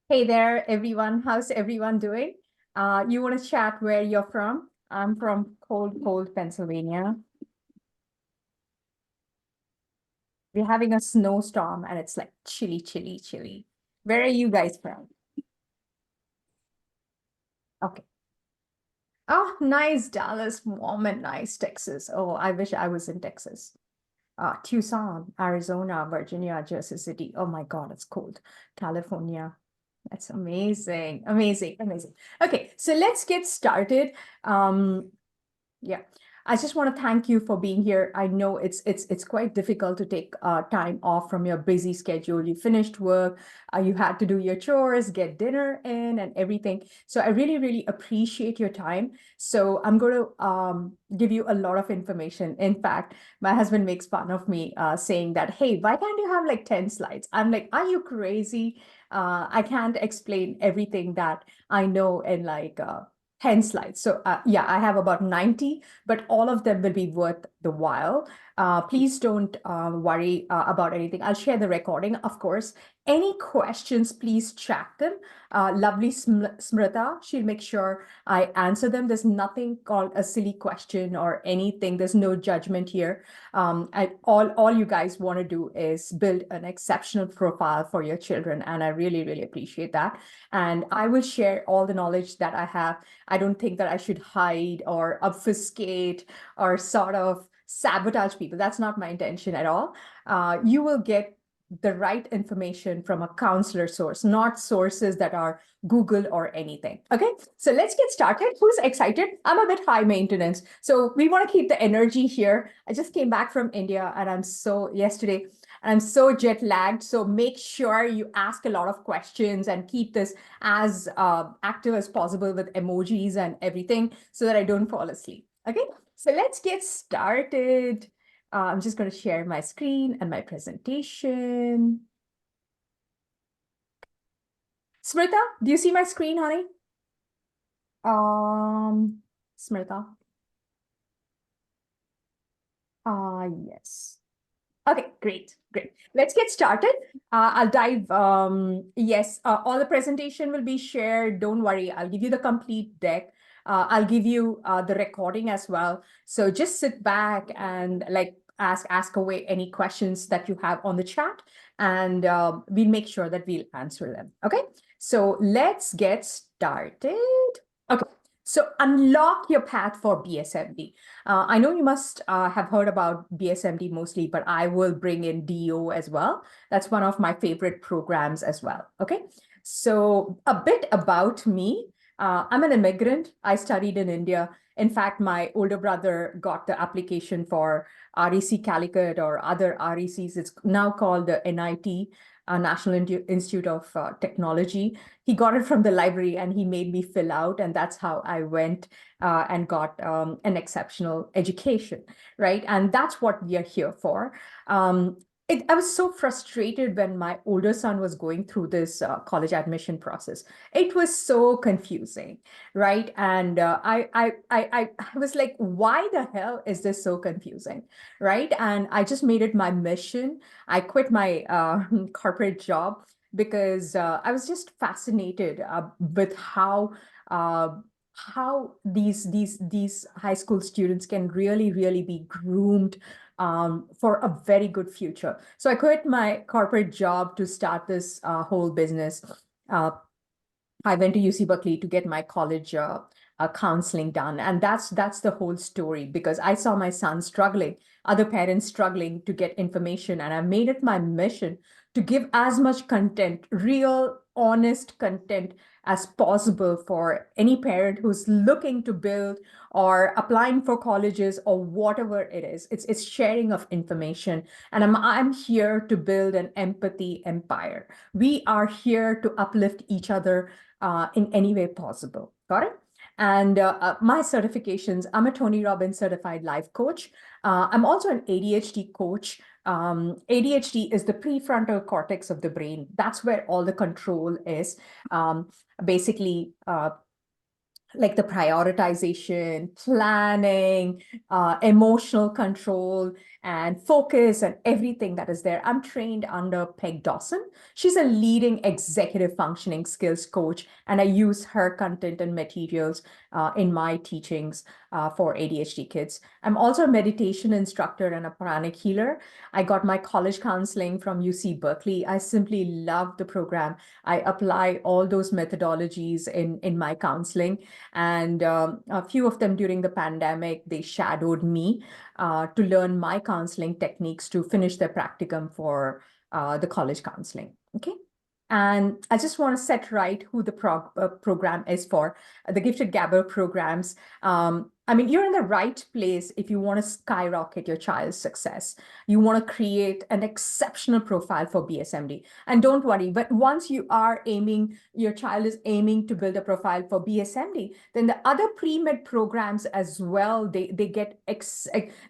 Hey there, everyone. How's everyone doing? You want to chat where you're from? I'm from cold Pennsylvania. We're having a snowstorm and it's like chilly. Where are you guys from? Okay. Oh, nice Dallas, warm and nice Texas. Oh, I wish I was in Texas. Tucson, Arizona, Virginia, Jersey City. Oh my God, it's cold. California. That's amazing. Okay, so let's get started. Yeah, I just want to thank you for being here. I know it's quite difficult to take time off from your busy schedule. You finished work, you had to do your chores, get dinner in, and everything. So I really appreciate your time. So I'm going to give you a lot of information. In fact, my husband makes fun of me saying that, hey, why can't you have like 10 slides? I'm like, are you crazy? I can't explain everything that I know in like 10 slides. So yeah, I have about 90, but all of them will be worth the while. Please don't worry about anything. I'll share the recording, of course. Any questions, please chat them. Lovely Smrita, she'll make sure I answer them. There's nothing called a silly question or anything. There's no judgment here. All you guys want to do is build an exceptional profile for your children. And I really appreciate that. And I will share all the knowledge that I have. I don't think that I should hide or obfuscate or sort of sabotage people. That's not my intention at all. You will get the right information from a counselor source, not sources that are Google or anything. Okay, so let's get started. Who's excited? I'm a bit high maintenance. So we want to keep the energy here. I just came back from India and yesterday, and I'm so jet lagged. So make sure you ask a lot of questions and keep this as active as possible with emojis and everything so that I don't fall asleep. Okay, so let's get started. I'm just going to share my screen and my presentation. Smrita, do you see my screen, honey? Smrita. Yes. Okay, great. Let's get started. I'll dive. Yes, all the presentation will be shared. Don't worry, I'll give you the complete deck. I'll give you the recording as well. So just sit back and like ask away any questions that you have on the chat, and we'll make sure that we'll answer them. Okay, so let's get started. Okay. So unlock your path for BSMD. I know you must have heard about BSMD mostly, but I will bring in DO as well. That's one of my favorite programs as well. Okay, so a bit about me. I'm an immigrant. I studied in India. In fact, my older brother got the application for REC Calicut or other RECs. It's now called the NIT, National Institute of Technology. He got it from the library and he made me fill out, and that's how I went and got an exceptional education, right? And that's what we are here for. I was so frustrated when my older son was going through this college admission process. It was so confusing, right? And I was like, why the hell is this so confusing, right? And I just made it my mission. I quit my corporate job because I was just fascinated with uh, how these high school students can really be groomed for a very good future. So I quit my corporate job to start this whole business. Uh, I went to UC Berkeley to get my college counseling done, and that's the whole story. Because I saw my son struggling, other parents struggling to get information, and I made it my mission to give as much content, real, honest content as possible for any parent who's looking to build or applying for colleges or whatever it is. It's sharing of information, and I'm here to build an empathy empire. We are here to uplift each other in any way possible. Got it? And my certifications, I'm a Tony Robbins certified life coach. I'm also an ADHD coach. ADHD is the prefrontal cortex of the brain. That's where all the control is. Basically, like the prioritization, planning, emotional control, and focus, and everything that is there. I'm trained under Peg Dawson. She's a leading executive functioning skills coach, and I use her content and materials in my teachings for ADHD kids. I'm also a meditation instructor and a pranic healer. I got my college counseling from UC Berkeley. I simply love the program. I apply all those methodologies in my counseling. And a few of them during the pandemic, they shadowed me to learn my counseling techniques to finish their practicum for the college counseling. Okay. And I just want to set right who the program is for. The Gifted Gabber programs. I mean, you're in the right place if you want to skyrocket your child's success. You want to create an exceptional profile for BSMD. And don't worry, but once you are aiming, your child is aiming to build a profile for BSMD, then the other pre-med programs as well, they get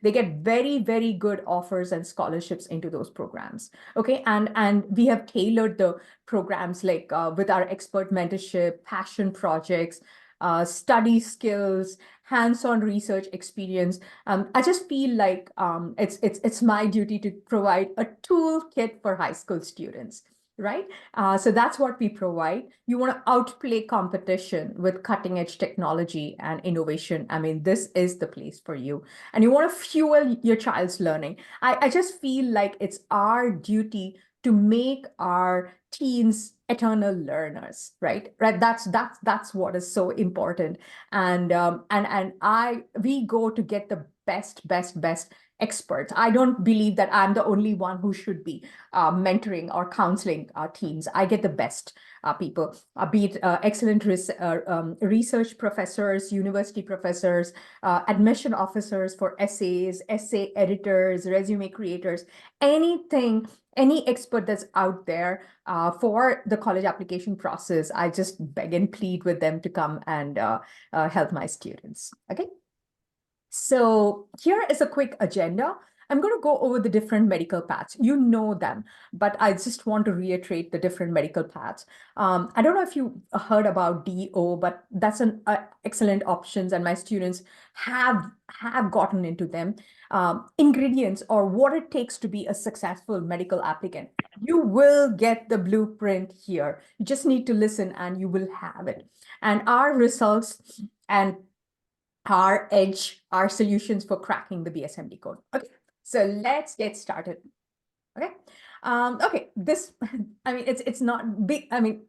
very, very good offers and scholarships into those programs. Okay, and we have tailored the programs like with our expert mentorship, passion projects, study skills, hands-on research experience. I just feel like it's my duty to provide a toolkit for high school students, right? So that's what we provide. You want to outplay competition with cutting edge technology and innovation. I mean, this is the place for you. And you want to fuel your child's learning. I just feel like it's our duty to make our teens eternal learners, right? Right. That's what is so important. And we go to get the best experts. I don't believe that I'm the only one who should be mentoring or counseling teens. I get the best people, be it excellent research professors, university professors, admission officers for essays, essay editors, resume creators, any expert that's out there for the college application process. I just beg and plead with them to come and help my students. Okay. So here is a quick agenda. I'm going to go over the different medical paths. You know them, but I just want to reiterate the different medical paths. I don't know if you heard about DO, but that's an excellent options, and my students have gotten into them. Ingredients or what it takes to be a successful medical applicant. You will get the blueprint here. You just need to listen and you will have it. And our results and our edge, our solutions for cracking the BSMD code. Okay, so let's get started. Okay, okay. This, I mean, it's not big. I mean,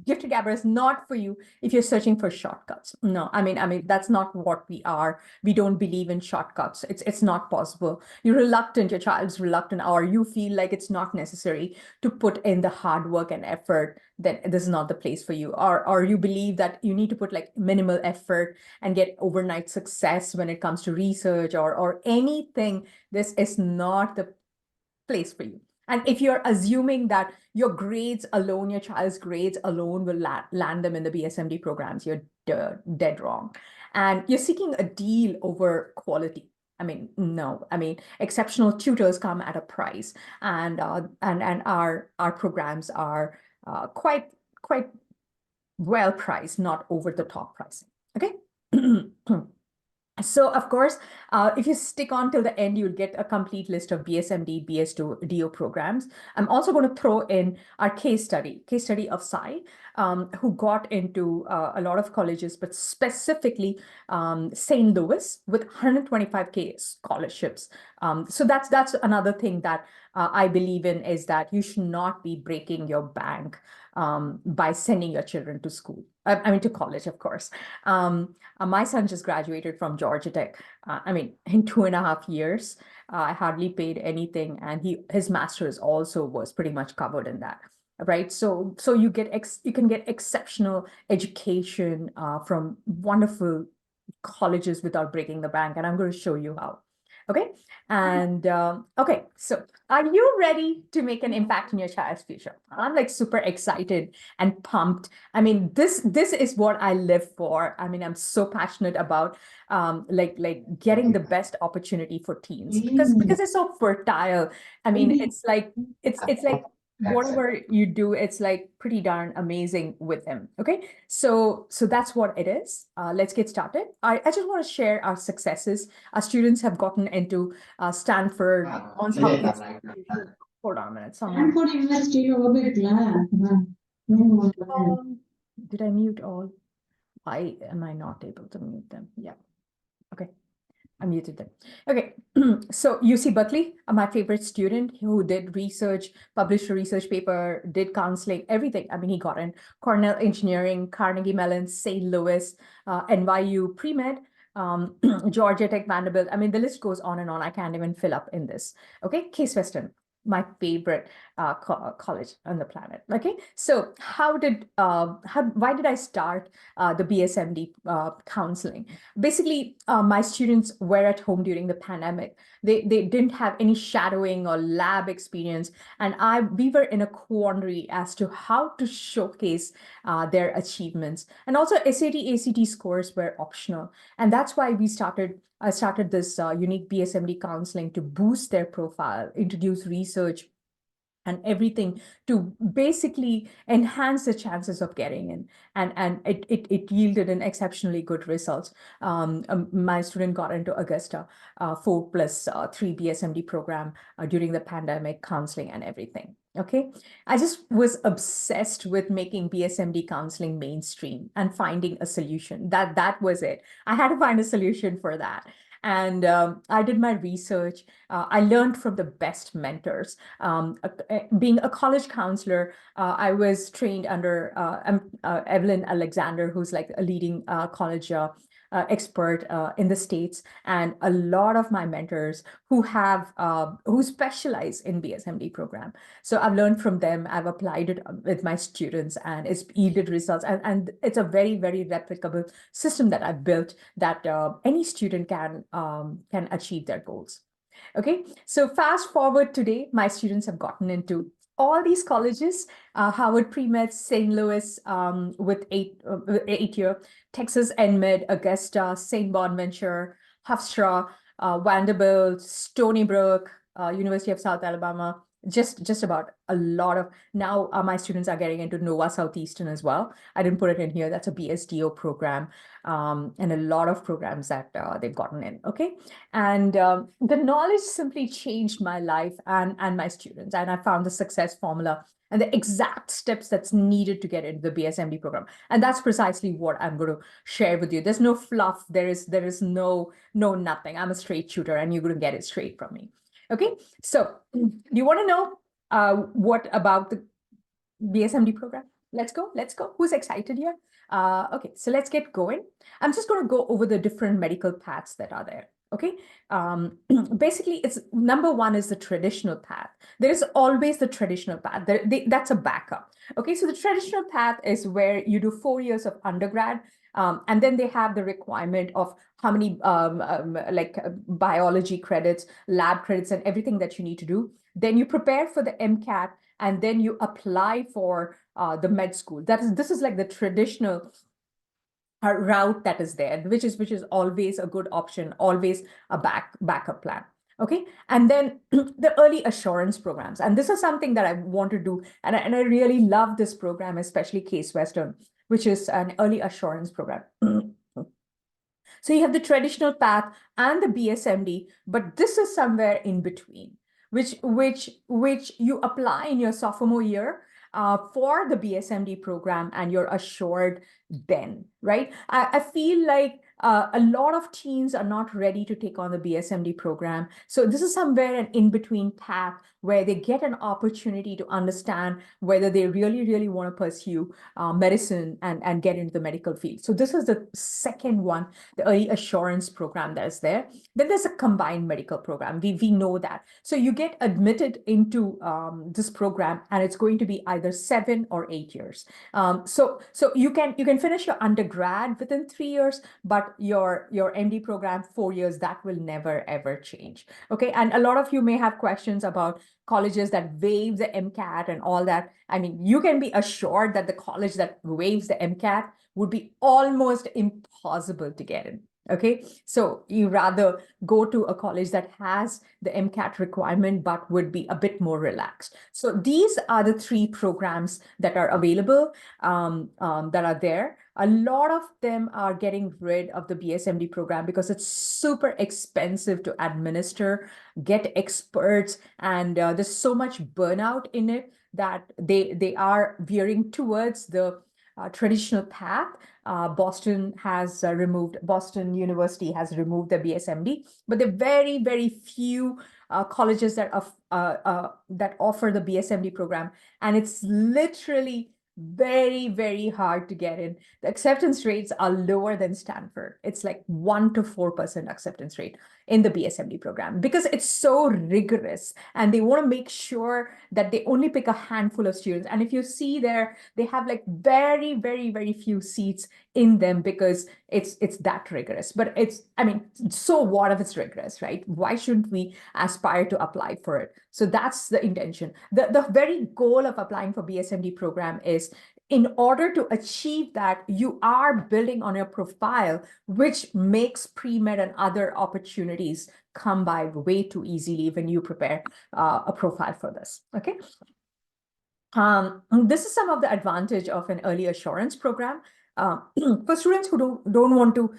Gifted Gabber is not for you if you're searching for shortcuts. No, I mean that's not what we are. We don't believe in shortcuts. It's not possible. You're reluctant. Your child's reluctant, or you feel like it's not necessary to put in the hard work and effort. Then this is not the place for you. Or you believe that you need to put like minimal effort and get overnight success when it comes to research or anything. This is not the place for you. And if you're assuming that your grades alone, your child's grades alone will land them in the BSMD programs, you're dead wrong. And you're seeking a deal over quality. I mean, no, I mean, exceptional tutors come at a price, and our programs are quite well priced, not over the top pricing. Okay. So, of course, if you stick on till the end, you'll get a complete list of BSMD, BS2, DO programs. I'm also going to throw in our case study of 𝐂𝐡𝐢𝐥𝐝, who got into a lot of colleges, but specifically St. Louis with 125K scholarships. So that's another thing that I believe in, is that you should not be breaking your bank by sending your children to school. I mean, to college, of course. My son just graduated from Georgia Tech. I mean, in 2.5 years, I hardly paid anything, and his master's also was pretty much covered in that, right? So you can get exceptional education from wonderful colleges without breaking the bank, and I'm going to show you how. Okay, and okay, so are you ready to make an impact in your child's future? I'm like super excited and pumped. I mean, this is what I live for. I mean, I'm so passionate about like getting the best opportunity for teens, because it's so fertile. I mean, it's like whatever you do, it's like pretty darn amazing with them. Okay, so that's what it is. Let's get started. I just want to share our successes. Our students have gotten into Stanford on Southeast. Hold on a minute. Someone. Did I mute all? Why am I not able to mute them? Yeah. Okay. I muted them. Okay, so UC Berkeley, my favorite student who did research, published a research paper, did counseling, everything. I mean, he got in Cornell Engineering, Carnegie Mellon, St. Louis, NYU Pre-Med, Georgia Tech, Vanderbilt. I mean, the list goes on and on. I can't even fill up in this. Okay, Case Western, my favorite college on the planet. Okay, so why did I start the BSMD counseling? Basically, my students were at home during the pandemic. They didn't have any shadowing or lab experience, and we were in a quandary as to how to showcase their achievements. And also SAT, ACT scores were optional, and that's why I started this unique BSMD counseling to boost their profile, introduce research, and everything to basically enhance the chances of getting in. And it yielded an exceptionally good results. My student got into Augusta 4+3 BSMD program during the pandemic, counseling and everything. Okay, I just was obsessed with making BSMD counseling mainstream and finding a solution. That was it. I had to find a solution for that. And I did my research. I learned from the best mentors. Being a college counselor, I was trained under Evelyn Alexander, who's like a leading college expert in the States, and a lot of my mentors who specialize in BSMD program. So I've learned from them. I've applied it with my students, and it's yielded results. And it's a very, very replicable system that I've built that any student can achieve their goals. Okay, so fast forward today, my students have gotten into all these colleges, Howard Pre-Med, St. Louis with 8-year, Texas NMed, Augusta, St. Bonaventure, Hofstra, Vanderbilt, Stony Brook, University of South Alabama, just about a lot of, now my students are getting into Nova Southeastern as well. I didn't put it in here. That's a BSDO program, and a lot of programs that they've gotten in. Okay, and the knowledge simply changed my life and my students, and I found the success formula and the exact steps that's needed to get into the BSMD program. And that's precisely what I'm going to share with you. There's no fluff. There is no nothing. I'm a straight shooter, and you're going to get it straight from me. Okay, so do you want to know what about the BSMD program? Let's go. Who's excited here? Okay, so let's get going. I'm just going to go over the different medical paths that are there. Okay, basically, it's number one is the traditional path. There is always the traditional path. That's a backup. Okay, so the traditional path is where you do 4 years of undergrad, and then they have the requirement of how many biology credits, lab credits, and everything that you need to do. Then you prepare for the MCAT, and then you apply for the med school. This is like the traditional route that is there, which is always a good option, always a backup plan. Okay, and then the early assurance programs, and this is something that I want to do, and I really love this program, especially Case Western, which is an early assurance program. So you have the traditional path and the BSMD, but this is somewhere in between, which you apply in your sophomore year for the BSMD program, and you're assured then, right? I feel like a lot of teens are not ready to take on the BSMD program. So this is somewhere an in-between path where they get an opportunity to understand whether they really, really want to pursue medicine and get into the medical field. So this is the second one, the early assurance program that is there. Then there's a combined medical program. We know that. So you get admitted into this program, and it's going to be either 7 or 8 years. So you can finish your undergrad within 3 years, but your MD program 4 years, that will never ever change. Okay, and a lot of you may have questions about colleges that waive the MCAT and all that. I mean, you can be assured that the college that waives the MCAT would be almost impossible to get in. Okay, so you rather go to a college that has the MCAT requirement, but would be a bit more relaxed. So these are the three programs that are available, that are there. A lot of them are getting rid of the BSMD program because it's super expensive to administer, get experts, and there's so much burnout in it that they are veering towards the traditional path. Boston University has removed the BSMD, but there are very, very few colleges that offer the BSMD program, and it's literally very, very hard to get in. The acceptance rates are lower than Stanford. It's like 1 to 4% acceptance rate in the BSMD program because it's so rigorous, and they want to make sure that they only pick a handful of students. And if you see there, they have like very, very, very few seats in them because it's that rigorous. But I mean, so what if it's rigorous, right? Why shouldn't we aspire to apply for it? So that's the intention. The very goal of applying for BSMD program is, in order to achieve that, you are building on your profile, which makes pre-med and other opportunities come by way too easily when you prepare a profile for this. Okay. This is some of the advantage of an early assurance program. For students who don't want to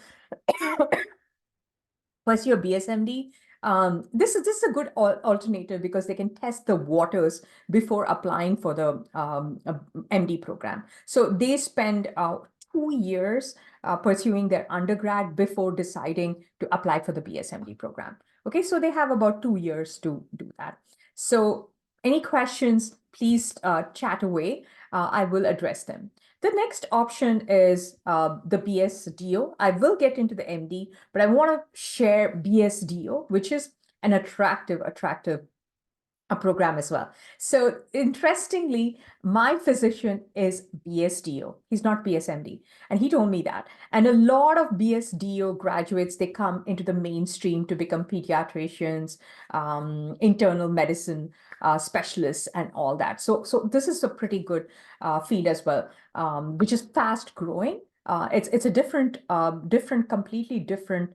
pursue a BSMD, this is a good alternative because they can test the waters before applying for the MD program. So they spend 2 years pursuing their undergrad before deciding to apply for the BSMD program. Okay, so they have about 2 years to do that. So any questions, please chat away. I will address them. The next option is the BSDO. I will get into the MD, but I want to share BSDO, which is an attractive program as well. So interestingly, my physician is BSDO. He's not BSMD. And he told me that. And a lot of BSDO graduates, they come into the mainstream to become pediatricians, internal medicine specialists, and all that. So this is a pretty good field as well, which is fast growing. It's a completely different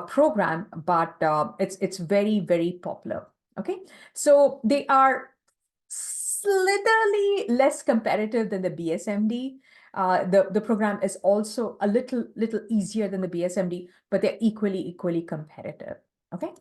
program, but it's very, very popular. Okay, so they are slightly less competitive than the BSMD. The program is also a little easier than the BSMD, but they're equally competitive. Okay,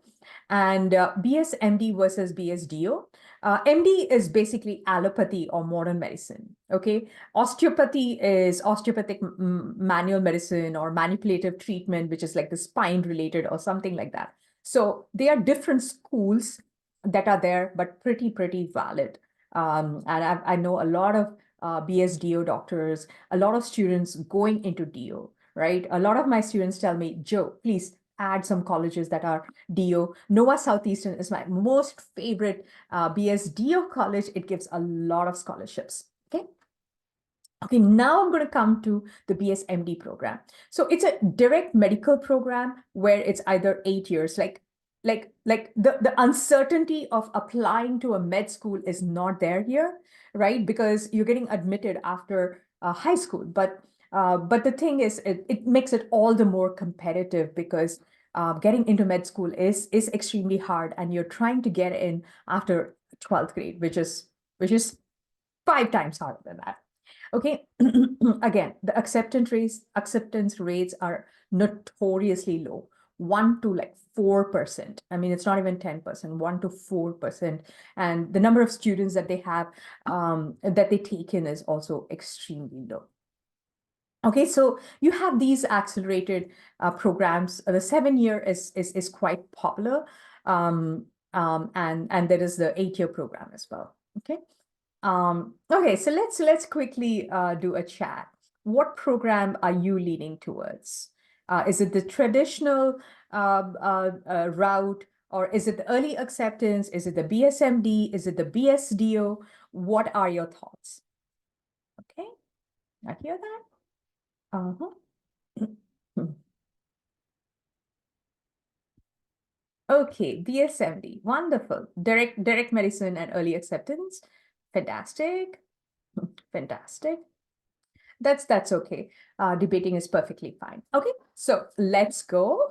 and BSMD versus BSDO. MD is basically allopathy or modern medicine. Okay, osteopathy is osteopathic manual medicine or manipulative treatment, which is like the spine related or something like that. So they are different schools that are there, but pretty valid. And I know a lot of BSDO doctors, a lot of students going into DO, right? A lot of my students tell me, Joe, please add some colleges that are DO. Nova Southeastern is my most favorite BSDO college. It gives a lot of scholarships. Okay. Okay, now I'm going to come to the BSMD program. So it's a direct medical program where it's either 8 years, like the uncertainty of applying to a med school is not there here, right? Because you're getting admitted after high school. But the thing is, it makes it all the more competitive because getting into med school is extremely hard, and you're trying to get in after 12th grade, which is 5 times harder than that. Okay, again, the acceptance rates are notoriously low, 1 to like 4%. I mean, it's not even 10%, 1 to 4%. And the number of students that they have, that they take in is also extremely low. Okay, so you have these accelerated programs. The 7-year is quite popular, and there is the 8-year program as well. Okay. Okay, so let's quickly do a chat. What program are you leaning towards? Is it the traditional route, or is it the early acceptance? Is it the BSMD? Is it the BSDO? What are your thoughts? Okay, I hear that. Okay, BSMD, wonderful. Direct medicine and early acceptance. Fantastic. Fantastic. That's okay. Debating is perfectly fine. Okay, so let's go.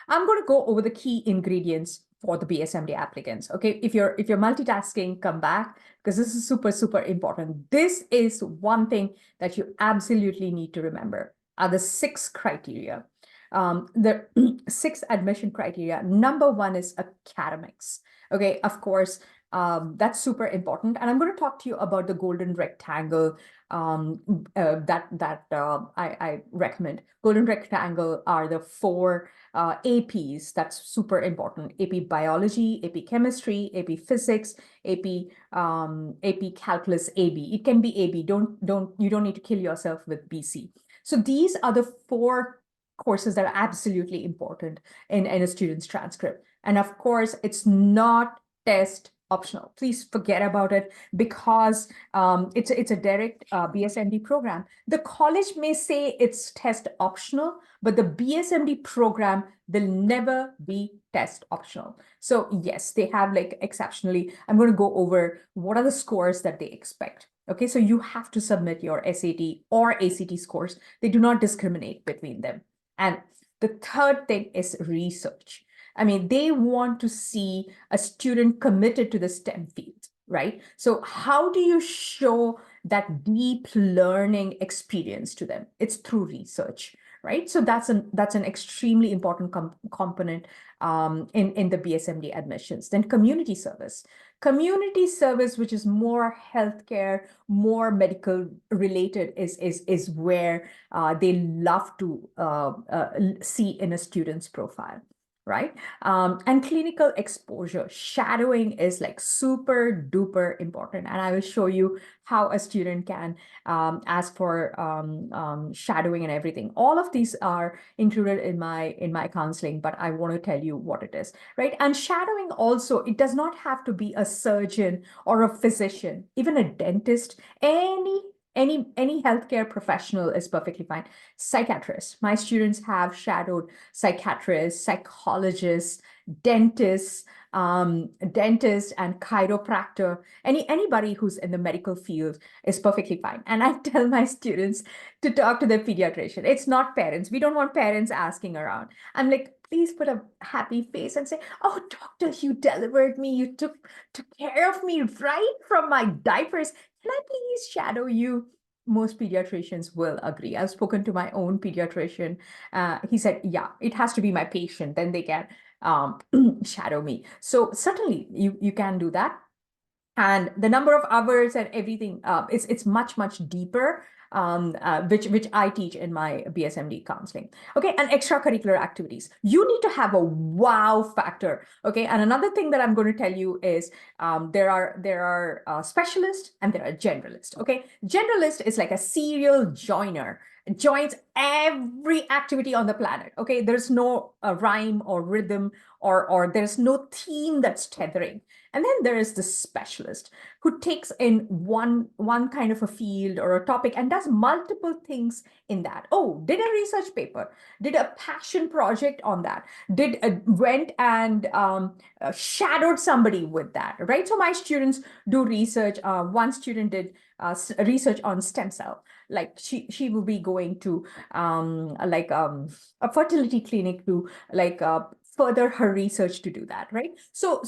I'm going to go over the key ingredients for the BSMD applicants. Okay, if you're multitasking, come back because this is super, super important. This is one thing that you absolutely need to remember are the 6 criteria. The 6 admission criteria. Number 1 is academics. Okay, of course, that's super important. And I'm going to talk to you about the golden rectangle that I recommend. Golden rectangle are the 4 APs. That's super important. AP Biology, AP Chemistry, AP Physics, AP Calculus, AB. It can be AB. You don't need to kill yourself with BC. So these are the 4 courses that are absolutely important in a student's transcript. And of course, it's not test optional. Please forget about it because it's a direct BSMD program. The college may say it's test optional, but the BSMD program will never be test optional. So yes, they have like exceptionally, I'm going to go over what are the scores that they expect. Okay, so you have to submit your SAT or ACT scores. They do not discriminate between them. And the third thing is research. I mean, they want to see a student committed to the STEM field, right? So how do you show that deep learning experience to them? It's through research, right? So that's an extremely important component in the BSMD admissions. Then community service. Community service, which is more healthcare, more medical related, is where they love to see in a student's profile. Right? And clinical exposure, shadowing is like super duper important. And I will show you how a student can ask for shadowing and everything. All of these are included in my counseling, but I want to tell you what it is, right? And shadowing also, it does not have to be a surgeon or a physician, even a dentist, any healthcare professional is perfectly fine. Psychiatrists, my students have shadowed psychiatrists, psychologists, dentists, dentist and chiropractor. Anybody who's in the medical field is perfectly fine. And I tell my students to talk to their pediatrician. It's not parents. We don't want parents asking around. I'm like, please put a happy face and say, oh, doctor, you delivered me. You took care of me right from my diapers. Can I please shadow you? Most pediatricians will agree. I've spoken to my own pediatrician. He said, yeah, it has to be my patient. Then they can shadow me. So certainly you can do that. And the number of hours and everything, it's much, much deeper, which I teach in my BSMD counseling. Okay, and extracurricular activities. You need to have a wow factor. Okay, and another thing that I'm going to tell you is there are specialists and there are generalists. Okay, generalist is like a serial joiner. It joins every activity on the planet. Okay, there's no rhyme or rhythm or there's no theme that's tethering. And then there is the specialist who takes in one kind of a field or a topic and does multiple things in that. Oh, did a research paper, did a passion project on that, went and shadowed somebody with that, right? So my students do research. One student did research on stem cell. Like she will be going to a fertility clinic to further her research to do that, right? So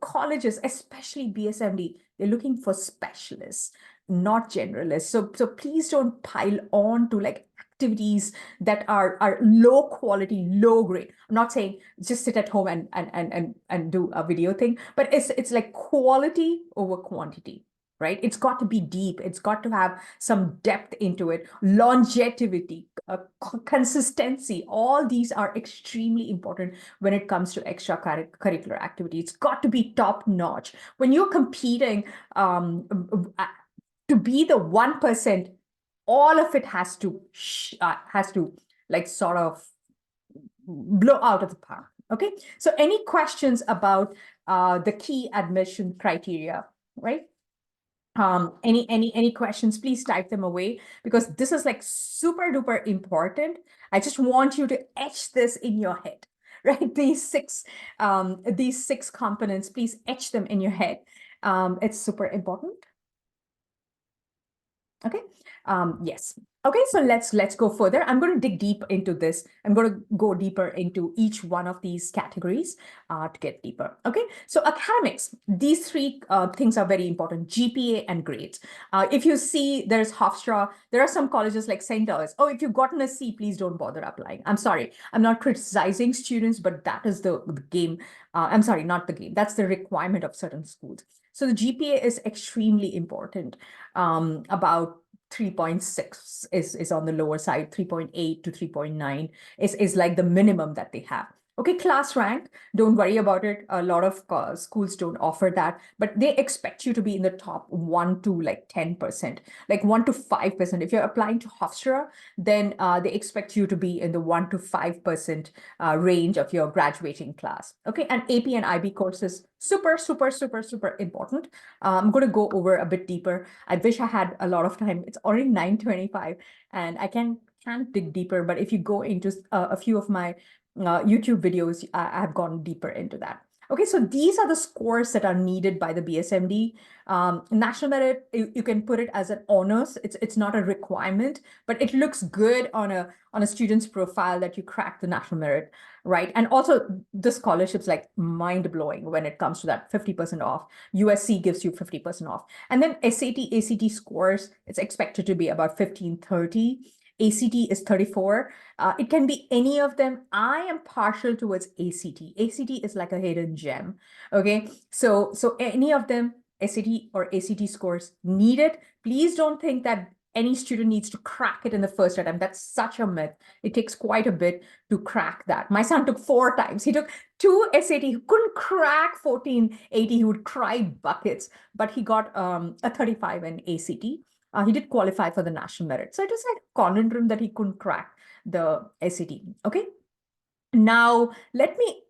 colleges, especially BSMD, they're looking for specialists, not generalists. So please don't pile on to like activities that are low quality, low grade. I'm not saying just sit at home and do a video thing, but it's like quality over quantity. Right? It's got to be deep. It's got to have some depth into it, longevity, consistency. All these are extremely important when it comes to extracurricular activity. It's got to be top notch. When you're competing to be the 1%, all of it has to like sort of blow out of the park. Okay. So any questions about the key admission criteria, right? Any questions, please type them away because this is like super duper important. I just want you to etch this in your head, right? These six components, please etch them in your head. It's super important. Okay. Yes. Okay, so let's go further. I'm going to dig deep into this. I'm going to go deeper into each one of these categories to get deeper. Okay, so academics, these three things are very important: GPA and grades. If you see there's Hofstra, there are some colleges like St. Louis. Oh, if you've gotten a C, please don't bother applying. I'm sorry, I'm not criticizing students, but that is the game. I'm sorry, not the game. That's the requirement of certain schools. So the GPA is extremely important. About 3.6 is on the lower side, 3.8 to 3.9 is like the minimum that they have. Okay, class rank, don't worry about it. A lot of schools don't offer that, but they expect you to be in the top 1 to like 10%, like 1 to 5%. If you're applying to Hofstra, then they expect you to be in the 1 to 5% range of your graduating class. Okay, and AP and IB courses, super, super, super, super important. I'm going to go over a bit deeper. I wish I had a lot of time. It's already 9:25 and I can't dig deeper, but if you go into a few of my YouTube videos, I've gone deeper into that. Okay, so these are the scores that are needed by the BSMD. National Merit, you can put it as an honors. It's not a requirement, but it looks good on a student's profile that you crack the National Merit, right? And also the scholarships, like mind-blowing when it comes to that 50% off. USC gives you 50% off. And then SAT, ACT scores, it's expected to be about 1530. ACT is 34. It can be any of them. I am partial towards ACT. ACT is like a hidden gem. Okay, so any of them, SAT or ACT scores needed. Please don't think that any student needs to crack it in the first attempt. That's such a myth. It takes quite a bit to crack that. My son took 4 times. He took 2 SAT. He couldn't crack 1480. He would cry buckets, but he got a 35 in ACT. He did qualify for the National Merit. So it was like a conundrum that he couldn't crack the SAT. Okay. Now, let me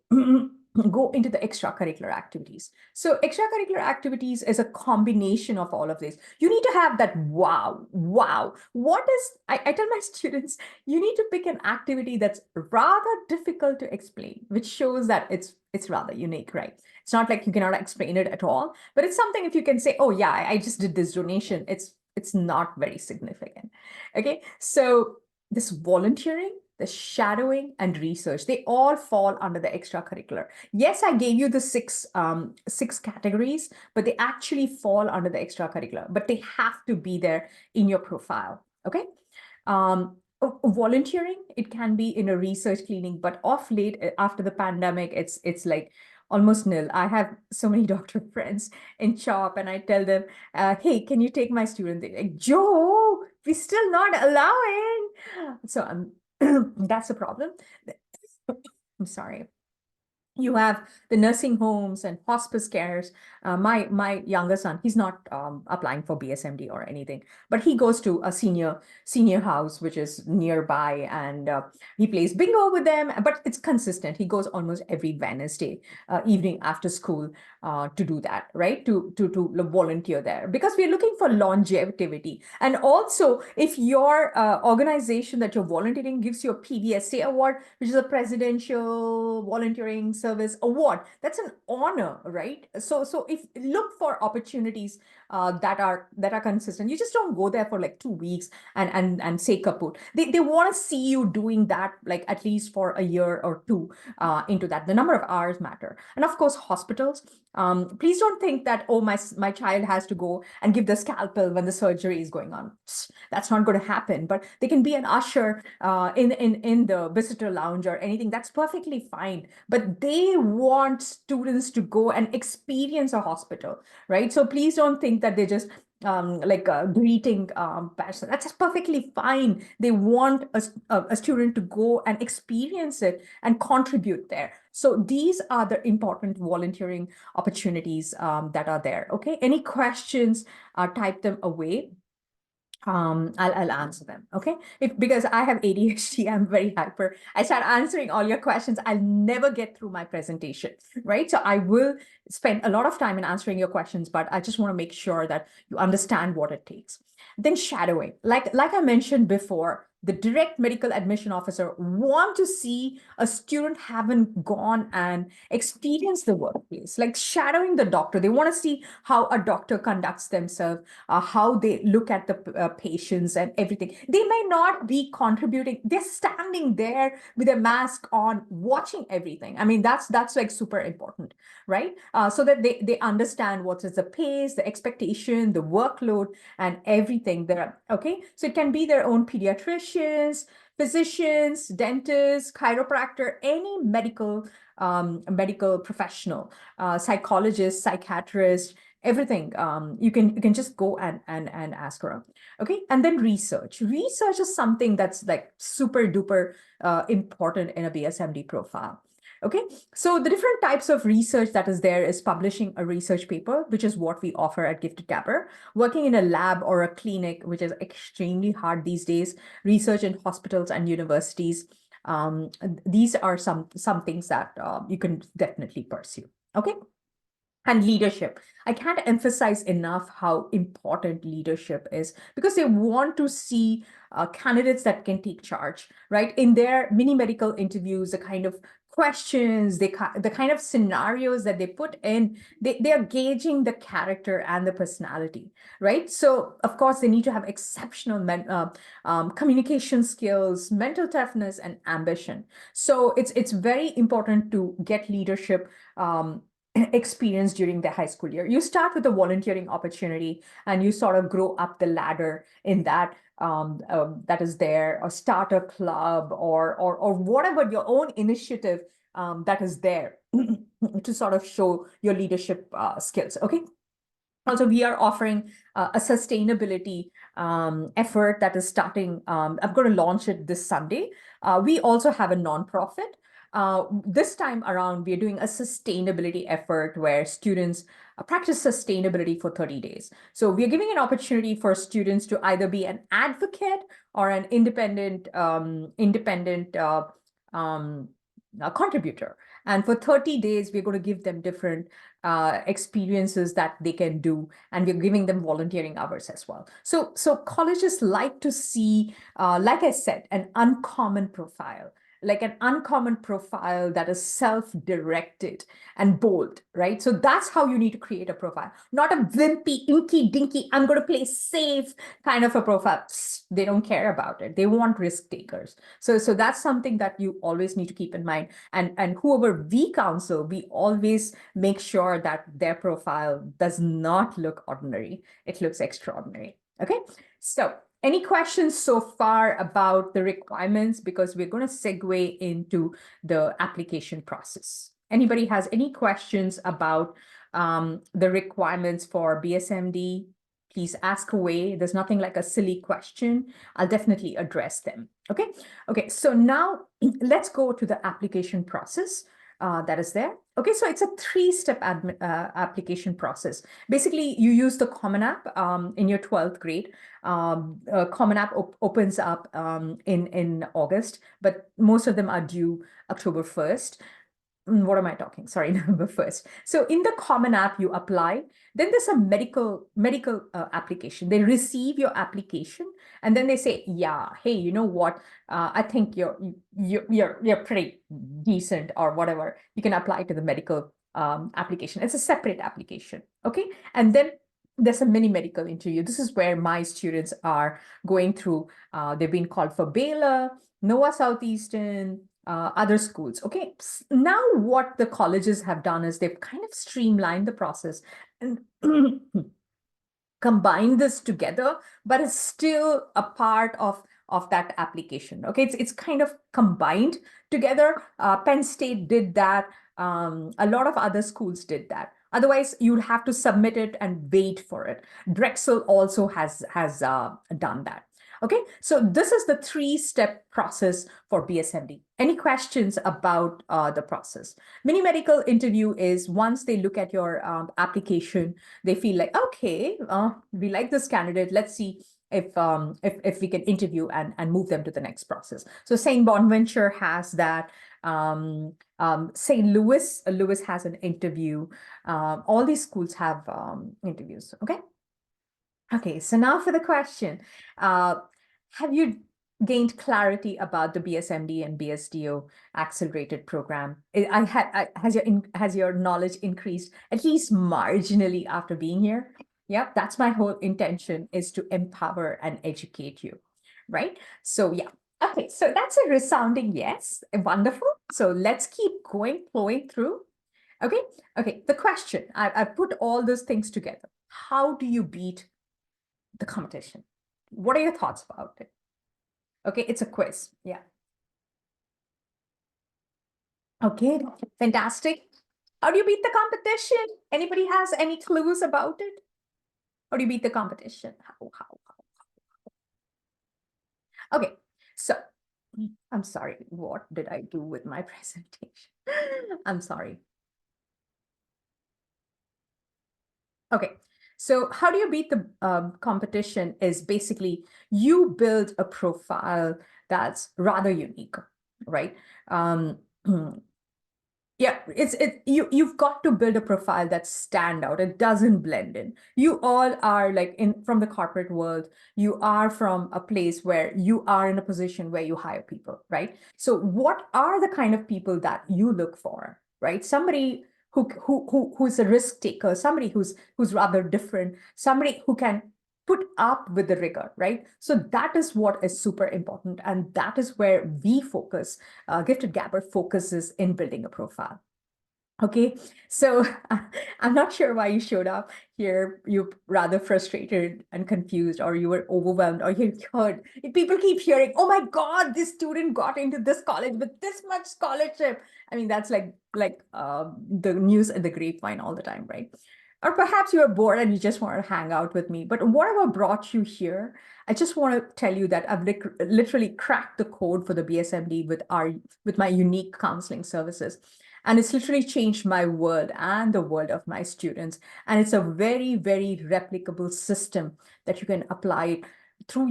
go into the extracurricular activities. So extracurricular activities is a combination of all of this. You need to have that wow. What is, I tell my students, you need to pick an activity that's rather difficult to explain, which shows that it's rather unique, right? It's not like you cannot explain it at all, but it's something if you can say, oh yeah, I just did this donation, it's not very significant. Okay, so this volunteering, the shadowing, and research, they all fall under the extracurricular. Yes, I gave you the six categories, but they actually fall under the extracurricular, but they have to be there in your profile. Okay. Volunteering, it can be in a research clinic, but off late after the pandemic, it's like almost nil. I have so many doctor friends in CHOP and I tell them, hey, can you take my student? They're like, Joe, we're still not allowing. So that's a problem. I'm sorry. You have the nursing homes and hospice cares. My younger son, he's not applying for BSMD or anything, but he goes to a senior house, which is nearby, and he plays bingo with them, but it's consistent. He goes almost every Wednesday evening after school to do that, right? To volunteer there, because we're looking for longevity. And also, if your organization that you're volunteering gives you a PVSA award, which is a Presidential Volunteering Service Award, that's an honor, right? So if look for opportunities that are consistent. You just don't go there for like 2 weeks and say kaput. They want to see you doing that like at least for a year or two into that. The number of hours matter. And of course, hospitals. Please don't think that, oh, my child has to go and give the scalpel when the surgery is going on. That's not going to happen. But they can be an usher in the visitor lounge or anything. That's perfectly fine. But they want students to go and experience a hospital, right? So please don't think that they just like a greeting person. That's perfectly fine. They want a student to go and experience it and contribute there. So these are the important volunteering opportunities that are there. Okay, any questions, type them away. I'll answer them. Okay, because I have ADHD, I'm very hyper. I start answering all your questions, I'll never get through my presentation, right? So I will spend a lot of time in answering your questions, but I just want to make sure that you understand what it takes. Then shadowing, like I mentioned before, the direct medical admission officer want to see a student haven't gone and experienced the workplace, like shadowing the doctor. They want to see how a doctor conducts themselves, how they look at the patients and everything. They may not be contributing. They're standing there with a mask on, watching everything. I mean, that's like super important, right? So that they understand what is the pace, the expectation, the workload, and everything there. Okay, so it can be their own pediatricians, physicians, dentists, chiropractor, any medical professional, psychologist, psychiatrist, everything. You can just go and ask around. Okay, and then research. Research is something that's like super duper important in a BSMD profile. Okay, so the different types of research that is there is publishing a research paper, which is what we offer at 𝐤𝐴𝐥𝐿, working in a lab or a clinic, which is extremely hard these days, research in hospitals and universities. These are some things that you can definitely pursue. Okay. And leadership. I can't emphasize enough how important leadership is, because they want to see candidates that can take charge, right? In their mini medical interviews, the kind of questions, the kind of scenarios that they put in, they are gauging the character and the personality, right? So of course, they need to have exceptional communication skills, mental toughness, and ambition. So it's very important to get leadership experience during the high school year. You start with a volunteering opportunity and you sort of grow up the ladder in that that is there, or start a club or whatever your own initiative that is there to sort of show your leadership skills. Okay. Also, we are offering a sustainability effort that is starting. I'm going to launch it this Sunday. We also have a nonprofit. This time around, we're doing a sustainability effort where students practice sustainability for 30 days. So we're giving an opportunity for students to either be an advocate or an independent contributor. And for 30 days, we're going to give them different experiences that they can do, and we're giving them volunteering hours as well. So colleges like to see, like I said, an uncommon profile, like an uncommon profile that is self-directed and bold, right? So that's how you need to create a profile, not a wimpy, inky dinky, I'm going to play safe kind of a profile. They don't care about it. They want risk takers. So that's something that you always need to keep in mind. And whoever we counsel, we always make sure that their profile does not look ordinary. It looks extraordinary. Okay, so any questions so far about the requirements? Because we're going to segue into the application process. Anybody has any questions about the requirements for BSMD? Please ask away. There's nothing like a silly question. I'll definitely address them. Okay. Okay. So now let's go to the application process that is there. Okay, so it's a three-step application process. Basically, you use the Common App in your 12th grade. Common App opens up in August, but most of them are due October 1st. What am I talking? Sorry, November 1st. So in the Common App, you apply. Then there's a medical application. They receive your application, and then they say, yeah, hey, you know what? I think you're pretty decent or whatever. You can apply to the medical application. It's a separate application. Okay. And then there's a mini medical interview. This is where my students are going through. They've been called for Baylor, Nova Southeastern, other schools. Okay, now what the colleges have done is they've kind of streamlined the process and combined this together, but it's still a part of that application. Okay, it's kind of combined together. Penn State did that. A lot of other schools did that. Otherwise, you'd have to submit it and wait for it. Drexel also has done that. Okay, so this is the three-step process for BSMD. Any questions about the process? Mini medical interview is once they look at your application, they feel like, okay, we like this candidate. Let's see if we can interview and move them to the next process. So St. Bonaventure has that. St. Louis has an interview. All these schools have interviews. Okay. Okay, so now for the question. Have you gained clarity about the BSMD and BSDO accelerated program? Has your knowledge increased at least marginally after being here? Yeah, that's my whole intention, is to empower and educate you, right? So yeah. Okay, so that's a resounding yes. Wonderful. So let's keep flowing through. Okay, okay. The question, I put all those things together. How do you beat the competition? What are your thoughts about it? Okay, it's a quiz. Yeah. Okay, fantastic. How do you beat the competition? Anybody has any clues about it? How do you beat the competition? How? Okay, so I'm sorry. What did I do with my presentation? I'm sorry. Okay, so how do you beat the competition is basically you build a profile that's rather unique, right? Yeah, you've got to build a profile that stand out. It doesn't blend in. You all are like from the corporate world. You are from a place where you are in a position where you hire people, right? So what are the kind of people that you look for, right? Somebody who's a risk taker, somebody who's rather different, somebody who can put up with the rigor, right? So that is what is super important. And that is where we focus. Gifted Gabber focuses in building a profile. Okay, so I'm not sure why you showed up here. You're rather frustrated and confused, or you were overwhelmed, or you heard people keep hearing, "Oh my God, this student got into this college with this much scholarship." I mean, that's like the news at the grapevine all the time, right? Or perhaps you're bored and you just want to hang out with me. But whatever brought you here, I just want to tell you that I've literally cracked the code for the BSMD with my unique counseling services. And it's literally changed my world and the world of my students. And it's a very, very replicable system that you can apply through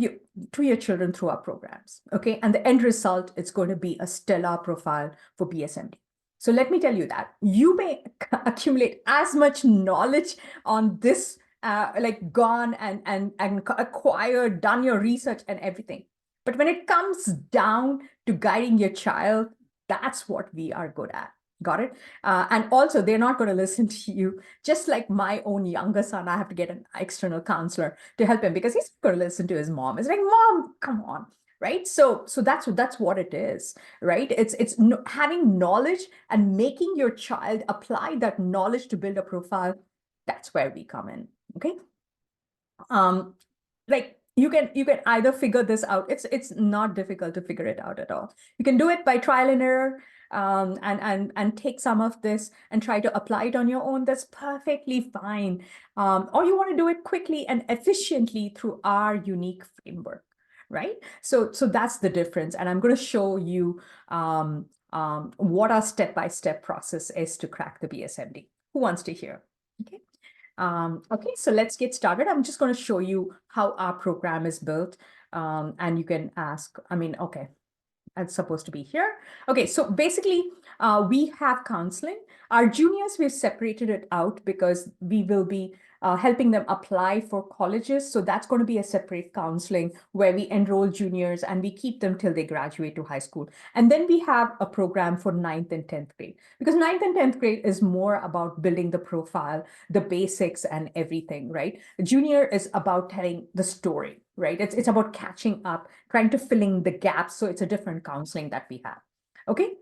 your children through our programs. Okay. And the end result, it's going to be a stellar profile for BSMD. So let me tell you that you may accumulate as much knowledge on this, like gone and acquired, done your research and everything. But when it comes down to guiding your child, that's what we are good at. Got it? And also, they're not going to listen to you. Just like my own younger son, I have to get an external counselor to help him because he's going to listen to his mom. It's like, Mom, come on, right? So that's what it is, right? It's having knowledge and making your child apply that knowledge to build a profile. That's where we come in. Okay. Like you can either figure this out. It's not difficult to figure it out at all. You can do it by trial and error. And take some of this and try to apply it on your own. That's perfectly fine. Or you want to do it quickly and efficiently through our unique framework, right? So that's the difference. And I'm going to show you what our step-by-step process is to crack the BSMD. Who wants to hear? Okay. Okay, so let's get started. I'm just going to show you how our program is built. And you can ask, I mean, okay, it's supposed to be here. Okay, so basically, we have counseling. Our juniors, we've separated it out because we will be helping them apply for colleges. So that's going to be a separate counseling where we enroll juniors and we keep them till they graduate to high school. And then we have a program for 9th and 10th grade, because 9th and 10th grade is more about building the profile, the basics and everything, right? The junior is about telling the story, right? It's about catching up, trying to fill in the gaps. So it's a different counseling that we have. Okay.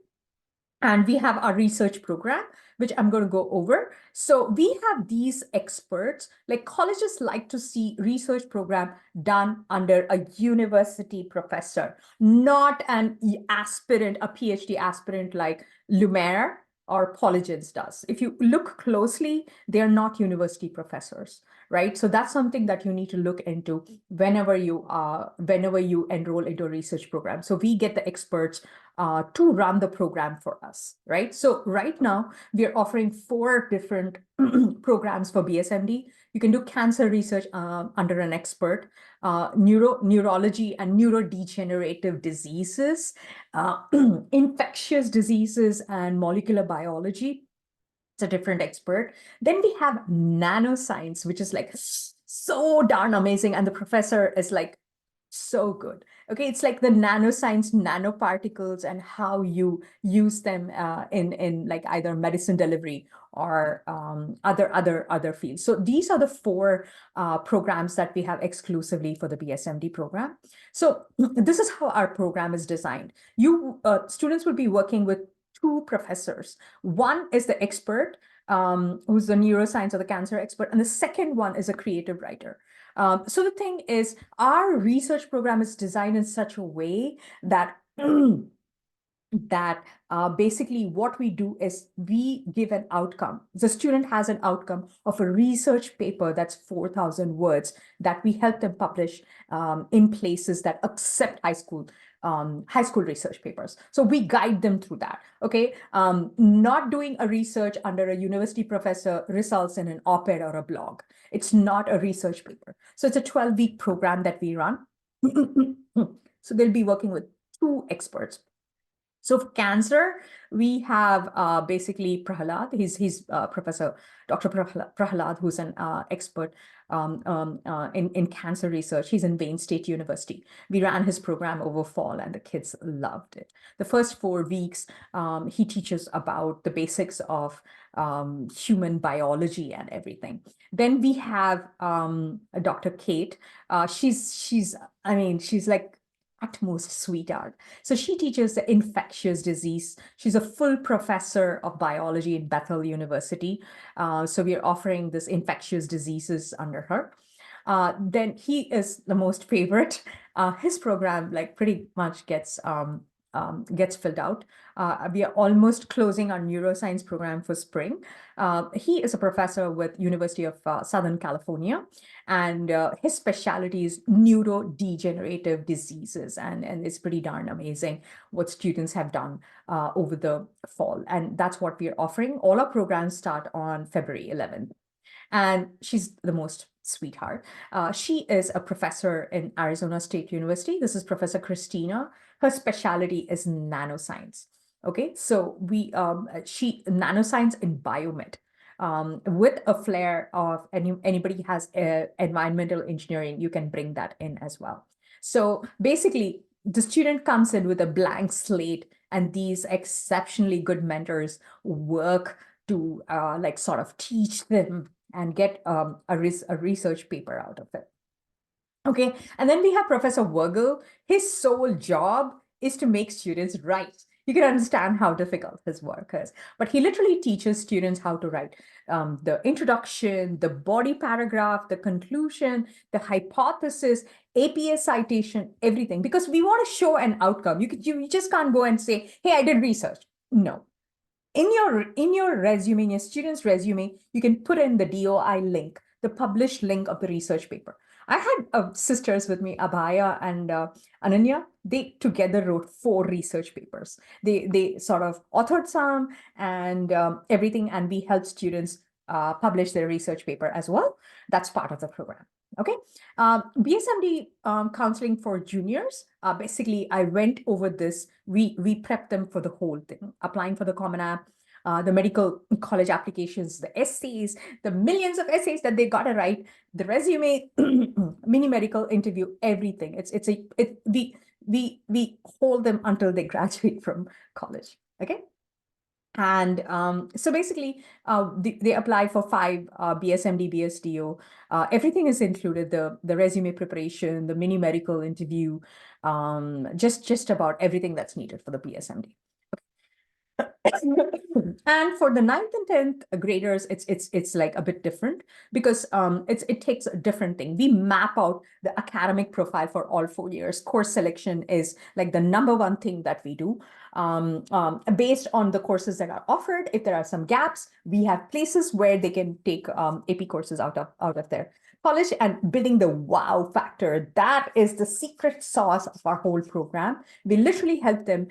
And we have our research program, which I'm going to go over. So we have these experts, like colleges like to see research program done under a university professor, not an aspirant, a PhD aspirant like Lumiere or Polygens does. If you look closely, they're not university professors, right? So that's something that you need to look into whenever you enroll into a research program. So we get the experts to run the program for us, right? So right now, we are offering 4 different programs for BSMD. You can do cancer research under an expert, neurology and neurodegenerative diseases, infectious diseases and molecular biology. It's a different expert. Then we have nanoscience, which is like so darn amazing. And the professor is like so good. Okay, it's like the nanoscience, nanoparticles, and how you use them in like either medicine delivery or other fields. So these are the four programs that we have exclusively for the BSMD program. So this is how our program is designed. Students will be working with two professors. One is the expert, who's the neuroscience or the cancer expert, and the second one is a creative writer. So the thing is, our research program is designed in such a way that that basically what we do is we give an outcome. The student has an outcome of a research paper that's 4,000 words that we help them publish in places that accept high school research papers. So we guide them through that. Okay, not doing a research under a university professor results in an op-ed or a blog. It's not a research paper. So it's a 12-week program that we run. So they'll be working with two experts. So for cancer, we have basically Prahalad. He's Professor Dr. Prahalad, who's an expert in cancer research. He's in Wayne State University. We ran his program over fall, and the kids loved it. The first 4 weeks, he teaches about the basics of human biology and everything. Then we have Dr. Kate. She's like utmost sweetheart. So she teaches the infectious disease. She's a full professor of biology at Bethel University. So we are offering this infectious diseases under her. Then he is the most favorite. His program like pretty much gets filled out. We are almost closing our neuroscience program for spring. He is a professor with University of Southern California, and his specialty is neurodegenerative diseases, and it's pretty darn amazing what students have done over the fall, and that's what we are offering. All our programs start on February 11th. And she's the most sweetheart. She is a professor in Arizona State University. This is Professor Christina. Her specialty is nanoscience. Okay, so she nanoscience in biomed. With a flair of anybody has environmental engineering, you can bring that in as well. So basically, the student comes in with a blank slate, and these exceptionally good mentors work to like sort of teach them and get a research paper out of it. Okay, and then we have Professor 𝐂𝐥𝐿. His sole job is to make students write. You can understand how difficult his work is, but he literally teaches students how to write the introduction, the body paragraph, the conclusion, the hypothesis, APA citation, everything, because we want to show an outcome. You just can't go and say, hey, I did research. No. In your resume, in your student's resume, you can put in the DOI link, the published link of the research paper. I had sisters with me, Abhaya and Ananya. They together wrote 4 research papers. They sort of authored some and everything, and we helped students publish their research paper as well. That's part of the program. Okay, BSMD counseling for juniors. Basically, I went over this. We prepped them for the whole thing, applying for the Common App, the medical college applications, the essays, the millions of essays that they got to write, the resume, mini medical interview, everything. We hold them until they graduate from college. Okay. And so basically, they apply for 5 BSMD, BSDO. Everything is included, the resume preparation, the mini medical interview, just about everything that's needed for the BSMD. And for the 9th and 10th graders, it's like a bit different because it takes a different thing. We map out the academic profile for all 4 years. Course selection is like the #1 thing that we do. Based on the courses that are offered, if there are some gaps, we have places where they can take AP courses out of their college, and building the wow factor. That is the secret sauce of our whole program. We literally help them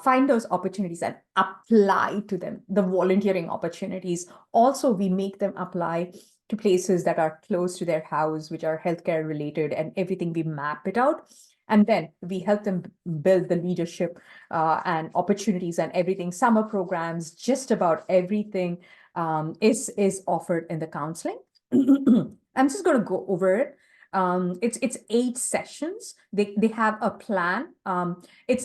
find those opportunities and apply to them, the volunteering opportunities. Also, we make them apply to places that are close to their house, which are healthcare related, and everything, we map it out. And then we help them build the leadership and opportunities and everything. Summer programs, just about everything is offered in the counseling. I'm just going to go over it. It's 8 sessions. They have a plan.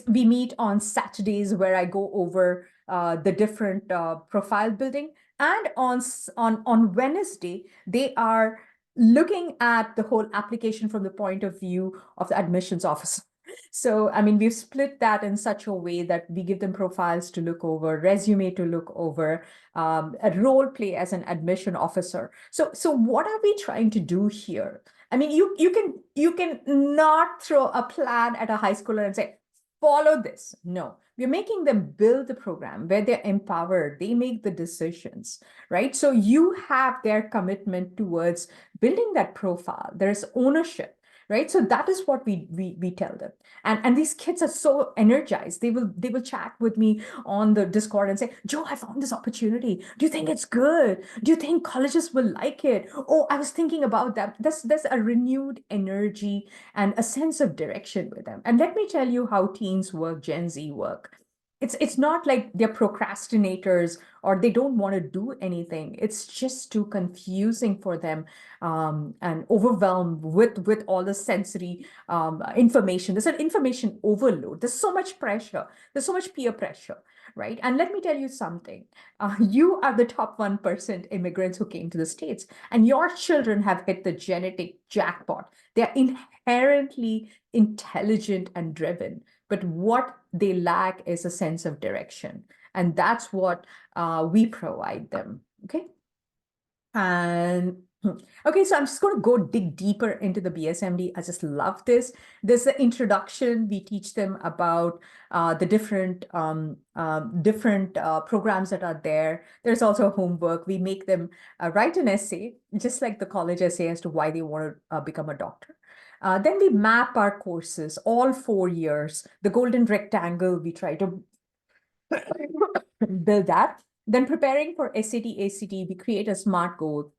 We meet on Saturdays where I go over the different profile building, and on Wednesday they are looking at the whole application from the point of view of the admissions officer. So, I mean, we've split that in such a way that we give them profiles to look over, resume to look over, a role play as an admission officer. So what are we trying to do here? I mean, you can not throw a plan at a high schooler and say, follow this. No, we're making them build the program where they're empowered, they make the decisions, right? So you have their commitment towards building that profile. There's ownership, right? So that is what we tell them. And these kids are so energized. They will chat with me on the Discord and say, Joe, I found this opportunity. Do you think it's good? Do you think colleges will like it? Oh, I was thinking about that. There's a renewed energy and a sense of direction with them. And let me tell you how teens work, Gen Z work. It's not like they're procrastinators or they don't want to do anything. It's just too confusing for them, and overwhelmed with all the sensory information. There's an information overload. There's so much pressure. There's so much peer pressure, right? And let me tell you something. You are the top 1% immigrants who came to the States, and your children have hit the genetic jackpot. They're inherently intelligent and driven. But what they lack is a sense of direction. And that's what we provide them, okay? And okay, so I'm just going to go dig deeper into the BSMD. I just love this. There's the introduction. We teach them about the different programs that are there. There's also homework. We make them write an essay, just like the college essay, as to why they want to become a doctor. Then we map our courses, all 4 years. The golden rectangle, we try to build that. Then preparing for SAT, ACT, we create a SMART goal.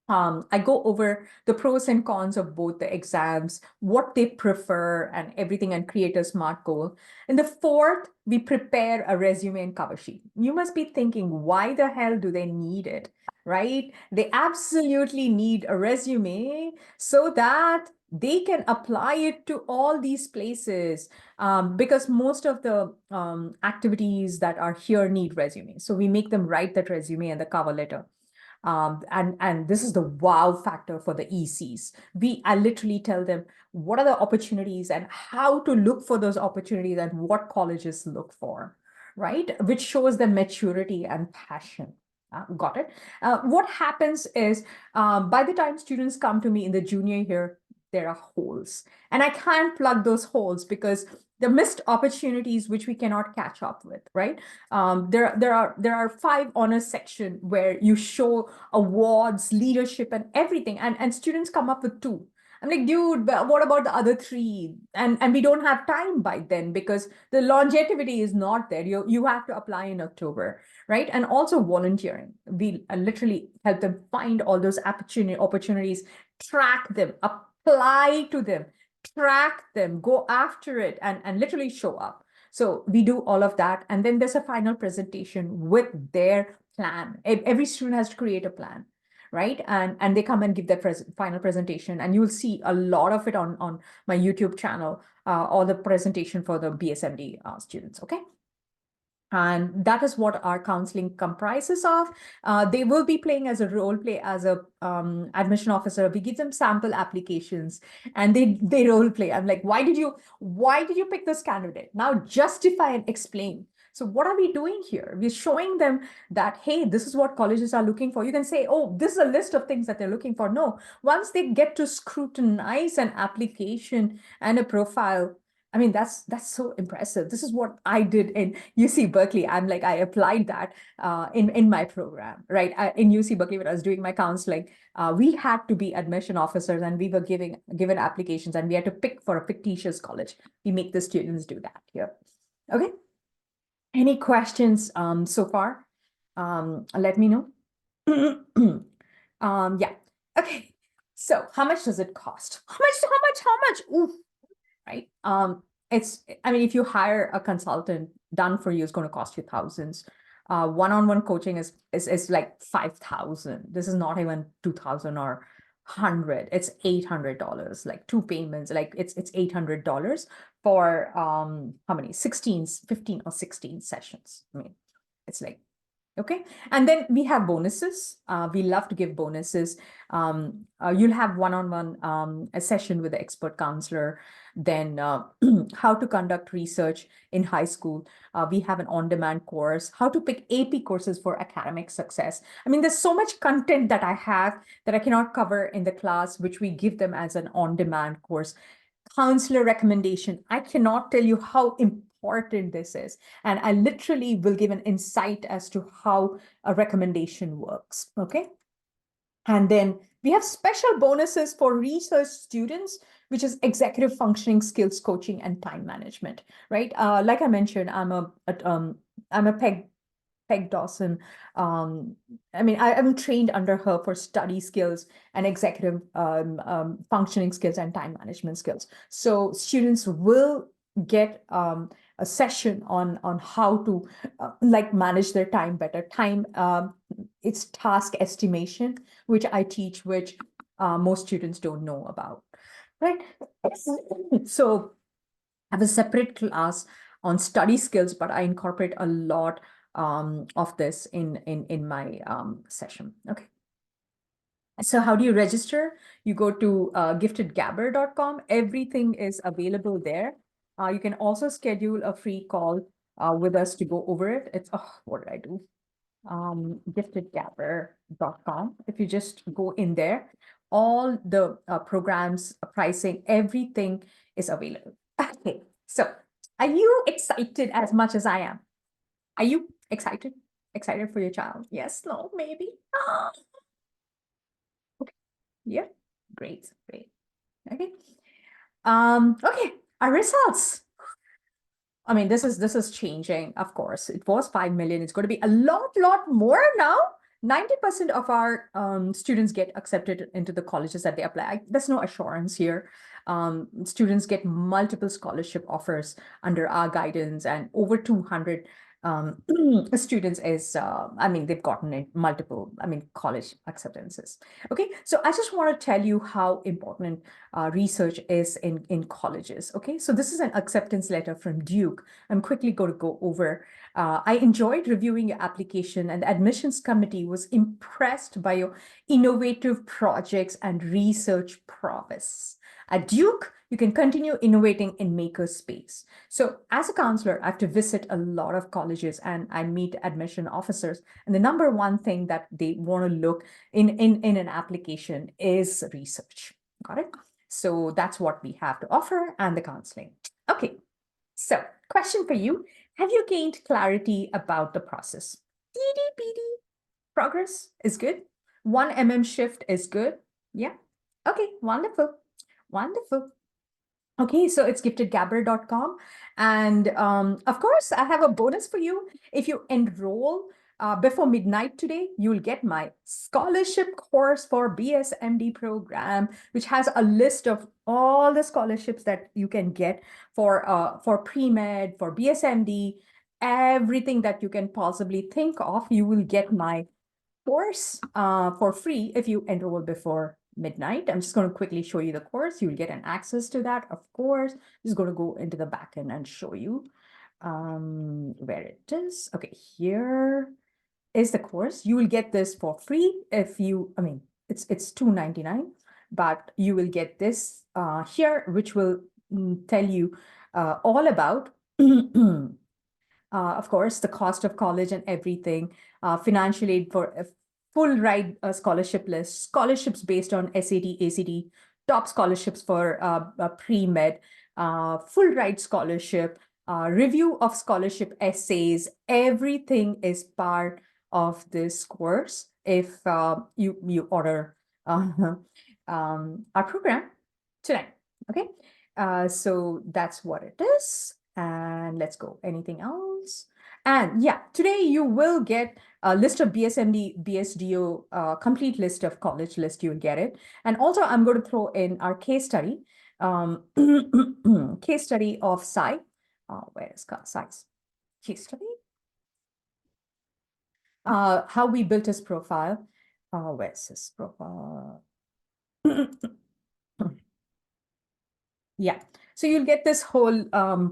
I go over the pros and cons of both the exams, what they prefer and everything, and create a SMART goal. In the 4th, we prepare a resume and cover sheet. You must be thinking, why the hell do they need it, right? They absolutely need a resume so that they can apply it to all these places, because most of the activities that are here need resumes. So we make them write that resume and the cover letter. And this is the wow factor for the ECs. I literally tell them what are the opportunities and how to look for those opportunities and what colleges look for, right? Which shows them maturity and passion. Got it? What happens is, by the time students come to me in the junior year, there are holes. And I can't plug those holes because the missed opportunities which we cannot catch up with, right? There are 5 honors section where you show awards, leadership, and everything, and students come up with 2. I'm like, dude, but what about the other 3? And we don't have time by then because the longevity is not there. You have to apply in October, right? And also volunteering. We literally help them find all those opportunities, track them, apply to them, track them, go after it, and literally show up. So we do all of that. And then there's a final presentation with their plan. Every student has to create a plan, right? And they come and give their final presentation. And you'll see a lot of it on my YouTube channel, or the presentation for the BSMD students, okay? And that is what our counseling comprises of. They will be playing as a role play as a admission officer. We give them sample applications and they role play. I'm like, why did you pick this candidate? Now justify and explain. So what are we doing here? We're showing them that, hey, this is what colleges are looking for. You can say, oh, this is a list of things that they're looking for. No, once they get to scrutinize an application and a profile, I mean, that's so impressive. This is what I did in UC Berkeley. I'm like, I applied that in my program, right? In UC Berkeley, when I was doing my counseling, we had to be admission officers and we were given applications and we had to pick for a fictitious college. We make the students do that here. Okay. Any questions so far? Let me know. Yeah. Okay. So how much does it cost? How much? Oof. Right. I mean, if you hire a consultant, done for you is going to cost you thousands. One-on-one coaching is like 5,000. This is not even 2,000 or 100, it's $800, like 2 payments, like it's $800 for how many, 16, 15 or 16 sessions. I mean, it's like, okay. And then we have bonuses. We love to give bonuses. You'll have one-on-one a session with the expert counselor. Then how to conduct research in high school. We have an on-demand course, how to pick AP courses for academic success. I mean, there's so much content that I have that I cannot cover in the class, which we give them as an on-demand course. Counselor recommendation. I cannot tell you how important this is. And I literally will give an insight as to how a recommendation works. Okay. And then we have special bonuses for research students, which is executive functioning skills coaching and time management, right? Like I mentioned, I'm a Peg Dawson. I mean, I'm trained under her for study skills and executive functioning skills and time management skills. So students will get a session on how to like manage their time better. Time, it's task estimation, which I teach, which most students don't know about, right? So I have a separate class on study skills, but I incorporate a lot of this in my session. Okay. So how do you register? You go to giftedgabber.com. Everything is available there. You can also schedule a free call with us to go over it. It's, oh, what did I do? Giftedgabber.com. If you just go in there, all the programs, pricing, everything is available. Okay, so are you excited as much as I am? Are you excited? Excited for your child? Yes, no, maybe. Ah. Okay, yeah, great, great. Okay. Okay, our results. I mean, this is changing, of course. It was 5 million. It's going to be a lot more now. 90% of our students get accepted into the colleges that they apply. There's no assurance here. Students get multiple scholarship offers under our guidance, and over 200 students is, I mean, they've gotten it multiple, I mean, college acceptances. Okay, so I just want to tell you how important research is in colleges. Okay, so this is an acceptance letter from Duke. I'm quickly going to go over. I enjoyed reviewing your application, and the admissions committee was impressed by your innovative projects and research prowess. At Duke, you can continue innovating in makerspace. So as a counselor, I have to visit a lot of colleges and I meet admission officers. And the number one thing that they want to look in an application is research. Got it? So that's what we have to offer and the counseling. Okay, so question for you. Have you gained clarity about the process? PD. Progress is good. 1 mm shift is good. Yeah. Okay, wonderful. Wonderful. Okay, so it's giftedgabber.com. And of course, I have a bonus for you. If you enroll before midnight today, you'll get my scholarship course for BSMD program, which has a list of all the scholarships that you can get for pre-med, for BSMD, everything that you can possibly think of. You will get my course for free if you enroll before midnight. I'm just going to quickly show you the course. You'll get an access to that, of course. Just going to go into the backend and show you where it is. Okay, here is the course. You will get this for free if you, I mean, it's $2.99, but you will get this here, which will tell you all about of course, the cost of college and everything, financial aid for a full ride scholarship list, scholarships based on SAT, ACT, top scholarships for pre-med, full ride scholarship, review of scholarship essays. Everything is part of this course if you order our program tonight. Okay, so that's what it is. And let's go. Anything else? And yeah, today you will get a list of BSMD, BSDO, complete list of college list. You'll get it. And also I'm going to throw in our case study, case study of Sai. Where is Sai's case study? How we built his profile. Where's his profile? Yeah, so you'll get this whole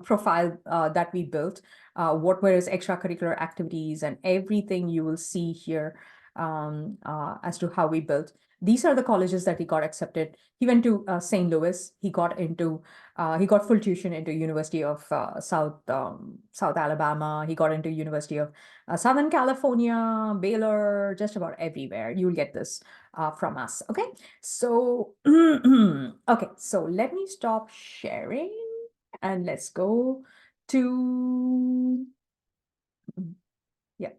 profile that we built, what were his extracurricular activities and everything you will see here as to how we built. These are the colleges that he got accepted. He went to St. Louis. He got full tuition into University of South Alabama. He got into University of Southern California, Baylor, just about everywhere. You'll get this from us. Okay, so okay, so let me stop sharing and let's go to yeah.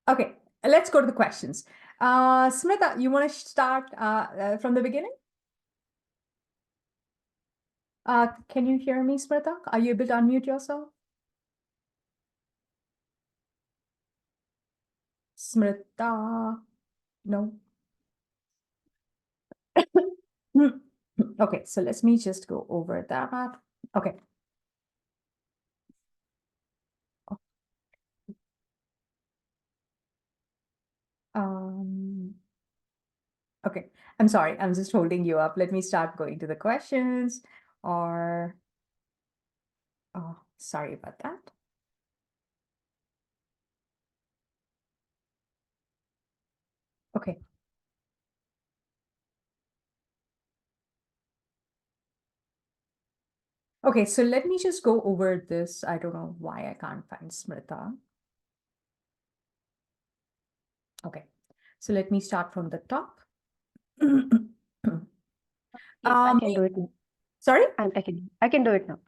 Okay, let's go to the questions. Smrita, you want to start from the beginning? Can you hear me, Smrita? Are you able to unmute yourself? Smrita, no. Okay, so let me just go over that. Okay. Okay, I'm sorry, I'm just holding you up. Let me start going to the questions or, oh, sorry about that. Okay. Okay, so let me just go over this. I don't know why I can't find Smrita. Okay, so let me start from the top. Yes, I can do it now. Sorry? I can do it now.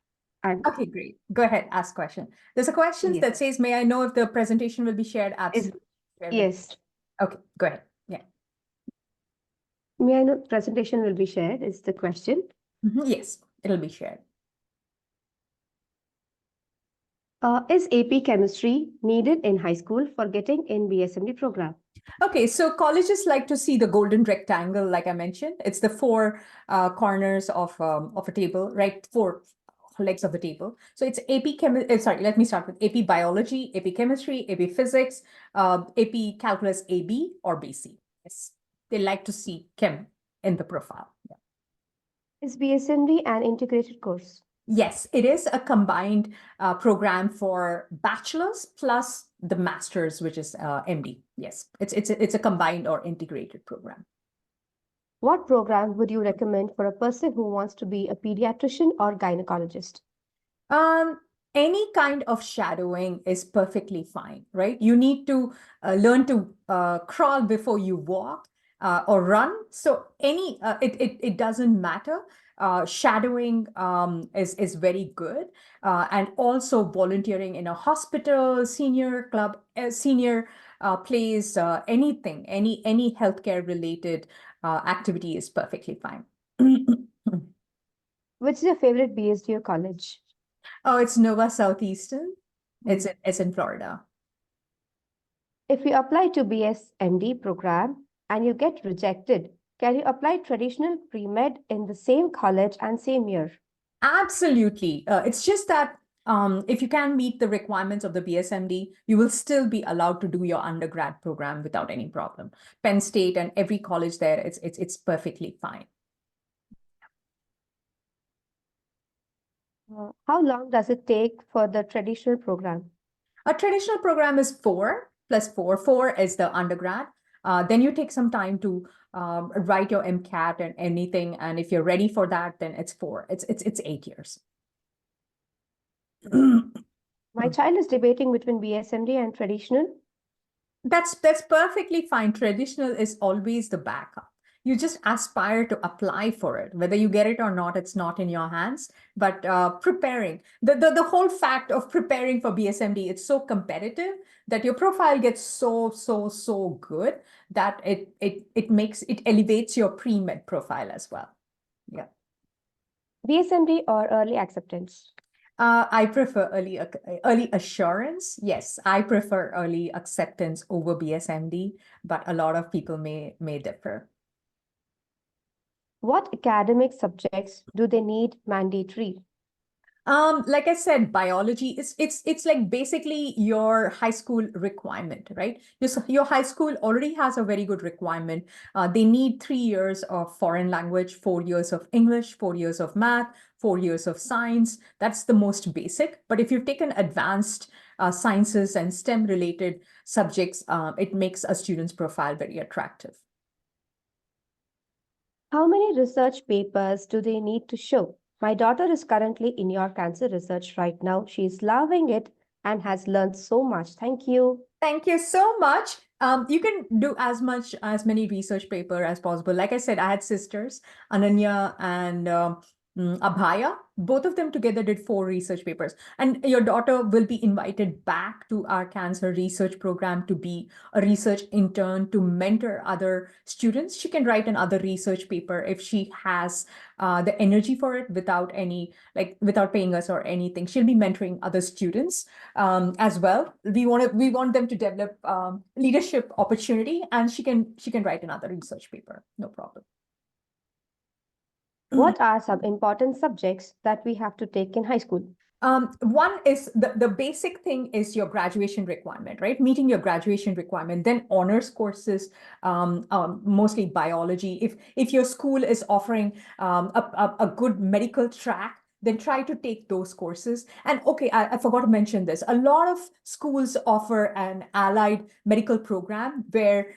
Okay, great. Go ahead, ask question. There's a question Yes. that says, may I know if the presentation will be shared? Absolutely. Yes. Okay, go ahead. Yeah. May I know presentation will be shared is the question. Yes, it'll be shared. Is AP chemistry needed in high school for getting in BSMD program? Okay, so colleges like to see the golden rectangle, like I mentioned. It's the four corners of a table, right? Four legs of the table. So it's AP sorry, let me start with AP Biology, AP Chemistry, AP Physics, AP Calculus AB or BC. Yes, they like to see Chem in the profile. Yeah. Is BSMD an integrated course? Yes, it is a combined program for bachelor's plus the master's, which is MD. Yes, it's a combined or integrated program. What program would you recommend for a person who wants to be a pediatrician or gynecologist? Any kind of shadowing is perfectly fine, right? You need to learn to crawl before you walk or run. So it doesn't matter. Shadowing is very good, and also volunteering in a hospital, senior club, senior place, anything, any healthcare related activity is perfectly fine. Which is your favorite BSD college? Oh, it's Nova Southeastern. It's in Florida. If you apply to BSMD program and you get rejected, can you apply traditional pre-med in the same college and same year? Absolutely. It's just that if you can meet the requirements of the BSMD, you will still be allowed to do your undergrad program without any problem. Penn State and every college there, it's perfectly fine. How long does it take for the traditional program? A traditional program is 4 plus 4. 4 is the undergrad. Then you take some time to write your MCAT and anything. And if you're ready for that, then it's 4. It's 8 years. My child is debating between BSMD and traditional. That's perfectly fine. Traditional is always the backup. You just aspire to apply for it. Whether you get it or not, it's not in your hands. But preparing, the whole fact of preparing for BSMD, it's so competitive that your profile gets so good that it elevates your pre-med profile as well. Yeah. BSMD or early acceptance? I prefer early assurance. Yes, I prefer early acceptance over BSMD, but a lot of people may differ. What academic subjects do they need mandatory? Like I said, biology is it's like basically your high school requirement, right? Your high school already has a very good requirement. They need 3 years of foreign language, 4 years of English, 4 years of math, 4 years of science. That's the most basic. But if you've taken advanced sciences and STEM related subjects, it makes a student's profile very attractive. How many research papers do they need to show? My daughter is currently in your cancer research right now. She is loving it and has learned so much. Thank you. Thank you so much. You can do as many research paper as possible. Like I said, I had sisters, Ananya and Abhaya. Both of them together did 4 research papers. And your daughter will be invited back to our cancer research program to be a research intern to mentor other students. She can write another research paper if she has the energy for it without without paying us or anything. She'll be mentoring other students as well. We want them to develop leadership opportunity, and she can write another research paper. No problem. What are some important subjects that we have to take in high school? One is the basic thing is your graduation requirement, right? Meeting your graduation requirement, then honors courses, mostly biology. If your school is offering a good medical track, then try to take those courses. And okay, I forgot to mention this. A lot of schools offer an allied medical program where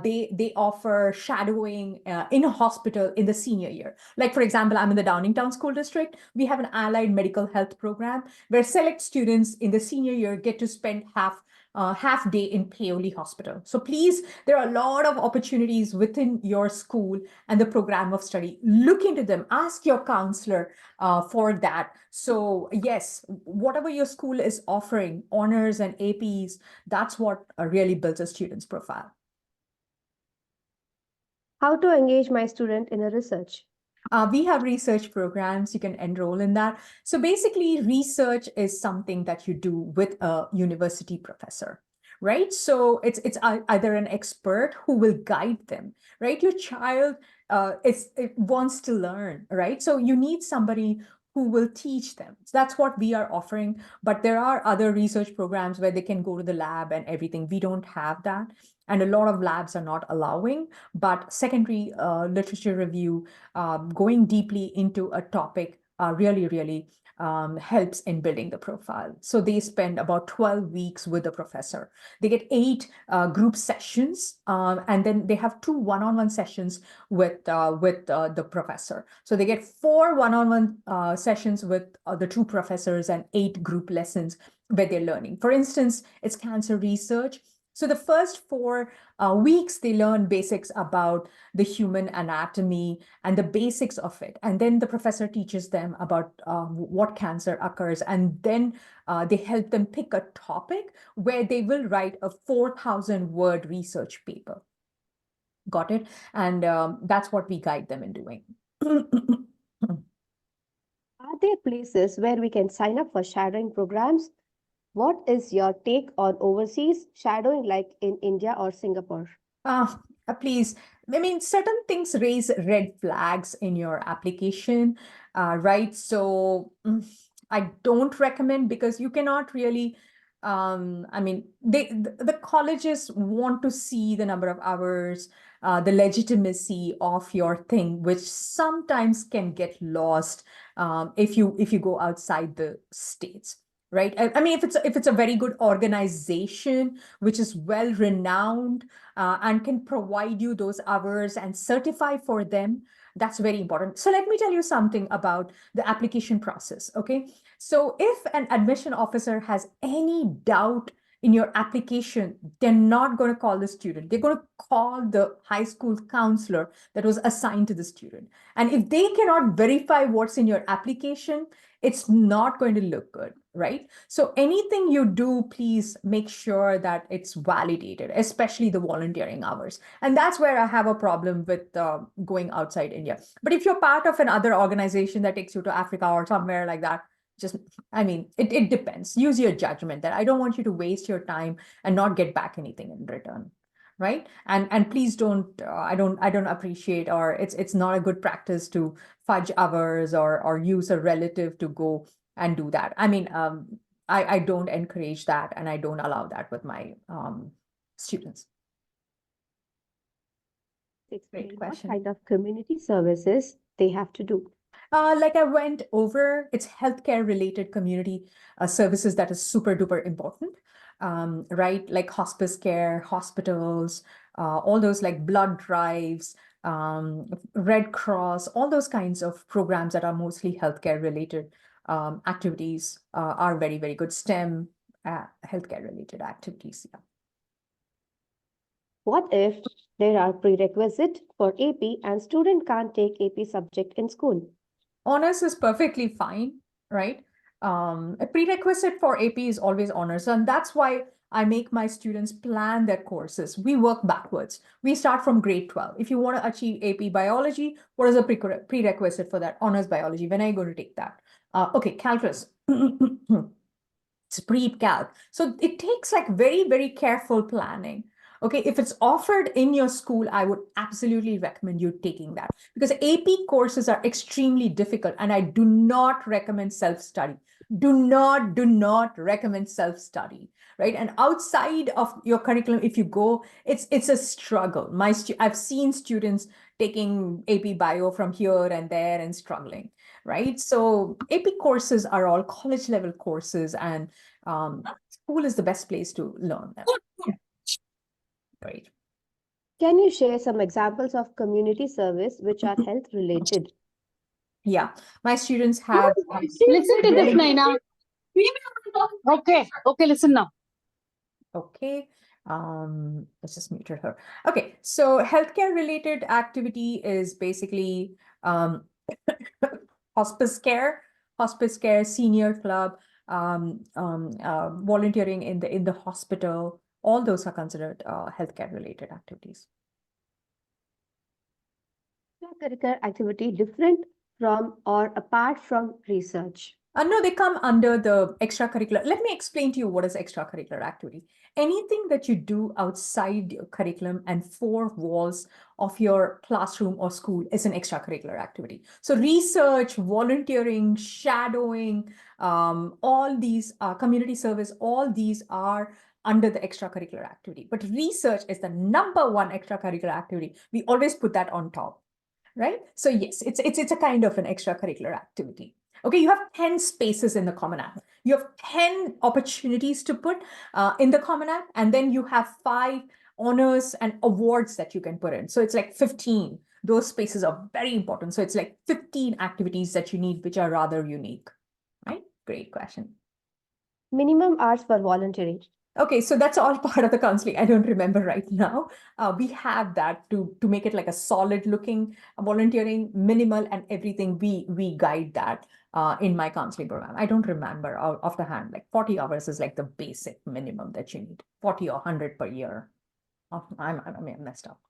they offer shadowing in a hospital in the senior year. Like, for example, I'm in the Downingtown School District. We have an allied medical health program where select students in the senior year get to spend half day in Paoli Hospital. So please, there are a lot of opportunities within your school and the program of study. Look into them. Ask your counselor for that. So yes, whatever your school is offering, honors and APs, that's what really builds a student's profile. How to engage my student in a research? We have research programs. You can enroll in that. So basically, research is something that you do with a university professor, right? So it's either an expert who will guide them, right? Your child it wants to learn, right? So you need somebody who will teach them. So that's what we are offering. But there are other research programs where they can go to the lab and everything. We don't have that. And a lot of labs are not allowing, but secondary literature review, going deeply into a topic really helps in building the profile. So they spend about 12 weeks with the professor. They get 8 group sessions, and then they have 2 one-on-one sessions with the professor. So they get 4 one-on-one sessions with the 2 professors and 8 group lessons where they're learning. For instance, it's cancer research. So the first 4 weeks, they learn basics about the human anatomy and the basics of it. And then the professor teaches them about what cancer occurs. And then they help them pick a topic where they will write a 4,000-word research paper. Got it? And that's what we guide them in doing. Are there places where we can sign up for shadowing programs? What is your take on overseas shadowing like in India or Singapore? Please, I mean, certain things raise red flags in your application, right? So I don't recommend, because you cannot really, I mean, the colleges want to see the number of hours, the legitimacy of your thing, which sometimes can get lost if you go outside the states. Right. I mean, if it's a very good organization, which is well renowned and can provide you those hours and certify for them, that's very important. So let me tell you something about the application process. Okay. So if an admission officer has any doubt in your application, they're not going to call the student. They're going to call the high school counselor that was assigned to the student. And if they cannot verify what's in your application, it's not going to look good, right? So anything you do, please make sure that it's validated, especially the volunteering hours. And that's where I have a problem with going outside India. But if you're part of another organization that takes you to Africa or somewhere like that, just, I mean, it depends. Use your judgment that I don't want you to waste your time and not get back anything in return. Right. And please don't, I don't appreciate, or it's not a good practice to fudge hours or use a relative to go and do that. I mean, I don't encourage that, and I don't allow that with my students. Explain Great what question. kind of community services they have to do. Like I went over, it's healthcare related community services that is super duper important, right? Like hospice care, hospitals, all those like blood drives, Red Cross, all those kinds of programs that are mostly healthcare related activities are very, very good. STEM healthcare related activities. Yeah. What if there are prerequisites for AP and student can't take AP subject in school? Honors is perfectly fine, right? A prerequisite for AP is always honors, and that's why I make my students plan their courses. We work backwards. We start from grade 12. If you want to achieve AP biology, what is a prerequisite for that? Honors biology. When are you going to take that? Okay, calculus. It's pre-calc. So it takes like very, very careful planning. Okay, if it's offered in your school, I would absolutely recommend you taking that because AP courses are extremely difficult and I do not recommend self-study. Do not recommend self-study, right? And outside of your curriculum, if you go, it's a struggle. I've seen students taking AP bio from here and there and struggling, right? So AP courses are all college level courses and school is the best place to learn them. Great. Can you share some examples of community service which are health related? Yeah, my students have. Listen to this, Naina. Okay, listen now. Okay, let's just mute her. Okay, so healthcare related activity is basically hospice care, senior club, volunteering in the hospital. All those are considered healthcare related activities. Extracurricular activity different from or apart from research? No, they come under the extracurricular. Let me explain to you what is extracurricular activity. Anything that you do outside your curriculum and four walls of your classroom or school is an extracurricular activity. So research, volunteering, shadowing, all these community service, all these are under the extracurricular activity. But research is the #1 extracurricular activity. We always put that on top, right? So yes, it's a kind of an extracurricular activity. Okay, you have 10 spaces in the Common App. You have 10 opportunities to put in the Common App, and then you have 5 honors and awards that you can put in. So it's like 15. Those spaces are very important. So it's like 15 activities that you need, which are rather unique, right? Great question. Minimum hours for volunteering. Okay, so that's all part of the counseling. I don't remember right now. We have that to make it like a solid looking volunteering, minimal and everything. We guide that in my counseling program. I don't remember off the hand, like 40 hours is like the basic minimum that you need, 40 or 100 per year. Oh, I messed up.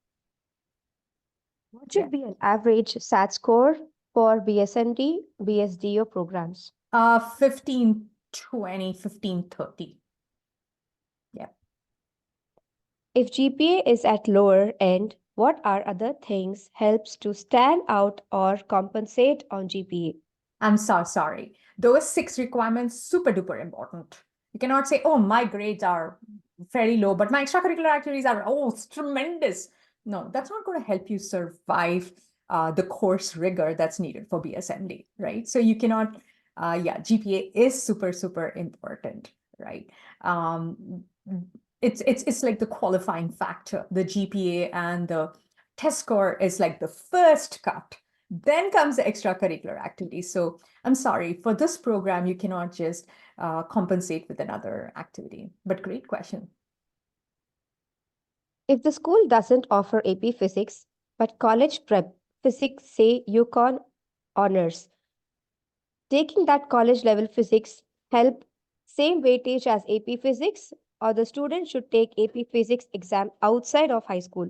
What should be an average SAT score for BSMD, BSDO programs? 15, 20, 15, 30. Yeah. If GPA is at lower end, what are other things helps to stand out or compensate on GPA? I'm so sorry. Those 6 requirements, super duper important. You cannot say, oh, my grades are fairly low, but my extracurricular activities are, oh, it's tremendous. No, that's not going to help you survive the course rigor that's needed for BSMD, right? So you cannot, yeah, GPA is super, super important, right? It's like the qualifying factor. The GPA and the test score is like the first cut. Then comes the extracurricular activity. So I'm sorry, for this program, you cannot just compensate with another activity. But great question. If the school doesn't offer AP Physics, but college prep physics, say 𝐂𝐿 honors, taking that college level physics help same weightage as AP Physics, or the student should take AP Physics exam outside of high school?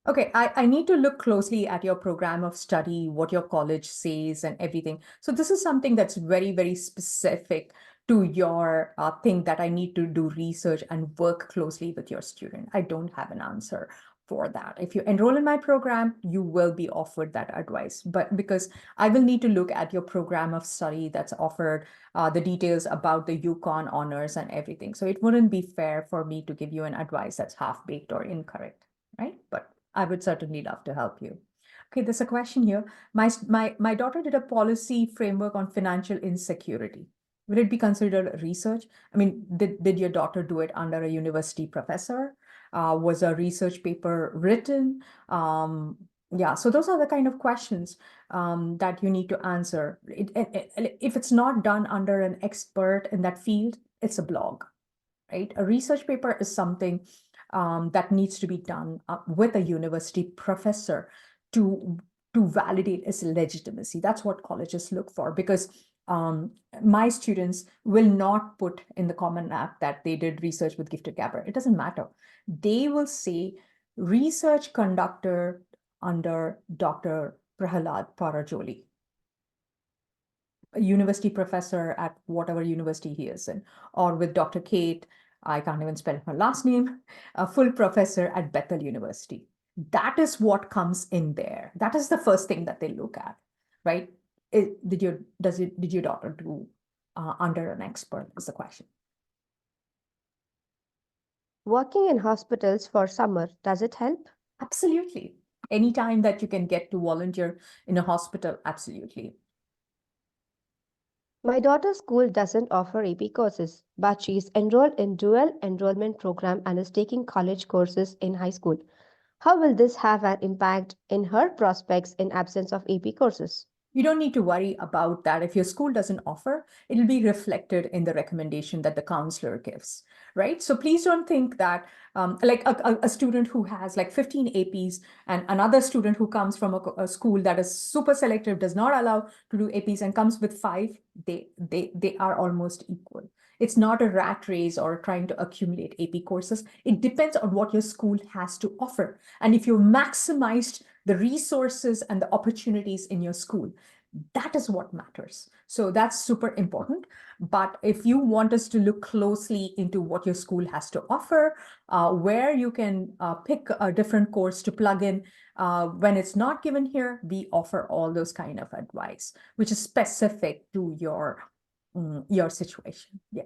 Okay, I need to look closely at your program of study, what your college says and everything. So this is something that's very, very specific to your thing that I need to do research and work closely with your student. I don't have an answer for that. If you enroll in my program, you will be offered that advice. But because I will need to look at your program of study that's offered, the details about the UConn honors and everything. So it wouldn't be fair for me to give you an advice that's half-baked or incorrect, right? But I would certainly love to help you. Okay, there's a question here. My daughter did a policy framework on financial insecurity. Will it be considered research? I mean, did your daughter do it under a university professor? Was a research paper written? Yeah, so those are the kind of questions that you need to answer. If it's not done under an expert in that field, it's a blog, right? A research paper is something that needs to be done with a university professor to validate its legitimacy. That's what colleges look for, because my students will not put in the Common App that they did research with gifted gabber. It doesn't matter. They will say research conductor under Dr. Prahalad Parajoli, a university professor at whatever university he is in, or with Dr. Kate, I can't even spell her last name, a full professor at Bethel University. That is what comes in there. That is the first thing that they look at, right? Did your daughter do under an expert is the question. Working in hospitals for summer, does it help? Absolutely. Anytime that you can get to volunteer in a hospital, absolutely. My daughter's school doesn't offer AP courses, but she's enrolled in dual enrollment program and is taking college courses in high school. How will this have an impact in her prospects in absence of AP courses? You don't need to worry about that. If your school doesn't offer, it'll be reflected in the recommendation that the counselor gives, right? So please don't think that like a student who has like 15 APs and another student who comes from a school that is super selective, does not allow to do APs and comes with 5, they are almost equal. It's not a rat race or trying to accumulate AP courses. It depends on what your school has to offer. And if you maximized the resources and the opportunities in your school, that is what matters. So that's super important. But if you want us to look closely into what your school has to offer, where you can pick a different course to plug in when it's not given here, we offer all those kind of advice, which is specific to your situation. Yeah.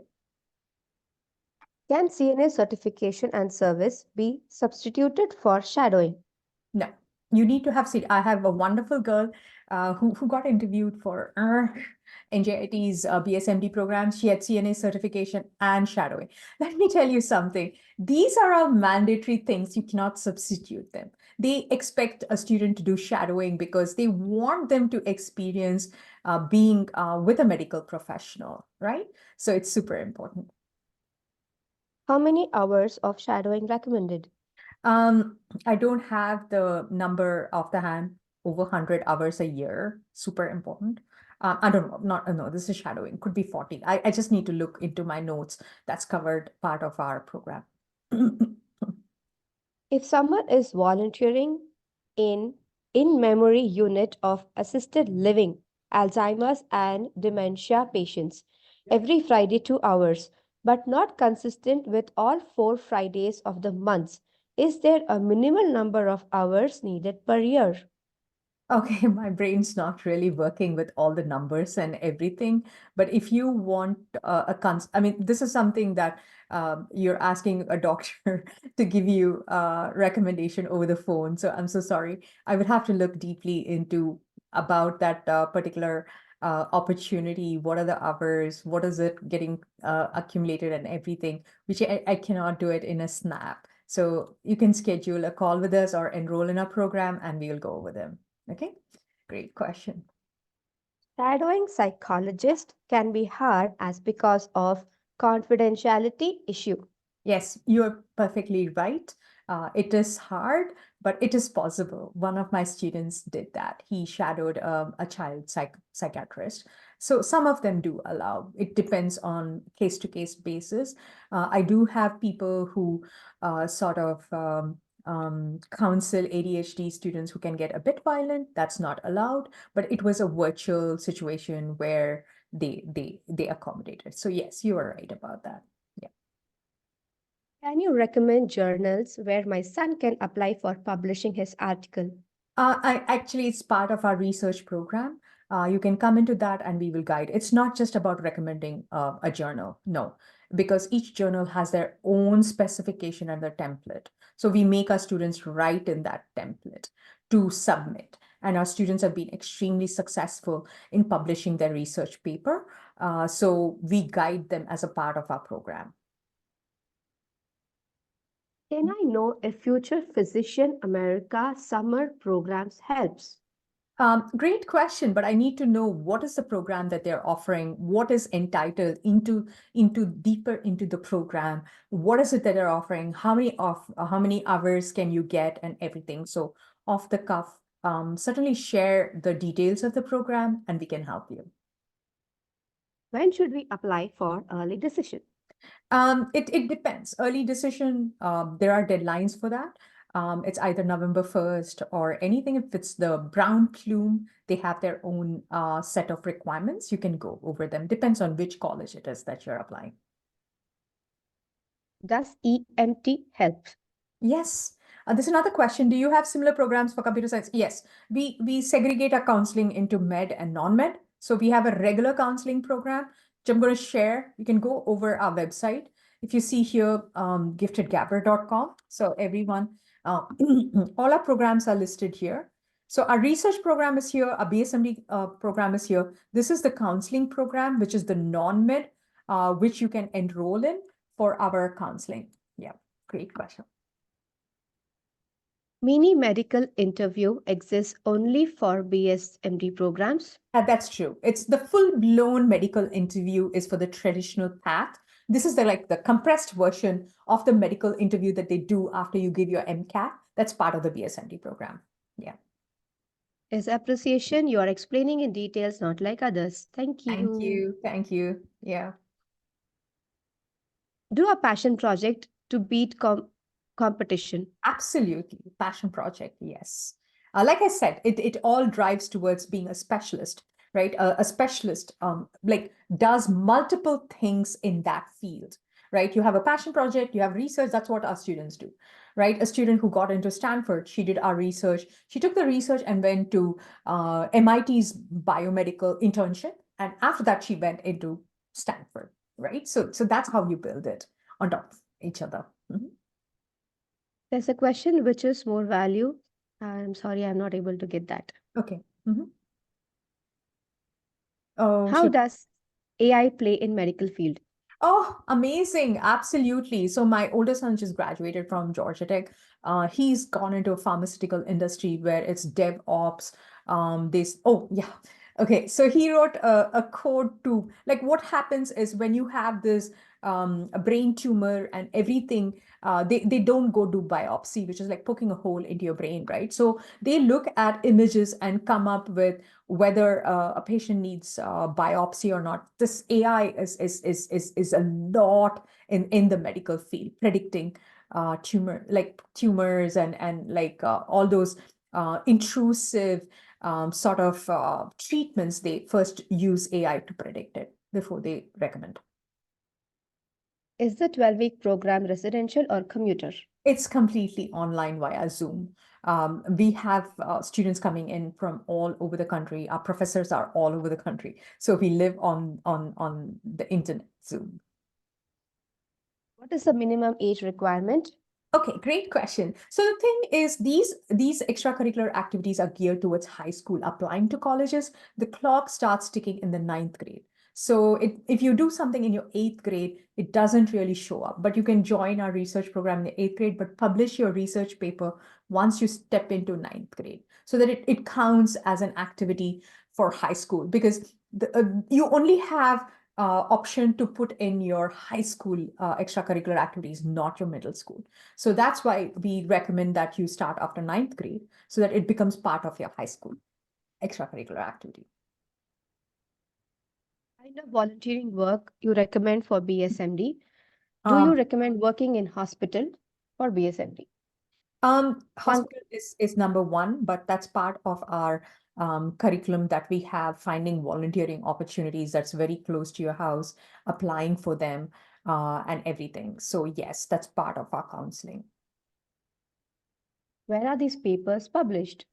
Can CNA certification and service be substituted for shadowing? No, you need to have seat. I have a wonderful girl who got interviewed for NJIT's BSMD program. She had CNA certification and shadowing. Let me tell you something. These are all mandatory things. You cannot substitute them. They expect a student to do shadowing because they want them to experience being with a medical professional, right? So it's super important. How many hours of shadowing recommended? I don't have the number off the hand. Over 100 hours a year, super important. I don't know, no, this is shadowing, could be 40. I just need to look into my notes. That's covered part of our program. If someone is volunteering in-memory unit of assisted living, Alzheimer's and dementia patients, every Friday 2 hours, but not consistent with all 4 Fridays of the month, is there a minimal number of hours needed per year? Okay, my brain's not really working with all the numbers and everything. But if you want I mean, this is something that you're asking a doctor to give you a recommendation over the phone. So I'm so sorry. I would have to look deeply into about that particular opportunity. What are the hours? What is it getting accumulated and everything, which I cannot do it in a snap. So you can schedule a call with us or enroll in our program and we'll go over them. Okay, great question. Shadowing psychologist can be hard as because of confidentiality issue. Yes, you're perfectly right. It is hard, but it is possible. One of my students did that. He shadowed a child psychiatrist. So some of them do allow. It depends on case-to-case basis. I do have people who sort of counsel ADHD students who can get a bit violent. That's not allowed, but it was a virtual situation where they accommodated. So yes, you are right about that. Can you recommend journals where my son can apply for publishing his article? Actually, it's part of our research program. You can come into that and we will guide. It's not just about recommending a journal, no, because each journal has their own specification and their template. So we make our students write in that template to submit. And our students have been extremely successful in publishing their research paper. So we guide them as a part of our program. Can I know if Future Physician America summer programs helps? Great question, but I need to know what is the program that they're offering, what is entitled into deeper into the program, what is it that they're offering, how many hours can you get, and everything. So off the cuff, certainly share the details of the program and we can help you. When should we apply for early decision? It depends. Early decision, there are deadlines for that. It's either November 1st or anything. If it's the Brown Plume, they have their own set of requirements. You can go over them. Depends on which college it is that you're applying. Does EMT help? Yes. This is another question. Do you have similar programs for computer science? Yes. We segregate our counseling into med and non-med. So we have a regular counseling program, which I'm going to share. You can go over our website. If you see here, 𝐂𝐡𝐢𝐥𝐝.com. So everyone, all our programs are listed here. So our research program is here, our BSMD program is here. This is the counseling program, which is the non-med, which you can enroll in for our counseling. Yeah, great question. Mini medical interview exists only for BSMD programs? That's true. It's the full-blown medical interview is for the traditional path. This is the compressed version of the medical interview that they do after you give your MCAT. That's part of the BSMD program. Yeah. Is appreciation you are explaining in details, not like others. Thank you. Thank you. Thank you. Yeah. Do a passion project to beat competition. Absolutely. Passion project. Yes. Like I said, it all drives towards being a specialist, right? A specialist does multiple things in that field, right? You have a passion project, you have research. That's what our students do, right? A student who got into Stanford, she did our research. She took the research and went to MIT's biomedical internship. And after that, she went into Stanford, right? So that's how you build it on top of each other. Mm-hmm. There's a question which is more value. I'm sorry, I'm not able to get that. Okay. Mm-hmm. Oh, how does AI play in medical field? Oh, amazing. Absolutely. So my older son just graduated from Georgia Tech. He's gone into a pharmaceutical industry where it's DevOps. Okay, so he wrote a code to, like, what happens is when you have this a brain tumor and everything, they don't go do biopsy, which is like poking a hole into your brain, right? So they look at images and come up with whether a patient needs biopsy or not. This AI is a lot in the medical field, predicting tumors and all those intrusive sort of treatments. They first use AI to predict it before they recommend. Is the 12-week program residential or commuter? It's completely online via Zoom. We have students coming in from all over the country. Our professors are all over the country. So we live on the internet, Zoom. What is the minimum age requirement? Okay, great question. So the thing is, these extracurricular activities are geared towards high school. Applying to colleges, the clock starts ticking in the 9th grade. So if you do something in your 8th grade, it doesn't really show up, but you can join our research program in the 8th grade, but publish your research paper once you step into 9th grade so that it counts as an activity for high school, because you only have option to put in your high school extracurricular activities, not your middle school. So that's why we recommend that you start after 9th grade so that it becomes part of your high school extracurricular activity. Kind of volunteering work you recommend for BSMD? Do you recommend working in hospital for BSMD? Hospital is number one, but that's part of our curriculum that we have, finding volunteering opportunities that's very close to your house, applying for them. and everything. So yes, that's part of our counseling. Where are these papers published?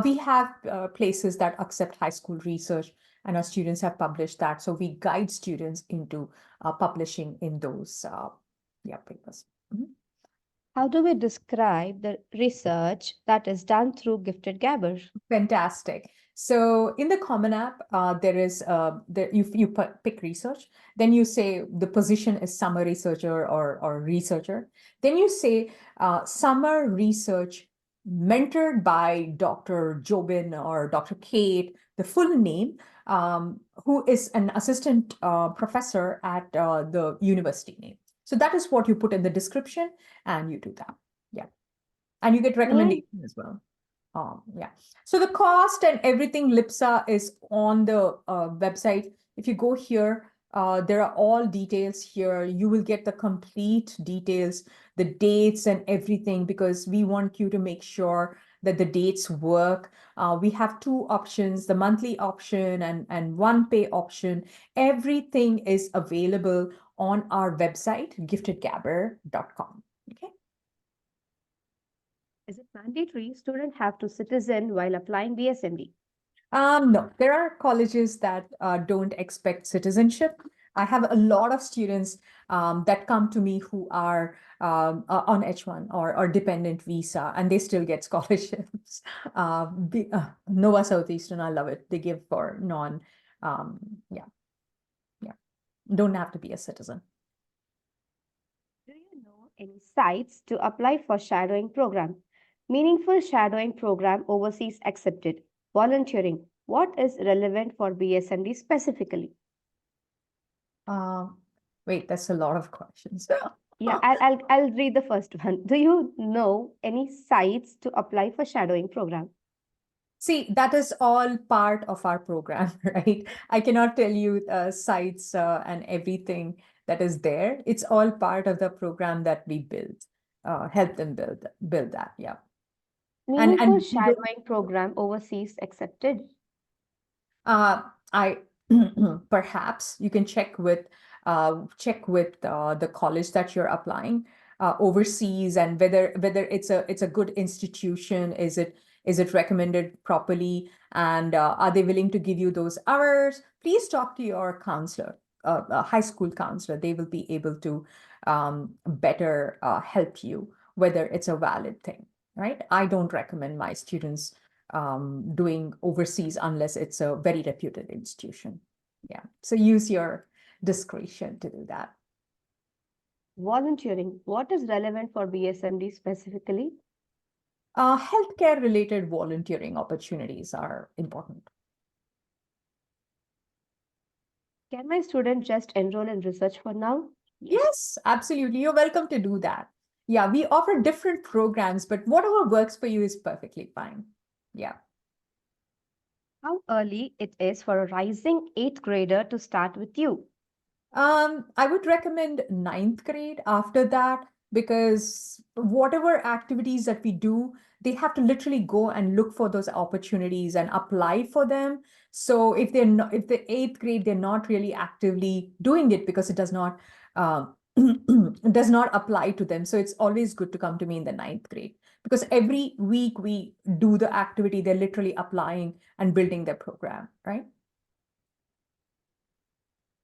We have places that accept high school research, and our students have published that. So we guide students into publishing in those papers. Mhm. How do we describe the research that is done through 𝐻𝐸𝐺? Fantastic. So in the Common App, there is you pick research, then you say the position is summer researcher or researcher. Then you say summer research mentored by Dr. Jobin or Dr. Kate, the full name, who is an assistant professor at the university name. So that is what you put in the description, and you do that. Yeah. And you get recommendation as well. Yeah. So the cost and everything, Lipsa, is on the website. If you go here, there are all details here. You will get the complete details, the dates and everything, because we want you to make sure that the dates work. We have two options, the monthly option and one pay option. Everything is available on our website, giftedgabber.com. Okay. Is it mandatory students have to citizen while applying BSMD? No, there are colleges that don't expect citizenship. I have a lot of students that come to me who are on H1 or dependent visa, and they still get scholarships. Nova Southeastern, I love it. They give for non, yeah, don't have to be a citizen. Do you know any sites to apply for shadowing program? Meaningful shadowing program overseas accepted. Volunteering. What is relevant for BSMD specifically? Wait, that's a lot of questions. Yeah, I'll read the first one. Do you know any sites to apply for shadowing program? See, that is all part of our program, right? I cannot tell you sites and everything that is there. It's all part of the program that we build, help them build that. Yeah. Meaningful And shadowing program overseas accepted. I perhaps you can check with the college that you're applying overseas, and whether it's a good institution. Is it recommended properly, and are they willing to give you those hours? Please talk to your counselor, a high school counselor. They will be able to better help you whether it's a valid thing, right? I don't recommend my students doing overseas unless it's a very reputed institution. Yeah, so use your discretion to do that. Volunteering. What is relevant for BSMD specifically? Healthcare related volunteering opportunities are important. Can my student just enroll in research for now? Yes, absolutely. You're welcome to do that. Yeah, we offer different programs, but whatever works for you is perfectly fine. Yeah. How early it is for a rising 8th grader to start with you? I would recommend 9th grade after that, because whatever activities that we do, they have to literally go and look for those opportunities and apply for them. So if they're not, if the 8th grade, they're not really actively doing it because it does not does not apply to them. So it's always good to come to me in the 9th grade, because every week we do the activity, they're literally applying and building their program, right?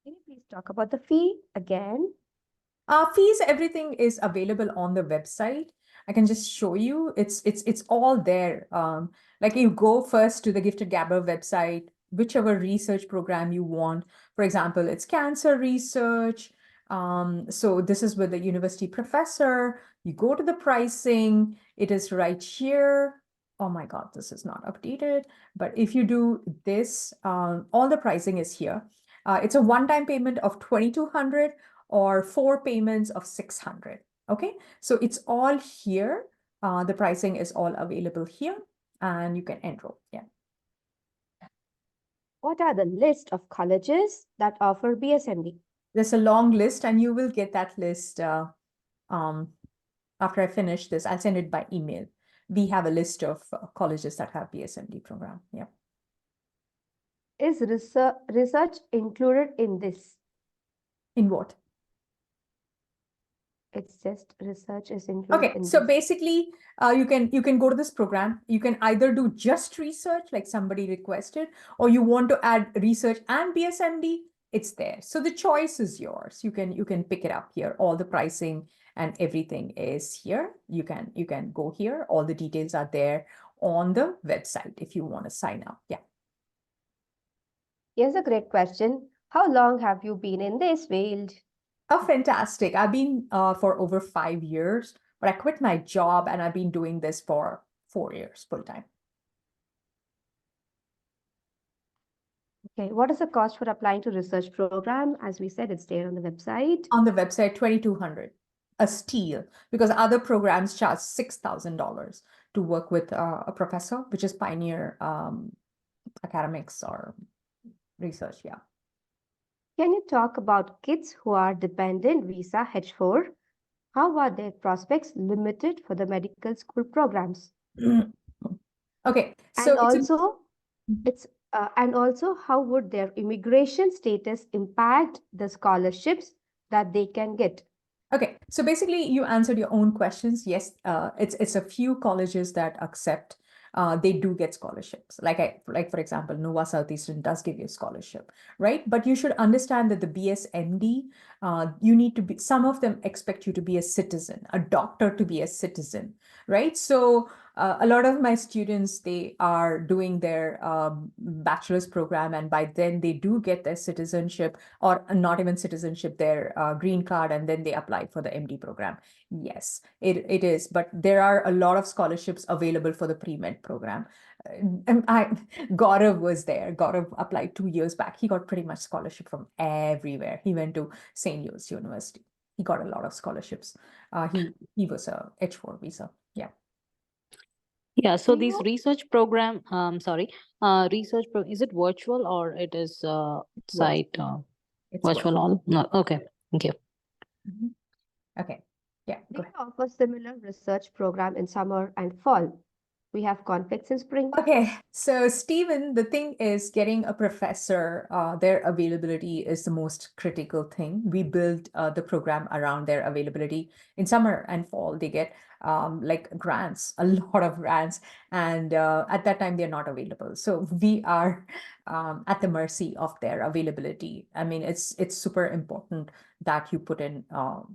Can you please talk about the fee again? Fees, everything is available on the website. I can just show you. It's all there. Like you go first to the Gifted Gabber website, whichever research program you want. For example, it's cancer research. So this is with the university professor. You go to the pricing. It is right here. Oh my God, this is not updated. But if you do this, all the pricing is here. It's a one-time payment of 2,200 or 4 payments of 600. Okay, so it's all here. The pricing is all available here, and you can enroll. Yeah. What are the list of colleges that offer BSMD? There's a long list, and you will get that list after I finish this. I'll send it by email. We have a list of colleges that have BSMD program. Yeah. Is research included in this? In what? It's just research is included Okay, in so this. basically, you can go to this program. You can either do just research, like somebody requested, or you want to add research and BSMD. It's there. So the choice is yours. You can pick it up here. All the pricing and everything is here. You can go here. All the details are there on the website if you want to sign up. Yeah. Here's a great question. How long have you been in this field? Oh, fantastic. I've been for over 5 years, but I quit my job and I've been doing this for 4 years full time. Okay, what is the cost for applying to research program? As we said, it's there on the website. On the website, 2,200, a steal, because other programs charge $6,000 to work with a professor, which is pioneer academics or research. Yeah. Can you talk about kids who are dependent visa H4? How are their prospects limited for the medical school programs? Okay, so And it's a- also, how would their immigration status impact the scholarships that they can get? Okay, so basically you answered your own questions. Yes, it's a few colleges that accept. They do get scholarships. Like for example, Nova Southeastern does give you a scholarship, right? But you should understand that the BSMD, you need to be. Some of them expect you to be a citizen, a doctor to be a citizen, right? So a lot of my students, they are doing their bachelor's program, and by then they do get their citizenship, or not even citizenship, their green card, and then they apply for the MD program. Yes, it is, but there are a lot of scholarships available for the pre-med program. Gaurav was there. Gaurav applied 2 years back. He got pretty much scholarship from everywhere. He went to St. Louis University. He got a lot of scholarships. He was a H4 visa. Yeah. Yeah, so Do these you research program, is it virtual or it is site It's virtual on? No, okay, thank you. Mhm. Okay. Yeah, do go you ahead. offer similar research program in summer and fall? We have conflicts in spring. Okay, so Stephen, the thing is getting a professor, their availability is the most critical thing. We build the program around their availability. In summer and fall, they get like grants, a lot of grants, and at that time they're not available. So we are at the mercy of their availability. I mean, it's super important that you put in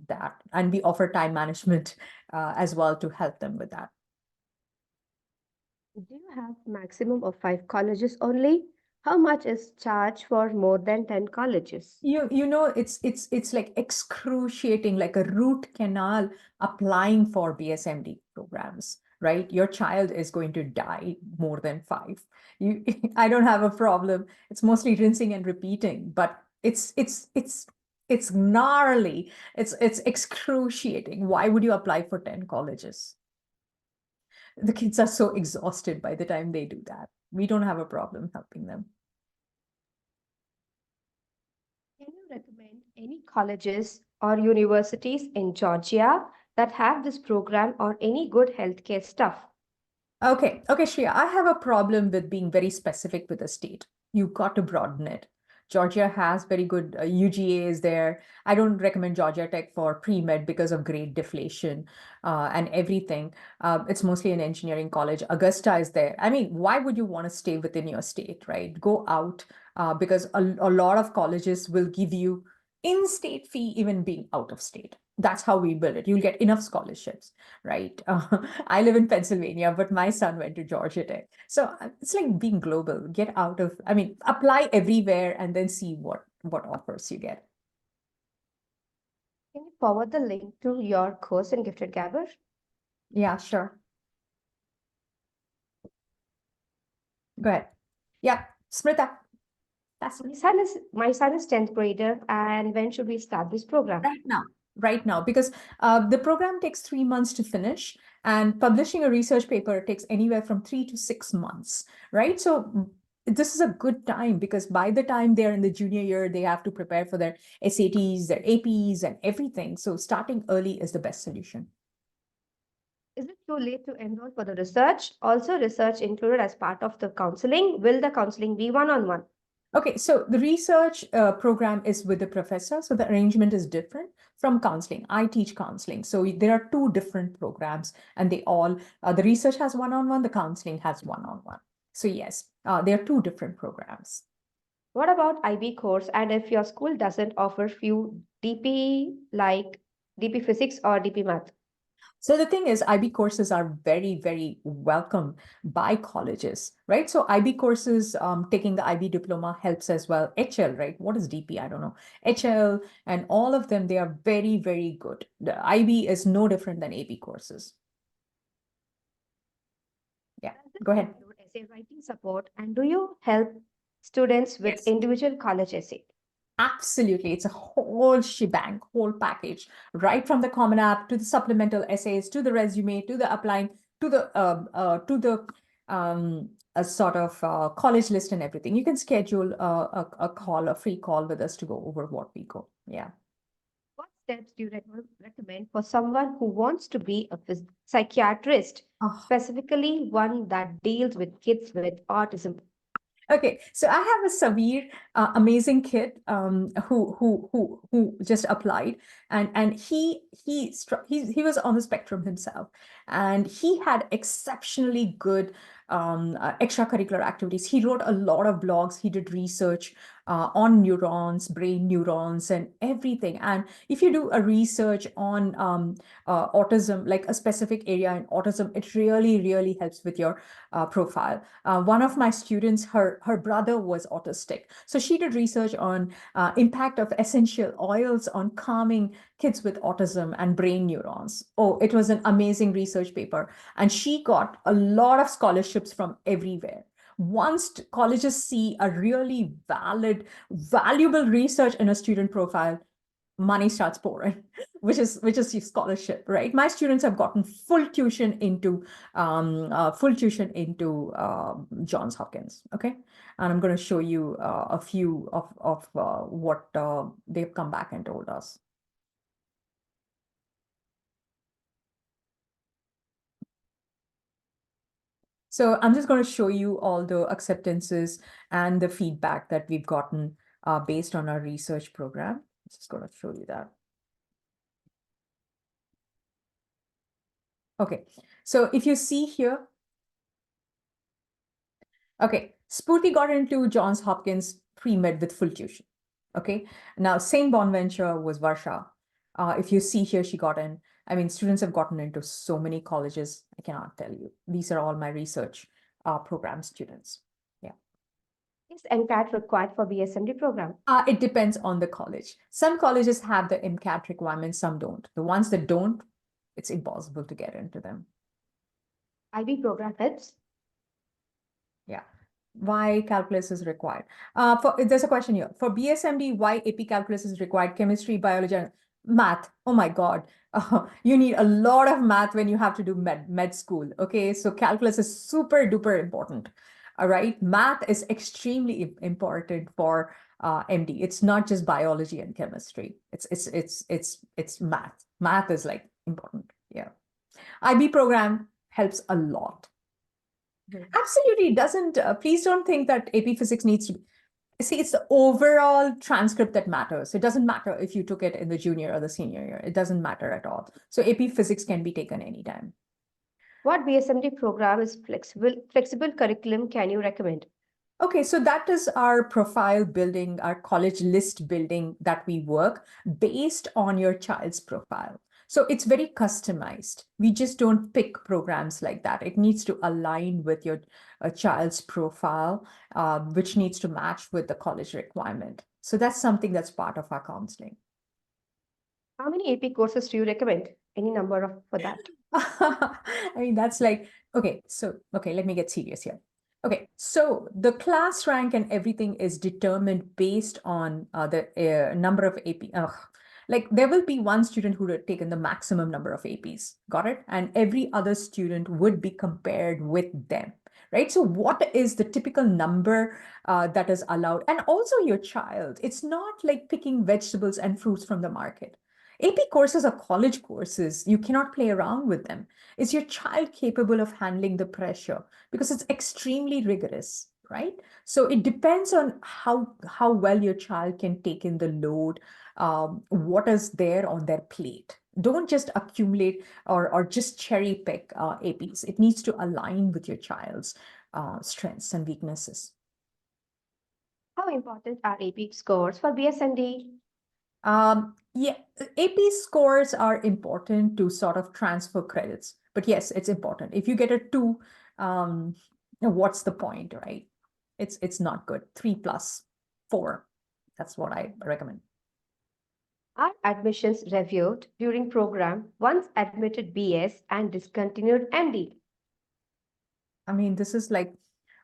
that, and we offer time management as well to help them with that. Do you have maximum of 5 colleges only? How much is charged for more than 10 colleges? You know, it's like excruciating, like a root canal applying for BSMD programs, right? Your child is going to die more than 5. You, I don't have a problem. It's mostly rinsing and repeating, but it's gnarly. It's excruciating. Why would you apply for 10 colleges? The kids are so exhausted by the time they do that. We don't have a problem helping them. Can you recommend any colleges or universities in Georgia that have this program or any good healthcare stuff? Okay, Shreya, I have a problem with being very specific with a state. You've got to broaden it. Georgia has very good UGA is there. I don't recommend Georgia Tech for pre-med because of grade deflation and everything. It's mostly an engineering college. Augusta is there. I mean, why would you want to stay within your state, right? Go out because a lot of colleges will give you in-state fee even being out of state. That's how we build it. You'll get enough scholarships, right? I live in Pennsylvania, but my son went to Georgia Tech. So it's like being global. Get out of, I mean, apply everywhere and then see what offers you get. Can you forward the link to your course in Gifted Gabber? Yeah, sure. Go ahead. Yeah, Smrita. That's My son is 10th grader, and when should we start this program? right now, because the program takes 3 months to finish, and publishing a research paper takes anywhere from 3 to 6 months, right? So this is a good time because by the time they're in the junior year, they have to prepare for their SATs, their APs, and everything. So starting early is the best solution. Is it too late to enroll for the research? Also, research included as part of the counseling. Will the counseling be one-on-one? Okay, so the research program is with the professor, so the arrangement is different from counseling. I teach counseling, so there are two different programs, and they all, the research has one-on-one, the counseling has one-on-one. So yes, there are two different programs. What about IB course? And if your school doesn't offer few DP like DP physics or DP math? So the thing is, IB courses are very, very welcome by colleges, right? So IB courses, taking the IB diploma helps as well. HL, right? What is DP? I don't know. HL and all of them, they are very, very good. The IB is no different than AB courses. Yeah, Does this go ahead. include essay writing support? And do you help students with Yes. individual college essay? Absolutely. It's a whole shebang, whole package, right from the Common App to the supplemental essays, to the resume, to the applying, to the a sort of college list and everything. You can schedule a call, a free call with us to go over what we go. Yeah. What steps do you recommend for someone who wants to be a psychiatrist, Oh. specifically one that deals with kids with autism? Okay, so I have a severe, amazing kid who just applied, and he was on the spectrum himself, and he had exceptionally good extracurricular activities. He wrote a lot of blogs. He did research on neurons, brain neurons, and everything. And if you do a research on autism, like a specific area in autism, it really, really helps with your profile. One of my students, her brother was autistic. So she did research on impact of essential oils on calming kids with autism and brain neurons. Oh, it was an amazing research paper. And she got a lot of scholarships from everywhere. Once colleges see a really valuable research in a student profile, money starts pouring, which is your scholarship, right? My students have gotten full tuition into Johns Hopkins. Okay, and I'm going to show you a few of what they've come back and told us. So I'm just going to show you all the acceptances and the feedback that we've gotten based on our research program. Just going to show you that. Okay, so if you see here, okay, Spurti got into Johns Hopkins pre-med with full tuition. Okay, now St. Bonaventure was Varsha. If you see here, she got in. I mean, students have gotten into so many colleges. I cannot tell you. These are all my research program students. Yeah. Is MCAT required for BSMD program? It depends on the college. Some colleges have the MCAT requirements, some don't. The ones that don't, it's impossible to get into them. IB program helps? Yeah. Why calculus is required? There's a question here. For BSMD, why AP calculus is required? Chemistry, biology, and math. Oh my God. You need a lot of math when you have to do med school. Okay, so calculus is super duper important. All right, math is extremely important for MD. It's not just biology and chemistry. It's math. Math is like important. Yeah. IB program helps a lot. Absolutely doesn't. Please don't think that AP Physics needs to be. See, it's the overall transcript that matters. It doesn't matter if you took it in the junior or the senior year. It doesn't matter at all. So AP Physics can be taken anytime. What BSMD program is flexible curriculum can you recommend? Okay, so that is our profile building, our college list building that we work based on your child's profile. So it's very customized. We just don't pick programs like that. It needs to align with your child's profile, which needs to match with the college requirement. So that's something that's part of our counseling. How many AP courses do you recommend? Any number for that? I mean, that's like, okay, let me get serious here. Okay, so the class rank and everything is determined based on the number of AP. Like there will be one student who would have taken the maximum number of APs, got it? And every other student would be compared with them, right? So what is the typical number that is allowed? And also your child, it's not like picking vegetables and fruits from the market. AP courses are college courses. You cannot play around with them. Is your child capable of handling the pressure? Because it's extremely rigorous, right? So it depends on how well your child can take in the load, what is there on their plate. Don't just accumulate or just cherry pick APs. It needs to align with your child's strengths and weaknesses. How important are AP scores for BSMD? Yeah, AP scores are important to sort of transfer credits. But yes, it's important. If you get a 2, what's the point, right? It's not good. 3 plus 4. That's what I recommend. Are admissions reviewed during program once admitted BS and discontinued MD? I mean, this is like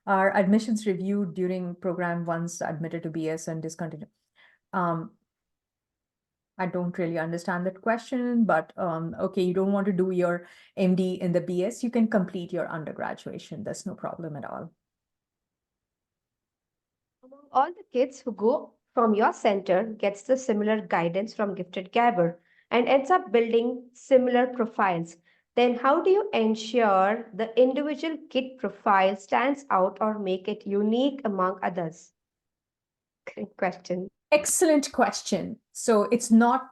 our admissions reviewed during program once admitted to BS and discontinued. I don't really understand that question, but okay, you don't want to do your MD in the BS, you can complete your undergraduation. That's no problem at all. Among all the kids who go from your center gets the similar guidance from 𝐂𝐿𝐥𝐵 and ends up building similar profiles, then how do you ensure the individual kid profile stands out or make it unique among others? Great question. Excellent question. So it's not,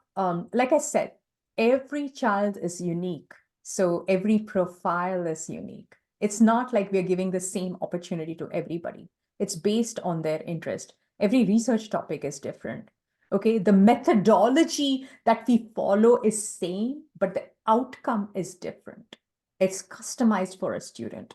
like I said, every child is unique. So every profile is unique. It's not like we're giving the same opportunity to everybody. It's based on their interest. Every research topic is different. Okay, the methodology that we follow is same, but the outcome is different. It's customized for a student.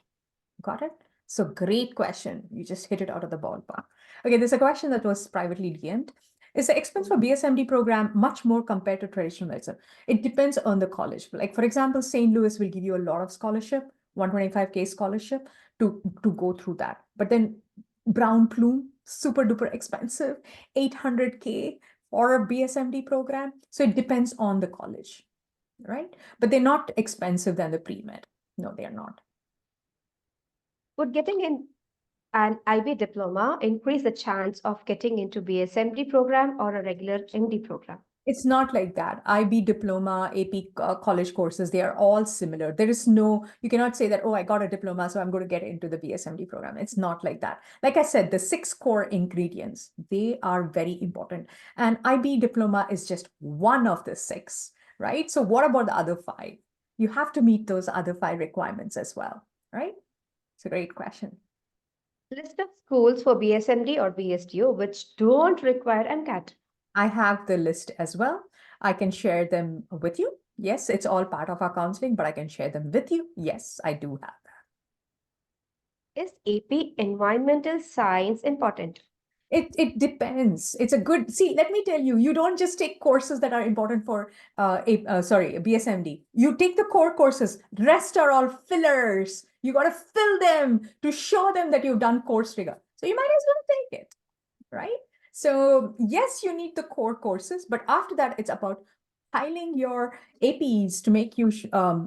Got it? So great question. You just hit it out of the ballpark. Okay, there's a question that was privately DM'd. Is the expense for BSMD program much more compared to traditional medicine? It depends on the college. Like, for example, St. Louis will give you a lot of scholarship, 125K scholarship to go through that. But then Brown Plume, super duper expensive, 800K for a BSMD program. So it depends on the college, right? But they're not expensive than the pre-med. No, they are not. Would getting in an IB diploma increase the chance of getting into BSMD program or a regular MD program? It's not like that. IB diploma, AP college courses, they are all similar. There is no, you cannot say that, oh, I got a diploma, so I'm going to get into the BSMD program. It's not like that. Like I said, the 6 core ingredients, they are very important. And IB diploma is just one of the 6, right? So what about the other 5? You have to meet those other 5 requirements as well, right? It's a great question. List of schools for BSMD or BSDO which don't require MCAT. I have the list as well. I can share them with you. Yes, it's all part of our counseling, but I can share them with you. Yes, I do have that. Is AP Environmental Science important? It depends. It's a good, see, let me tell you, you don't just take courses that are important for, BSMD. You take the core courses, rest are all fillers. You got to fill them to show them that you've done course rigor. So you might as well take it, right? So yes, you need the core courses, but after that, it's about piling your APs to make you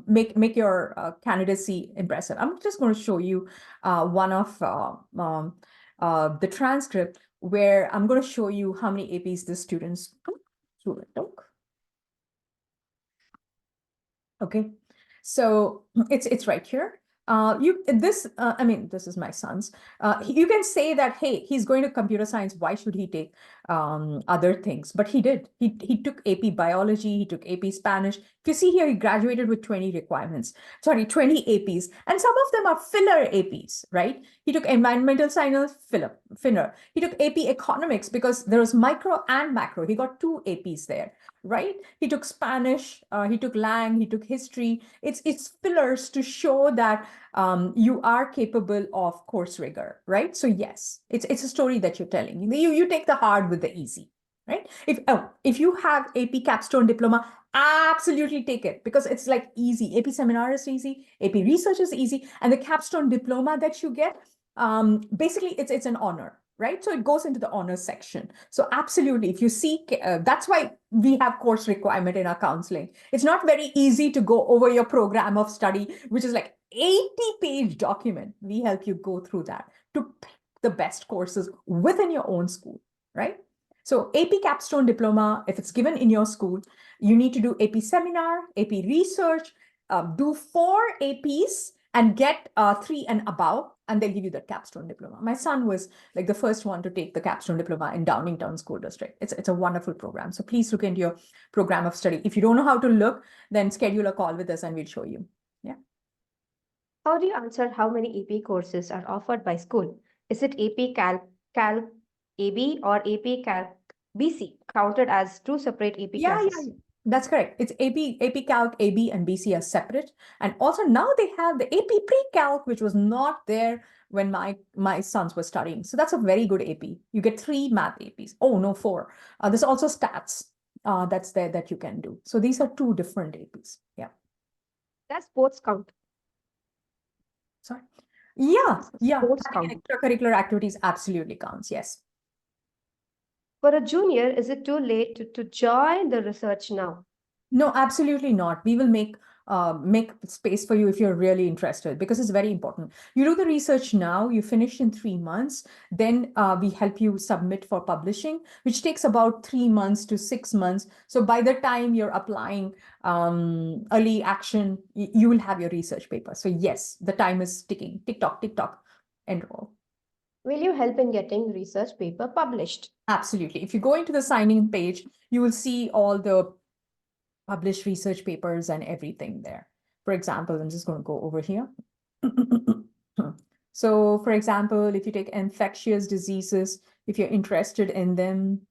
make your candidacy impressive. I'm just going to show you one of the transcript where I'm going to show you how many APs the students through it took. Okay, so it's right here. I mean, this is my son's. You can say that, hey, he's going to computer science. Why should he take other things? But he did. He took AP biology. He took AP Spanish. If you see here, he graduated with 20 requirements. Sorry, 20 APs. And some of them are filler APs, right? He took environmental science, filler. He took AP economics because there was micro and macro. He got 2 APs there, right? He took Spanish, he took Lang, he took history. It's fillers to show that you are capable of course rigor, right? So yes, it's a story that you're telling. You take the hard with the easy, right? If you have AP capstone diploma, absolutely take it because it's like easy. AP seminar is easy, AP research is easy, and the capstone diploma that you get, basically it's an honor, right? So it goes into the honors section. So absolutely, if you see, that's why we have course requirement in our counseling. It's not very easy to go over your program of study, which is like 80-page document. We help you go through that to pick the best courses within your own school, right? So AP capstone diploma, if it's given in your school, you need to do AP seminar, AP research, do 4 APs, and get 3 and above, and they'll give you the capstone diploma. My son was like the first one to take the capstone diploma in Downingtown School District. It's a wonderful program. So please look into your program of study. If you don't know how to look, then schedule a call with us and we'll show you. Yeah. How do you answer how many AP courses are offered by school? Is it AP Calc AB or AP Calc BC counted as two separate AP classes? Yeah, that's correct. It's AP Calc, AB, and BC are separate. And also now they have the AP Pre-Calc, which was not there when my sons were studying. So that's a very good AP. You get 3 math APs. Oh, no, 4. There's also stats that's there that you can do. So these are 2 different APs. Yeah. Does sports count? Sorry. Yeah. Sports Having count. extracurricular activities absolutely counts. Yes. For a junior, is it too late to join the research now? No, absolutely not. We will make space for you if you're really interested, because it's very important. You do the research now, you finish in 3 months, then we help you submit for publishing, which takes about 3 months to 6 months. So by the time you're applying early action, you will have your research paper. So yes, the time is ticking. Tick tock, enroll. Will you help in getting research paper published? Absolutely. If you go into the sign-in page, you will see all the published research papers and everything there. For example, I'm just going to go over here. So for example, if you take infectious diseases, if you're interested in them,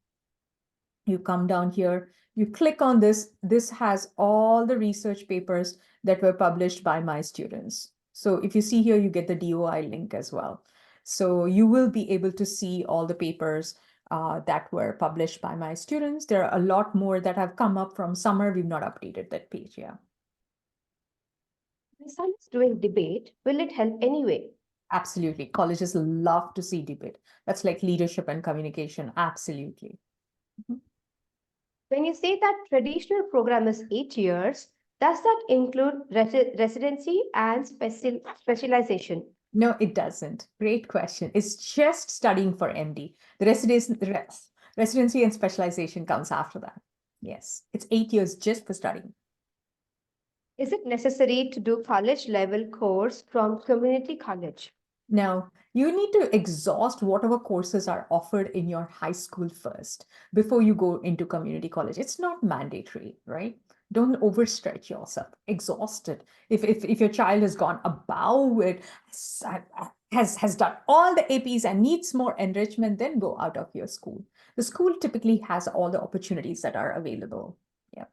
you come down here, you click on this. This has all the research papers that were published by my students. So if you see here, you get the DOI link as well. So you will be able to see all the papers that were published by my students. There are a lot more that have come up from summer. We've not updated that page yet. My son is doing debate. Will it help anyway? Absolutely. Colleges love to see debate. That's like leadership and communication. Absolutely. When you say that traditional program is 8 years, does that include residency and specialization? No, it doesn't. Great question. It's just studying for MD. The residency and specialization comes after that. Yes, it's 8 years just for studying. Is it necessary to do college level course from community college? Now, you need to exhaust whatever courses are offered in your high school first before you go into community college. It's not mandatory, right? Don't overstretch yourself. Exhaust it. If your child has gone above it, has done all the APs and needs more enrichment, then go out of your school. The school typically has all the opportunities that are available. Yeah.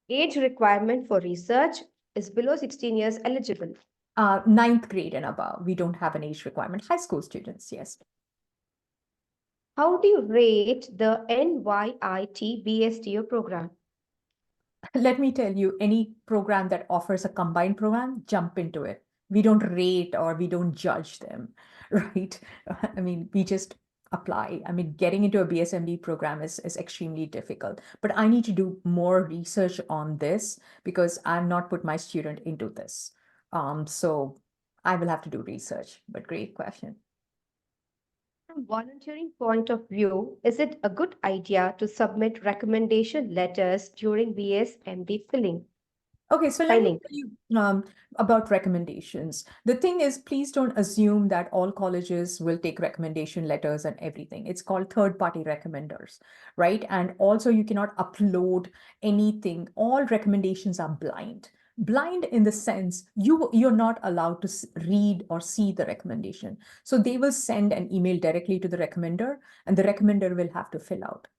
Age requirement for research is below 16 years eligible. 9th grade and above. We don't have an age requirement. High school students, yes. How do you rate the NYIT BSTO program? Let me tell you, any program that offers a combined program, jump into it. We don't rate or we don't judge them, right? I mean, we just apply. I mean, getting into a BSMD program is extremely difficult, but I need to do more research on this because I'm not put my student into this. So I will have to do research, but great question. From volunteering point of view, is it a good idea to submit recommendation letters during BSMD filling? Okay, so let me tell you about recommendations. The thing is, please don't assume that all colleges will take recommendation letters and everything. It's called third-party recommenders, right? And also you cannot upload anything. All recommendations are blind. Blind in the sense you're not allowed to read or see the recommendation. So they will send an email directly to the recommender and the recommender will have to fill out,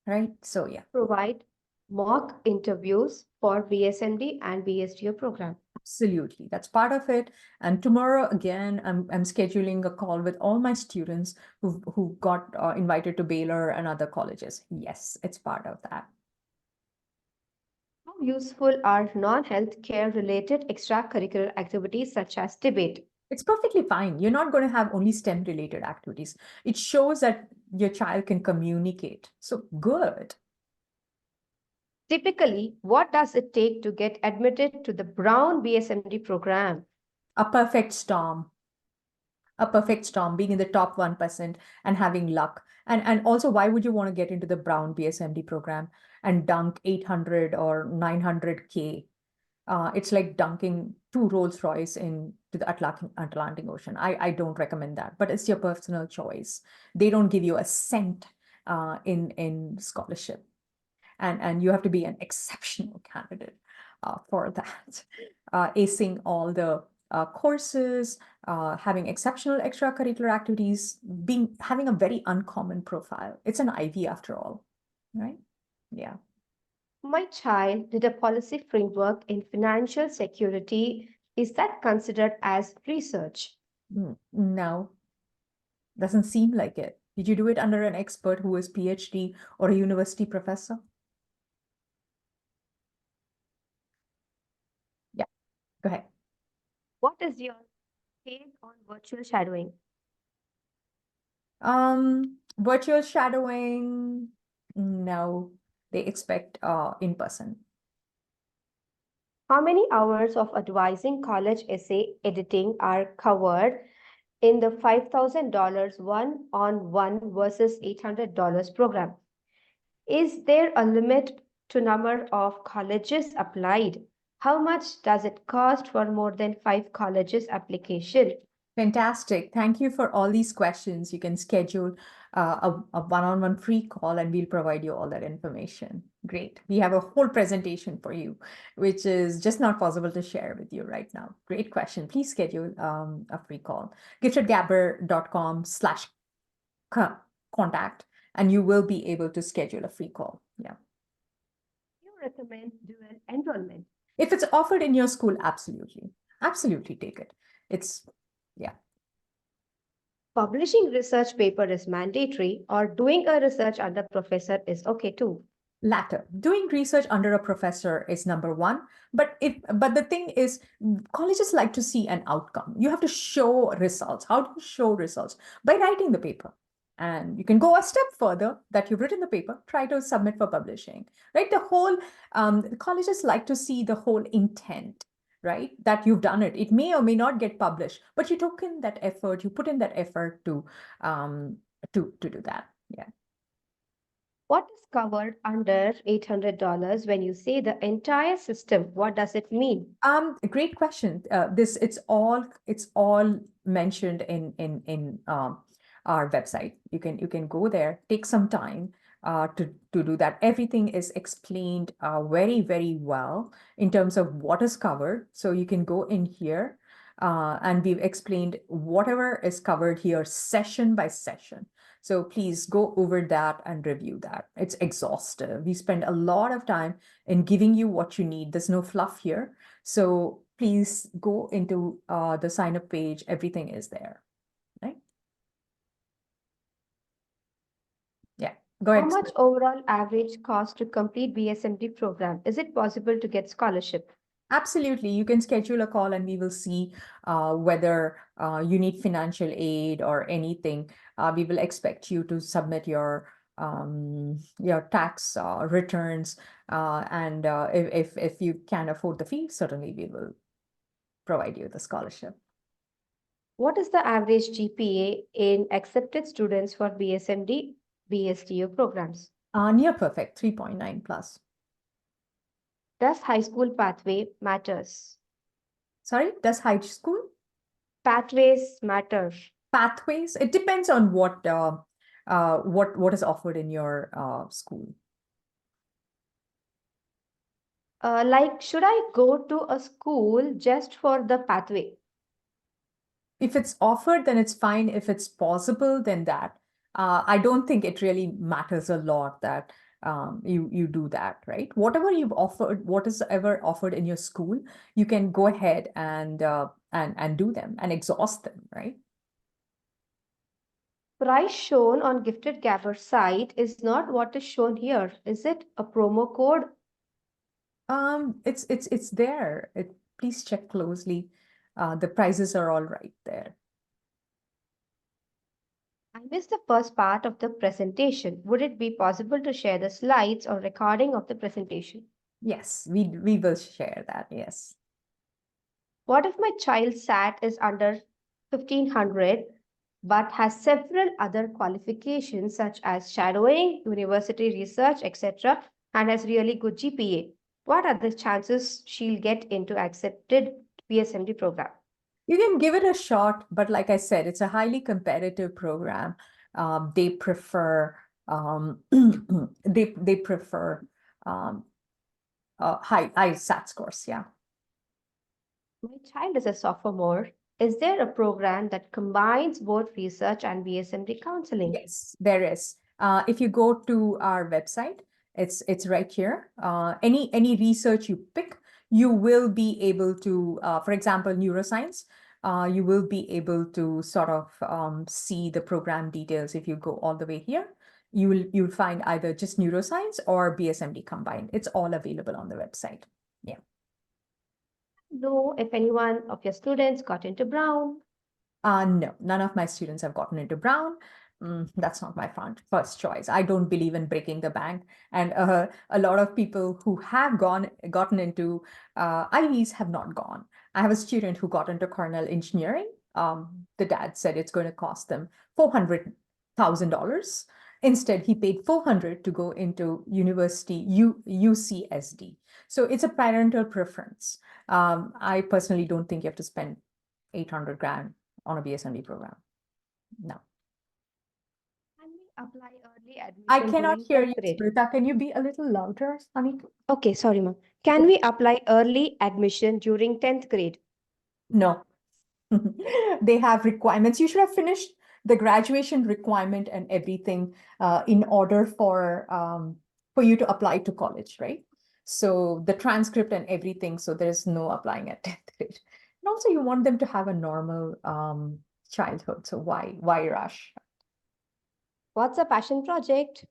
right? So yeah. Provide mock interviews for BSMD and BSTO program. Absolutely, that's part of it. And tomorrow again, I'm scheduling a call with all my students who got invited to Baylor and other colleges. Yes, it's part of that. How useful are non-healthcare related extracurricular activities such as debate? It's perfectly fine. You're not going to have only STEM related activities. It shows that your child can communicate. So good. Typically, what does it take to get admitted to the Brown BSMD program? A perfect storm. A perfect storm, being in the top 1% and having luck. And also, why would you want to get into the Brown BSMD program and dunk 800 or 900K? It's like dunking 2 Rolls-Royce into the Atlantic Ocean. I don't recommend that, but it's your personal choice. They don't give you a cent in scholarship, and you have to be an exceptional candidate for that. Acing all the courses, having exceptional extracurricular activities, having a very uncommon profile. It's an Ivy after all, right? Yeah. My child did a policy framework in financial security. Is that considered as research? No, doesn't seem like it. Did you do it under an expert who is PhD or a university professor? Yeah, go ahead. What is your take on virtual shadowing? Virtual shadowing, no, they expect in person. How many hours of advising college essay editing are covered in the $5,000 one-on-one versus $800 program? Is there a limit to number of colleges applied? How much does it cost for more than 5 colleges application? Fantastic. Thank you for all these questions. You can schedule a one-on-one free call and we'll provide you all that information. Great. We have a whole presentation for you, which is just not possible to share with you right now. Great question. Please schedule a free call. giftedgabber.com/contact, and you will be able to schedule a free call. Yeah. You recommend dual enrollment? If it's offered in your school, absolutely. Absolutely take it. Yeah. Publishing research paper is mandatory, or doing a research under professor is okay too? Latter. Doing research under a professor is number one, but the thing is, colleges like to see an outcome. You have to show results. How do you show results? By writing the paper. And you can go a step further that you've written the paper, try to submit for publishing, right? The whole, colleges like to see the whole intent, right? That you've done it. It may or may not get published, but you took in that effort, you put in that effort to do that. Yeah. What is covered under $800 when you say the entire system? What does it mean? A great question. It's all mentioned in our website. You can go there, take some time to do that. Everything is explained very, very well in terms of what is covered. So you can go in here and we've explained whatever is covered here session by session. So please go over that and review that. It's exhaustive. We spend a lot of time in giving you what you need. There's no fluff here. So please go into the sign up page. Everything is there, right? Yeah, go ahead. How much overall average cost to complete BSMD program? Is it possible to get scholarship? Absolutely. You can schedule a call and we will see whether you need financial aid or anything. We will expect you to submit your tax returns. And if you can afford the fee, certainly we will provide you the scholarship. What is the average GPA in accepted students for BSMD, BSTU programs? Near perfect, 3.9 plus. Does high school pathway matters? Sorry, does high school? Pathways matter. Pathways, it depends on what is offered in your school. Like, should I go to a school just for the pathway? If it's offered, then it's fine. If it's possible, then that. I don't think it really matters a lot that you do that, right? Whatever you've offered, what is ever offered in your school, you can go ahead and do them and exhaust them, right? Price shown on Gifted Gabber site is not what is shown here. Is it a promo code? It's there. Please check closely. The prices are all right there. I missed the first part of the presentation. Would it be possible to share the slides or recording of the presentation? Yes, we will share that. Yes. What if my child's SAT is under 1500 but has several other qualifications such as shadowing, university research, etc., and has really good GPA? What are the chances she'll get into accepted BSMD program? You can give it a shot, but like I said, it's a highly competitive program. They prefer they prefer high SAT scores. Yeah. My child is a sophomore. Is there a program that combines both research and BSMD counseling? Yes, there is. If you go to our website, it's right here. Any research you pick, you will be able to, for example, neuroscience, you will be able to sort of see the program details. If you go all the way here, you'll find either just neuroscience or BSMD combined. It's all available on the website. Yeah. Know if anyone of your students got into Brown? No, none of my students have gotten into Brown. That's not my first choice. I don't believe in breaking the bank. And a lot of people who have gotten into Ivies have not gone. I have a student who got into Cornell Engineering. The dad said it's going to cost them $400,000. Instead, he paid $400 to go into University UCSD. So it's a parental preference. I personally don't think you have to spend 800 grand on a BSMD program. No. Can we apply early admission I cannot during hear 10th you, grade? Smrita. Can you be a little louder, honey? Okay, sorry, ma'am. Can we apply early admission during 10th grade? No. They have requirements. You should have finished the graduation requirement and everything in order for you to apply to college, right? So the transcript and everything. So there's no applying at 10th grade. And also you want them to have a normal childhood. So why rush? What's a passion project?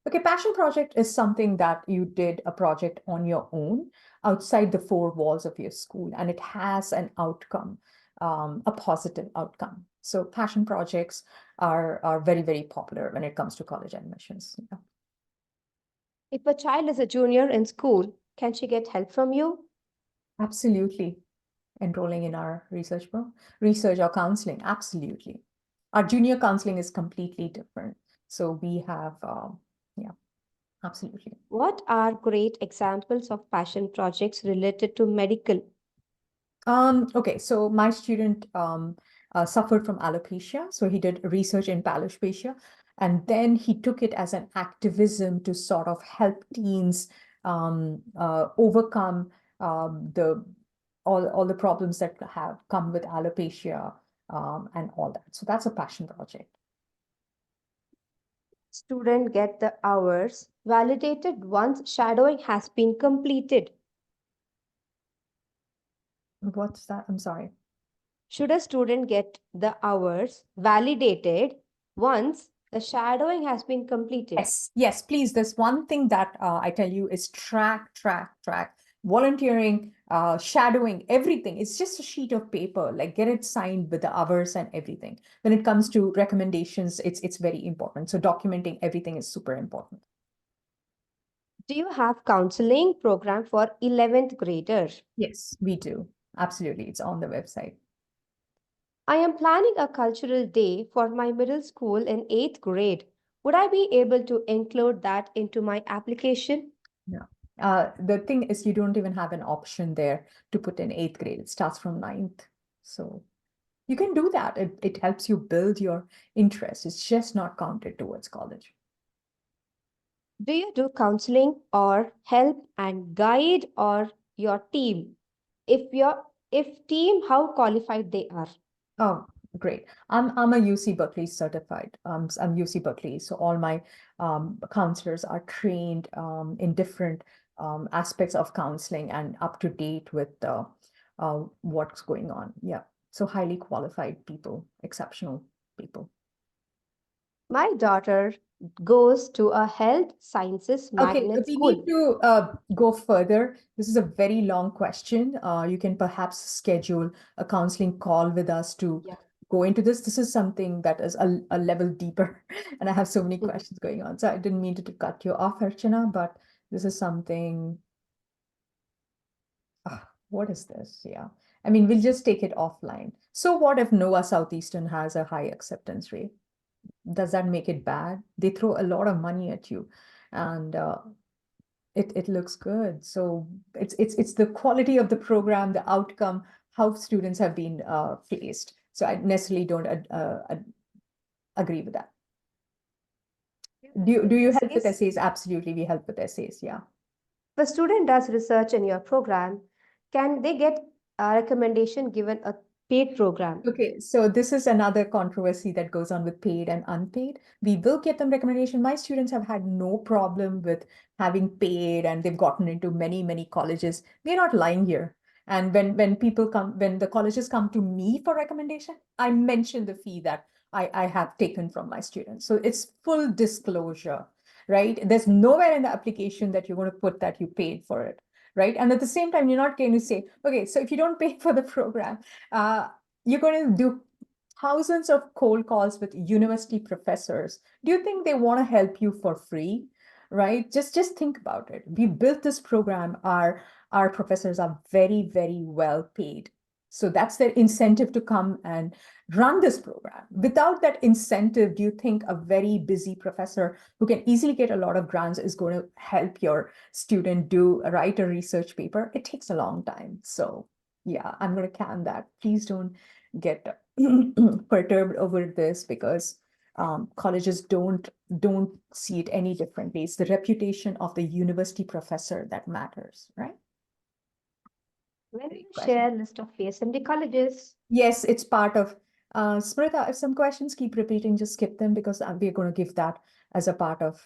Okay, passion project is something that you did a project on your own outside the four walls of your school, and it has an outcome, a positive outcome. So passion projects are very, very popular when it comes to college admissions. Yeah. If a child is a junior in school, can she get help from you? Absolutely. Enrolling in our research or counseling, absolutely. Our junior counseling is completely different. So we have, yeah, absolutely. What are great examples of passion projects related to medical? Okay, so my student suffered from alopecia, so he did research in alopecia, and then he took it as an activism to sort of help teens overcome all the problems that have come with alopecia and all that. So that's a passion project. Student get the hours validated once shadowing has been completed. What's that? I'm sorry. Should a student get the hours validated once the shadowing has been completed? Yes, please. There's one thing that I tell you is track. Volunteering, shadowing, everything. It's just a sheet of paper, like get it signed with the hours and everything. When it comes to recommendations, it's very important. So documenting everything is super important. Do you have counseling program for 11th graders? Yes, we do. Absolutely. It's on the website. I am planning a cultural day for my middle school in 8th grade. Would I be able to include that into my application? No. The thing is, you don't even have an option there to put in 8th grade. It starts from 9th. So you can do that. It helps you build your interest. It's just not counted towards college. Do you do counseling or help and guide or your team? If team, how qualified they are? Oh, great. I'm a UC Berkeley certified. I'm UC Berkeley. So all my counselors are trained in different aspects of counseling and up to date with what's going on. Yeah. So highly qualified people, exceptional people. My daughter goes to a health sciences Okay, magnet we school. need to go further. This is a very long question. You can perhaps schedule a counseling call with us to go into this. This is something that is a level deeper, and I have so many questions going on. So I didn't mean to cut you off, Archana, but this is something. What is this? Yeah. I mean, we'll just take it offline. So what if Nova Southeastern has a high acceptance rate? Does that make it bad? They throw a lot of money at you. And It looks good. So it's the quality of the program, the outcome, how students have been placed. So I necessarily don't agree with that. Do you help with essays? Absolutely, we help with essays. Yeah. If a student does research in your program, can they get a recommendation given a paid program? Okay, so this is another controversy that goes on with paid and unpaid. We will get them recommendation. My students have had no problem with having paid, and they've gotten into many, many colleges. We're not lying here. And when the colleges come to me for recommendation, I mention the fee that I have taken from my students. So it's full disclosure, right? There's nowhere in the application that you're going to put that you paid for it, right? And at the same time, you're not going to say, okay, so if you don't pay for the program, you're going to do thousands of cold calls with university professors. Do you think they want to help you for free? Right? Just think about it. We built this program. Our professors are very, very well paid. So that's their incentive to come and run this program. Without that incentive, do you think a very busy professor who can easily get a lot of grants is going to help your student write a research paper? It takes a long time. So yeah, I'm going to can that. Please don't get perturbed over this, because colleges don't see it any differently. It's the reputation of the university professor that matters, right? When Great you question. share list of PSMD colleges, Yes, it's part of Smrita. If some questions keep repeating, just skip them, because we're going to give that as a part of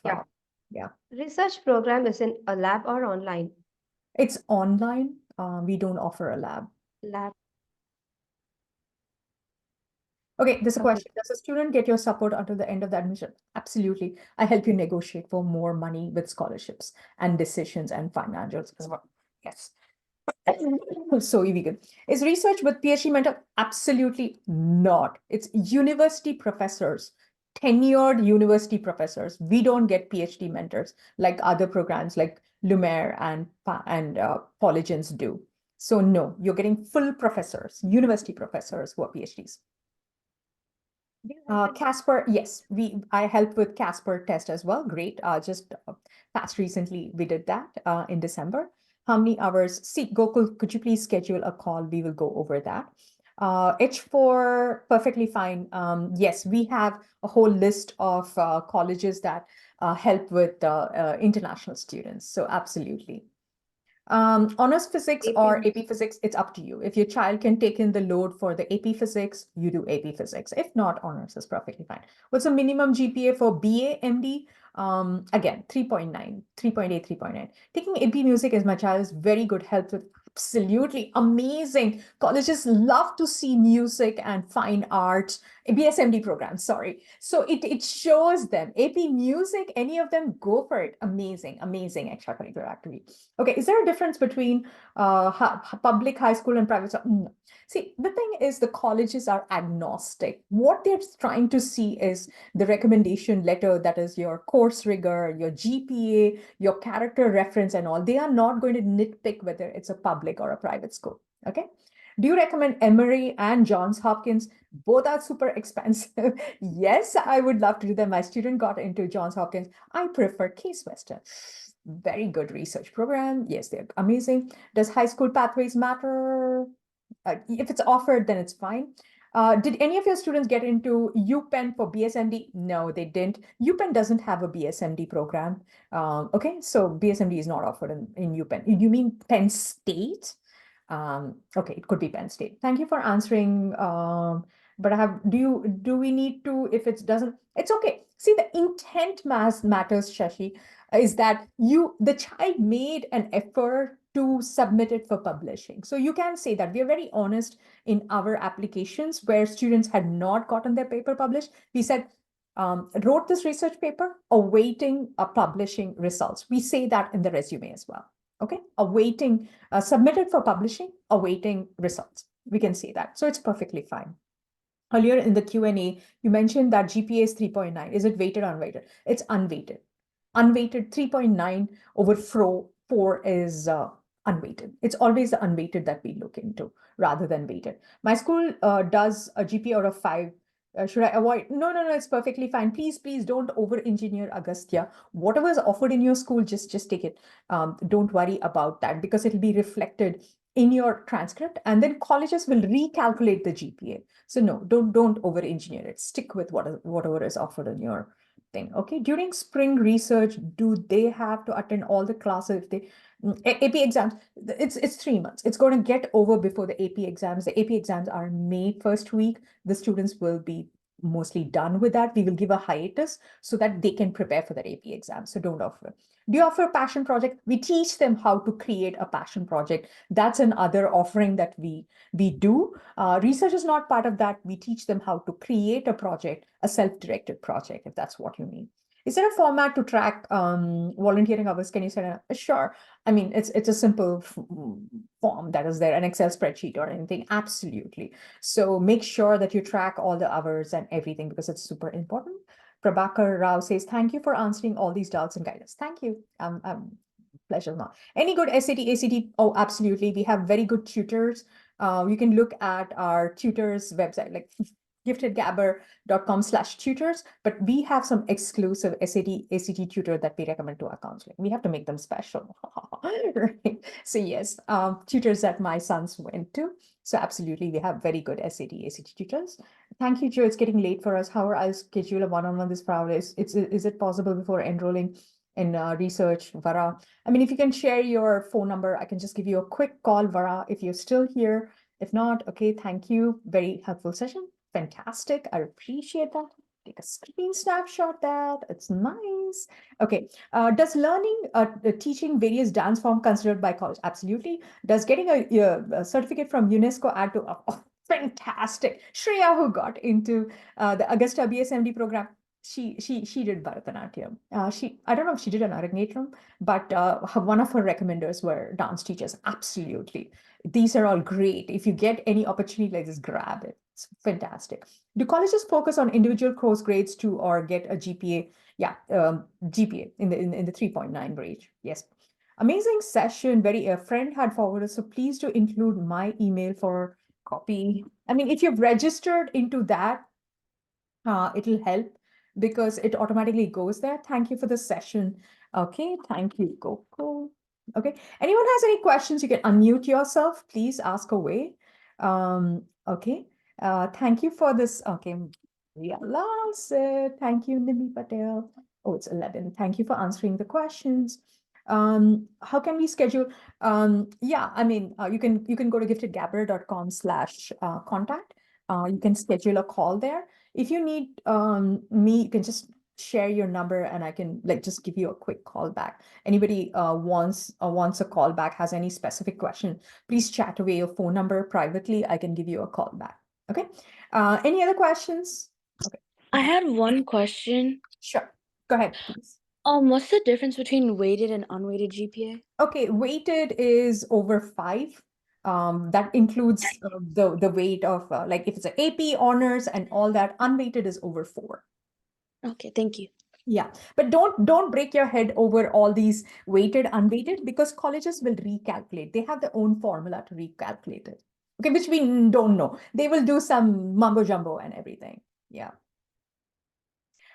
yeah. research program is in a lab or online? It's online. We don't offer a lab. Lab. Okay, there's a Okay. question. Does a student get your support until the end of the admission? Absolutely. I help you negotiate for more money with scholarships and decisions and financials as well. Yes. So vegan. Is research with PhD mentor? Absolutely not. It's university professors, tenured university professors. We don't get PhD mentors like other programs like Lumiere and Polygens do. So no, you're getting full professors, university professors who are PhDs. Casper, yes, I help with Casper test as well. Great. Just past recently we did that in December. How many hours? See, Gokul, could you please schedule a call? We will go over that. H4, perfectly fine. Yes, we have a whole list of colleges that help with international students. So absolutely. Honors physics or AP physics, it's up to you. If your child can take in the load for the AP physics, you do AP physics. If not, honors is perfectly fine. What's the minimum GPA for BA, MD? Again, 3.9, 3.8, 3.9. Taking AP music as my child is very good help with absolutely amazing. Colleges love to see music and fine arts, BSMD programs, sorry. So it shows them AP music, any of them, go for it. Amazing, amazing extracurricular activity. Okay, is there a difference between public high school and private? No. See, the thing is the colleges are agnostic. What they're trying to see is the recommendation letter, that is your course rigor, your GPA, your character reference and all. They are not going to nitpick whether it's a public or a private school, okay? Do you recommend Emory and Johns Hopkins? Both are super expensive. Yes, I would love to do them. My student got into Johns Hopkins. I prefer Case Western. Very good research program. Yes, they're amazing. Does high school pathways matter? If it's offered, then it's fine. Did any of your students get into UPenn for BSMD? No, they didn't. UPenn doesn't have a BSMD program. Okay, so BSMD is not offered in UPenn. You mean Penn State? Okay, it could be Penn State. Thank you for answering. But do we need to, if it doesn't, it's okay. See, the intent matters, Shashi, is that the child made an effort to submit it for publishing. So you can say that we are very honest in our applications where students had not gotten their paper published. We said, wrote this research paper, awaiting publishing results. We say that in the resume as well. Okay, awaiting, submitted for publishing, awaiting results. We can say that. So it's perfectly fine. Earlier in the Q&A, you mentioned that GPA is 3.9. Is it weighted or unweighted? It's unweighted. Unweighted 3.9 over 4 is unweighted. It's always the unweighted that we look into rather than weighted. My school does a GPA out of 5. Should I avoid? No, no, no, it's perfectly fine. Please, please don't over-engineer 𝐵𝐴gstya. Whatever is offered in your school, just take it. Don't worry about that because it'll be reflected in your transcript, and then colleges will recalculate the GPA. So no, don't over-engineer it. Stick with whatever is offered in your thing. Okay. During spring research, do they have to attend all the classes if they AP exams? It's 3 months. It's going to get over before the AP exams. The AP exams are May first week. The students will be mostly done with that. We will give a hiatus so that they can prepare for the AP exam. So don't offer. Do you offer a passion project? We teach them how to create a passion project. That's another offering that we do. Research is not part of that. We teach them how to create a project, a self-directed project, if that's what you mean. Is there a format to track volunteering hours? Can you say sure? I mean, it's a simple form that is there, an Excel spreadsheet or anything. Absolutely. So make sure that you track all the hours and everything because it's super important. Prabhakar Rao says, thank you for answering all these doubts and guidance. Thank you. Pleasure. Any good SAT, ACT? Oh, absolutely. We have very good tutors. You can look at our tutors website, like giftedgabber.com/tutors, but we have some exclusive SAT, ACT tutor that we recommend to our counseling. We have to make them special. Right? So yes, tutors that my sons went to. So absolutely, we have very good SAT, ACT tutors. Thank you, Joe. It's getting late for us. However, I'll schedule a one-on-one this Friday. Is it possible before enrolling in research, Vara? I mean, if you can share your phone number, I can just give you a quick call, Vara, if you're still here. If not, okay, thank you. Very helpful session. Fantastic. I appreciate that. Take a screen snapshot that. It's nice. Okay. Does learning, teaching various dance form considered by college? Absolutely. Does getting a certificate from UNESCO add to? Oh, fantastic. Shreya, who got into the Augusta BSMD program, she did Bharatanatyam. I don't know if she did an Arangetram, but one of her recommenders were dance teachers. Absolutely. These are all great. If you get any opportunity like this, grab it. It's fantastic. Do colleges focus on individual course grades too, or get a GPA? Yeah, GPA in the 3.9 range. Yes. Amazing session. A friend had forwarded, so please do include my email for copy. I mean, if you've registered into that, it'll help because it automatically goes there. Thank you for the session. Okay, thank you, Coco. Okay, anyone has any questions, you can unmute yourself. Please ask away. Okay, thank you for this. Okay, Maria said, thank you, Nimi Patel. Oh, it's 11. Thank you for answering the questions. How can we schedule? Yeah, I mean, you can go to giftedgabber.com/contact. You can schedule a call there. If you need me, you can just share your number and I can just give you a quick call back. Anybody wants a call back, has any specific question, please chat away your phone number privately. I can give you a call back. Okay. Any other questions? Okay. I had one question. Sure. Go ahead, please. What's the difference between weighted and unweighted GPA? Okay, weighted is over 5. That includes the weight of like if it's an AP honors and all that. Unweighted is over 4. Okay, thank you. Yeah, but don't break your head over all these weighted, unweighted, because colleges will recalculate. They have their own formula to recalculate it. Okay, which we don't know. They will do some mumbo jumbo and everything. Yeah.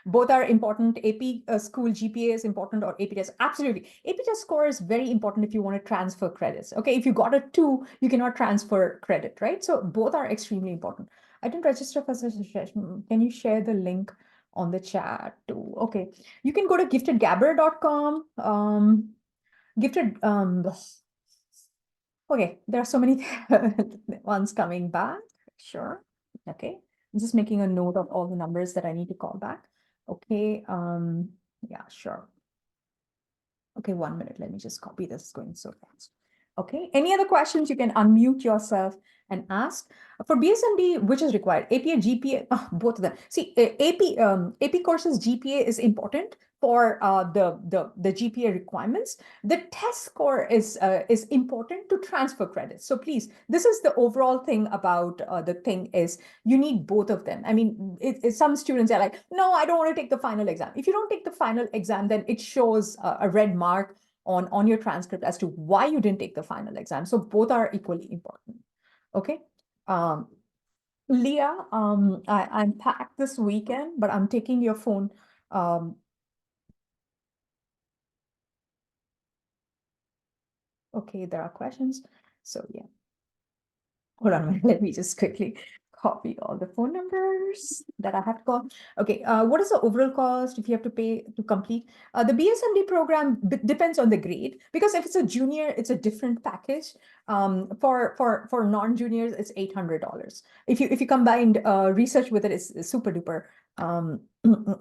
Both are important. AP school GPA is important, or AP test. Absolutely. AP test score is very important if you want to transfer credits. Okay, if you got a 2, you cannot transfer credit, right? So both are extremely important. I didn't register for such a session. Can you share the link on the chat too? Okay, you can go to giftedgabber.com. Okay, there are so many ones coming back. Sure. Okay, I'm just making a note of all the numbers that I need to call back. Okay, yeah, sure. Okay, 1 minute. Let me just copy this. It's going so fast. Okay, any other questions? You can unmute yourself and ask. For BSMD, which is required? AP and GPA, both of them. See, AP courses GPA is important for the GPA requirements. The test score is important to transfer credits. So please, this is the overall thing about the thing is you need both of them. I mean, some students are like, no, I don't want to take the final exam. If you don't take the final exam, then it shows a red mark on your transcript as to why you didn't take the final exam. So both are equally important. Okay. Leah, I'm packed this weekend, but I'm taking your phone. Okay, there are questions. So yeah. Hold on a minute. Let me just quickly copy all the phone numbers that I have to call. Okay, what is the overall cost if you have to pay to complete? The BSMD program depends on the grade, because if it's a junior, it's a different package. For non-juniors, it's $800. If you combined research with it, it's super duper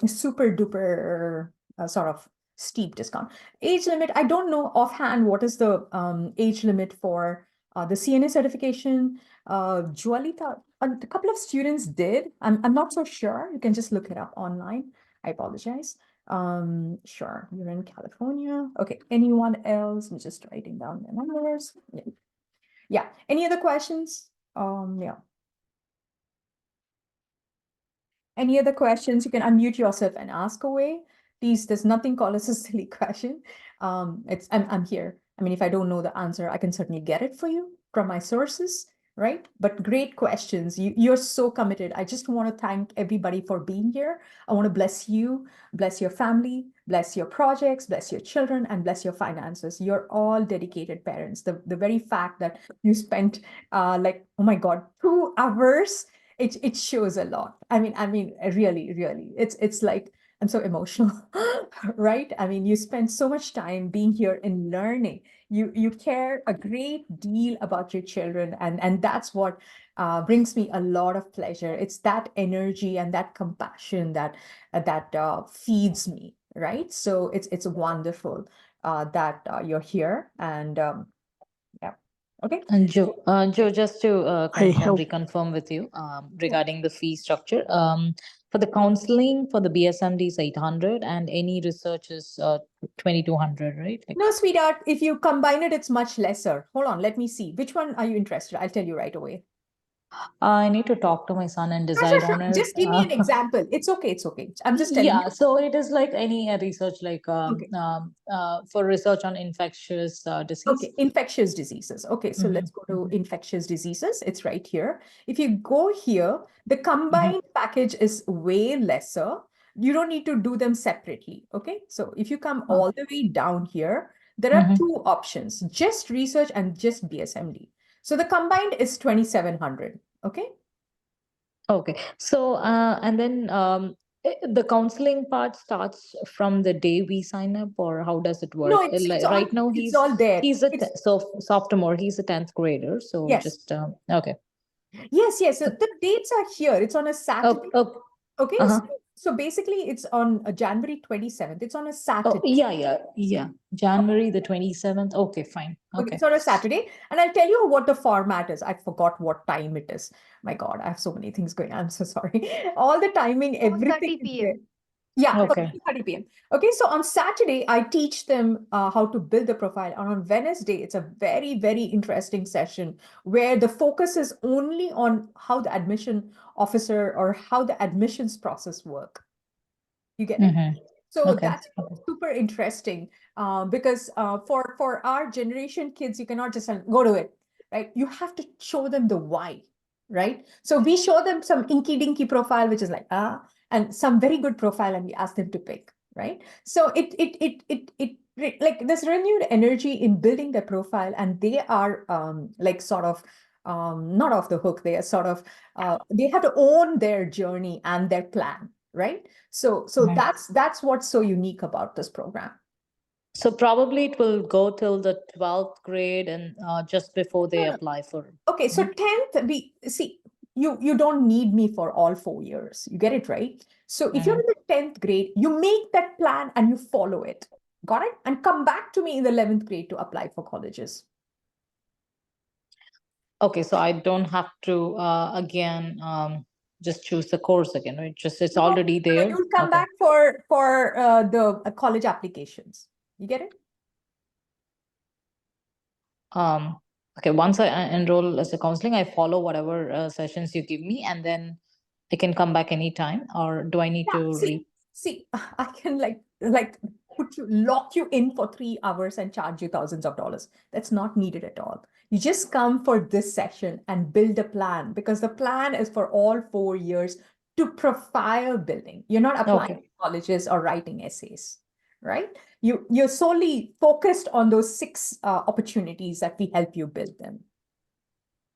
super duper sort of steep discount. Age limit, I don't know offhand what is the age limit for the CNA certification. Jualita, a couple of students did. I'm not so sure. You can just look it up online. I apologize. Sure, you're in California. Okay, anyone else? I'm just writing down the numbers. Yeah. Yeah. Any other questions? Yeah. Any other questions? You can unmute yourself and ask away. Please, there's nothing called as a silly question. I'm here. I mean, if I don't know the answer, I can certainly get it for you from my sources, right? But great questions. You're so committed. I just want to thank everybody for being here. I want to bless you, bless your family, bless your projects, bless your children, and bless your finances. You're all dedicated parents. The very fact that you spent like, oh my God, 2 hours, it shows a lot. I mean, really, really, it's like, I'm so emotional, right? I mean, you spend so much time being here and learning. You care a great deal about your children, and that's what brings me a lot of pleasure. It's that energy and that compassion that feeds me, right? So it's wonderful that you're here, and yeah. Okay. And Joe, just to I have reconfirm with you regarding the fee structure. For the counseling for the BSMD is 800, and any research is 2200, right? Like, No, sweetheart, if you combine it, it's much lesser. Hold on, let me see. Which one are you interested? I'll tell you right away. I need to talk to my son and Sure, decide sure, on sure. it. Just give me an example. It's okay, it's okay. I'm just telling Yeah, you. so it is like any research, like Okay. for research on infectious disease. Okay, infectious diseases. Okay, so let's go to infectious diseases. It's right here. If you go here, the combined package is way lesser. You don't need to do them separately. Okay, so if you come all the way down here, there are two options, just research and just BSMD. So the combined is 2,700. Okay. Okay. So, and then the counseling part starts from the day we sign up, or how does it work? No, it's all Right now, it's all there. he's a sophomore. He's a 10th grader. So Yes. just okay. Yes, yes. So the dates are here. It's on a Saturday. Oh, Okay, uh-huh. so basically it's on January 27th. It's on a Oh, Saturday. yeah. January the 27th. Okay, fine. Okay, Okay. it's on a Saturday. And I'll tell you what the format is. I forgot what time it is. My God, I have so many things going on. I'm so sorry. All the timing, everything 4:30 is there. p.m. Yeah, Okay. 2:30 p.m. Okay, so on Saturday, I teach them how to build the profile. And on Wednesday, it's a very, very interesting session where the focus is only on how the admission officer or how the admissions process work. You get it? So Okay. that's super interesting because for our generation kids, you cannot just go to it, right? You have to show them the why, right? So we show them some inky dinky profile, which is like and some very good profile, and we ask them to pick, right? So it like this renewed energy in building their profile, and they are like sort of not off the hook. They are sort of they have to own their journey and their plan, right? So that's what's so unique about this program. So probably it will go till the 12th grade and just before they apply for. Okay, so 10th, we see you don't need me for all 4 years. You get it, right? So if you're in the 10th grade, you make that plan and you follow it. Got it? And come back to me in the 11th grade to apply for colleges. Okay, so I don't have to again just choose the course again, right? Just it's already No, there. you'll come Okay. back for the college applications. You get it? Okay, once I enroll as a counseling, I follow whatever sessions you give me, and then I can come back anytime, or do I need Yeah, to see, I can lock you in for 3 hours and charge you thousands of dollars. That's not needed at all. You just come for this session and build a plan, because the plan is for all 4 years to profile building. You're not applying Okay. to colleges or writing essays, right? You're solely focused on those 6 opportunities that we help you build them.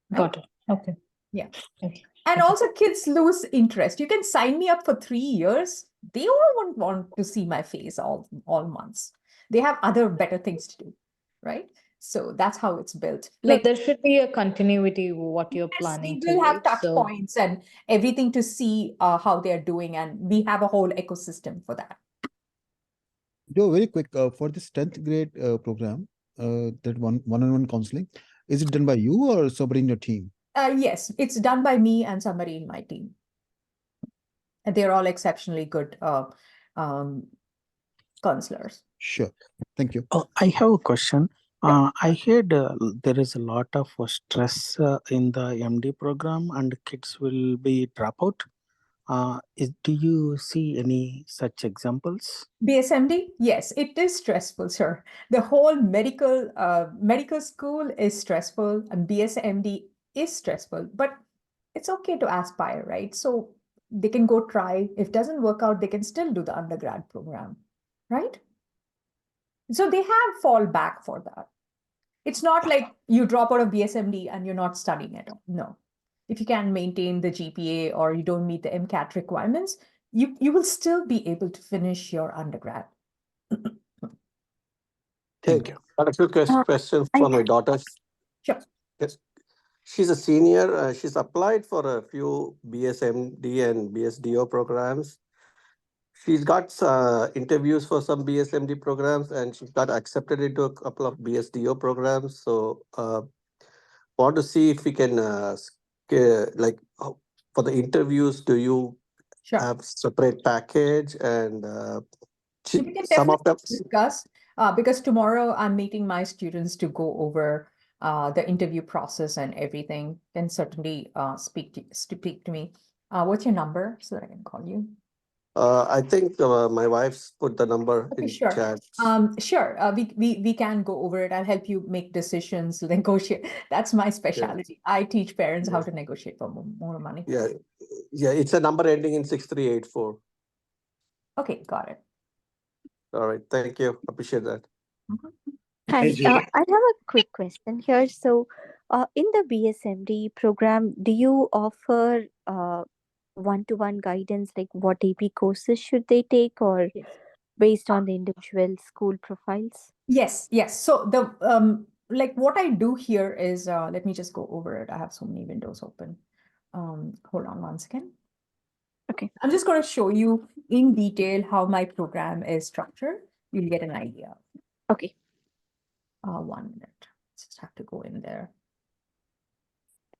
Right? Got it. Okay. Yeah. Okay. And also kids lose interest. You can sign me up for 3 years. They all won't want to see my face all months. They have other better things to do, right? So that's how it's built. No, Like, there should be a continuity what you're yes, planning we to, will have right? touch So, points and everything to see how they're doing. And we have a whole ecosystem for that. Joe, very quick, for this 10th grade program, that one-on-one counseling, is it done by you or somebody in your team? Yes, it's done by me and somebody in my team. And they're all exceptionally good counselors. Sure. Thank you. I have a question. Yeah. I heard there is a lot of stress in the MD program and kids will be dropout. Do you see any such examples? BSMD, yes, it is stressful, sir. The whole medical school is stressful, and BSMD is stressful, but it's okay to aspire, right? So they can go try. If it doesn't work out, they can still do the undergrad program, right? So they have fallback for that. It's not like you drop out of BSMD and you're not studying at all. No. If you can maintain the GPA or you don't meet the MCAT requirements, you will still be able to finish your undergrad. Thank you. Got a few questions I- for my daughter. Sure. Yes. She's a senior. She's applied for a few BSMD and BSDO programs. She's got interviews for some BSMD programs and she got accepted into a couple of BSDO programs. So want to see if we can for the interviews, do you Sure. have separate package and We can some of them? definitely discuss because tomorrow I'm meeting my students to go over the interview process and everything. Then certainly speak to me. What's your number so that I can call you? I think my wife's put the number Okay, in sure. chat. Sure. We can go over it. I'll help you make decisions, negotiate. That's my specialty. I teach parents how to negotiate for more money. Yeah, it's a number ending in 6384. Okay, got it. All right, thank you. Appreciate that. Hi, I have a quick question here. So, in the BSMD program, do you offer one-to-one guidance, like what AP courses should they take, or Yes. based on the individual school profiles? Yes. So the like what I do here is let me just go over it. I have so many windows open. Hold on one second. Okay. I'm just going to show you in detail how my program is structured. You'll get an idea. Okay. 1 minute. Just have to go in there.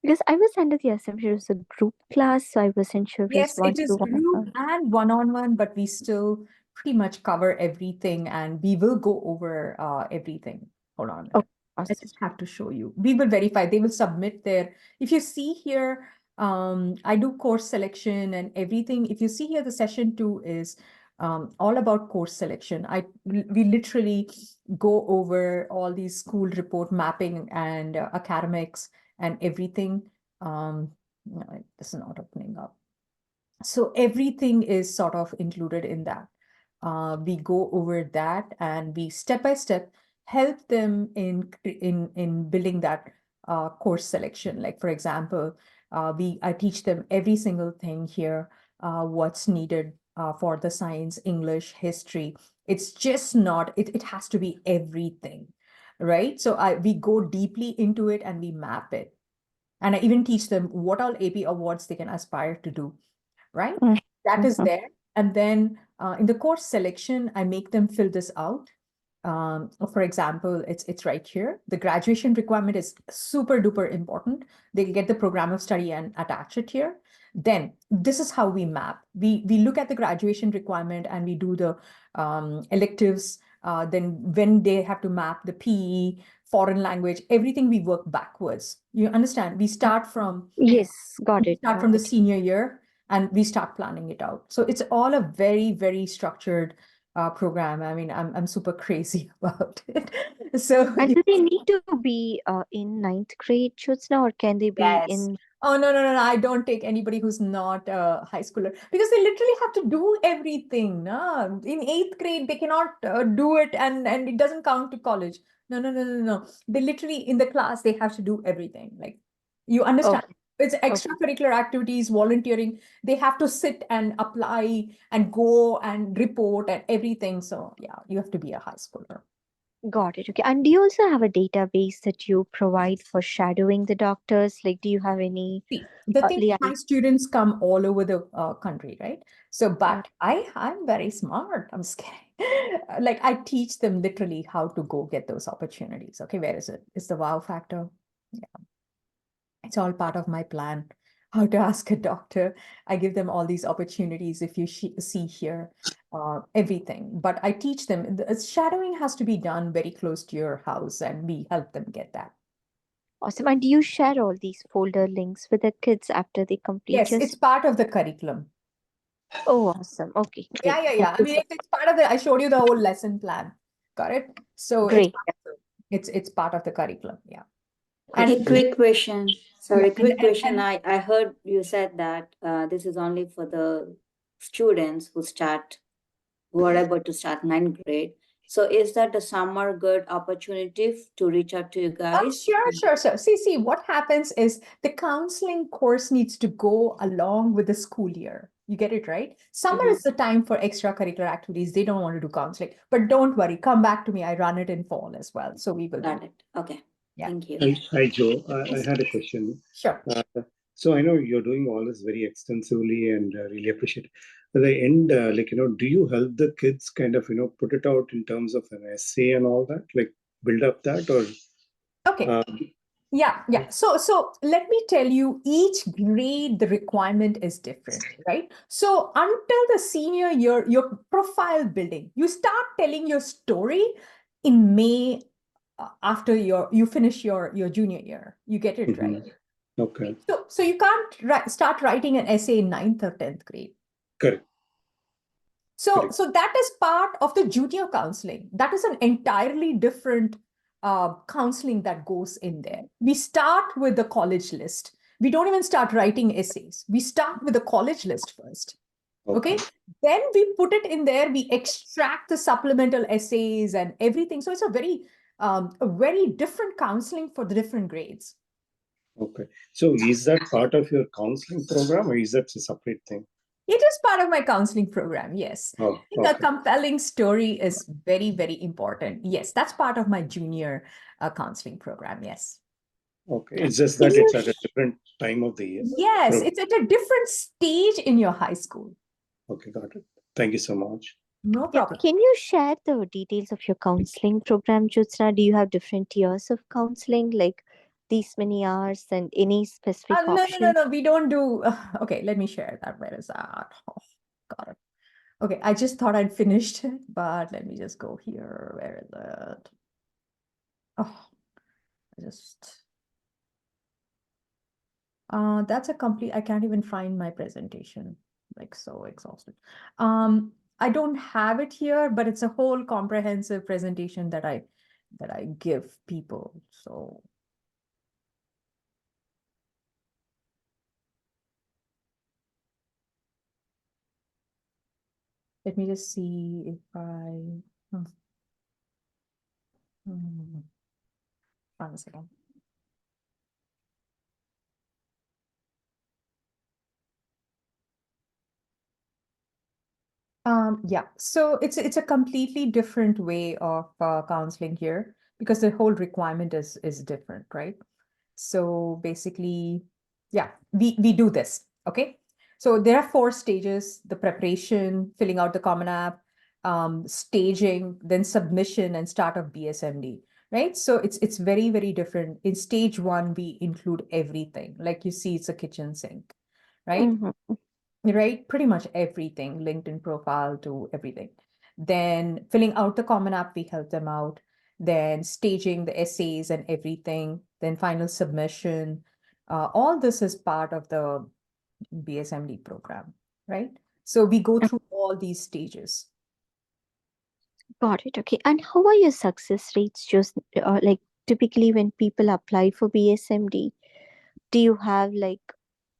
Because I was under the assumption it was a group class, so I wasn't sure if Yes, it's it is one-to-one. group and one-on-one, but we still pretty much cover everything and we will go over everything. Hold on a minute. Okay, I awesome. just have to show you. We will verify. They will submit their, if you see here, I do course selection and everything. If you see here, the session 2 is all about course selection. We literally go over all these school report mapping and academics and everything. No, this is not opening up. So everything is sort of included in that. We go over that and we step by step help them in building that course selection. Like for example, I teach them every single thing here, what's needed for the science, English, history. It's just not, it has to be everything, right? So we go deeply into it and we map it. And I even teach them what all AP awards they can aspire to do, right? That is there. And then in the course selection, I make them fill this out. For example, it's right here. The graduation requirement is super duper important. They get the program of study and attach it here. Then this is how we map. We look at the graduation requirement and we do the electives. Then when they have to map the PE, foreign language, everything we work backwards. You understand? We start from Yes, got it. start from the senior year and we start planning it out. So it's all a very, very structured program. I mean, I'm super crazy about it. So And do they need to be in ninth grade, Jyotsna, or can they be yes. in? Oh, no, no, no, no. I don't take anybody who's not a high schooler because they literally have to do everything. No? In eighth grade, they cannot do it and it doesn't count to college. No, no, no, no, no. They literally in the class, they have to do everything. Like you understand. Okay. It's extracurricular activities, volunteering. They have to sit and apply and go and report and everything. So yeah, you have to be a high schooler. Got it. Okay. And do you also have a database that you provide for shadowing the doctors? Like, do you have any See, the thing, my liaison? students come all over the country, right? So, but I'm very smart. I'm scared. Like I teach them literally how to go get those opportunities. Okay, where is it? It's the wow factor. Yeah, it's all part of my plan. How to ask a doctor. I give them all these opportunities. If you see here, everything. But I teach them. Shadowing has to be done very close to your house, and we help them get that. Awesome. And do you share all these folder links with the kids after they complete Yes, your it's part of the curriculum. Oh, awesome. Okay, Yeah, great. yeah, yeah. I mean, it's part of the, I showed you the whole lesson plan. Got it? So Great. it's part of the curriculum. Yeah. A quick question. Sorry, Yeah, quick question. I heard you said that this is only for the students who are about to start ninth grade. So is that a summer good opportunity to reach out to you Oh, guys? sure. See, what happens is the counseling course needs to go along with the school year. You get it, right? Summer is the time for extracurricular activities. They don't want to do counseling, but don't worry, come back to me. I run it in fall as well. So we will. Got it. Okay. Yeah. Thank you. Hi, Joe. I had a question. Sure. So I know you're doing all this very extensively and really appreciate it. At the end, do you help the kids kind of, put it out in terms of an essay and all that, like build up that or? Okay. Yeah. So let me tell you, each grade, the requirement is different, right? So until the senior year, your profile building, you start telling your story in May after you finish your junior year. You get it, right? Okay. So you can't start writing an essay in 9th or 10th grade. Correct. So that is part of the junior counseling. That is an entirely different counseling that goes in there. We start with the college list. We don't even start writing essays. We start with the college list first. Okay. Then we put it in there. We extract the supplemental essays and everything. So it's a very different counseling for the different grades. Okay. So is that part of your counseling program or is that a separate thing? It is part of my counseling program, yes. Oh, I think a compelling story is very, very important. Yes, that's part of my junior counseling program, yes. Okay, it's just that it's at a different time of the year. Yes, it's at a different stage in your high school. Okay, got it. Thank you so much. No problem. Can you share the details of your counseling program, Jyotsna? Do you have different tiers of counseling, like these many hours and any specific option? No, we don't do. Okay, let me share that. Where is that? Oh, got it. Okay, I just thought I'd finished it, but let me just go here. Where is it? Oh, that's a complete, I can't even find my presentation, like so exhausted. I don't have it here, but it's a whole comprehensive presentation that I give people. So let me just see if I, one second. Yeah, so it's a completely different way of counseling here because the whole requirement is different, right? So basically, yeah, we do this, okay? So there are 4 stages: the preparation, filling out the Common App, staging, then submission and start of BSMD, right? So it's very, very different. In stage 1, we include everything. Like you see, it's a kitchen sink, right? Right? Pretty much everything, LinkedIn profile to everything. Then filling out the Common App, we help them out. Then staging the essays and everything. Then final submission. All this is part of the BSMD program, right? So we go through all these stages. Got it. Okay. And how are your success rates just like typically when people apply for BSMD? Do you have like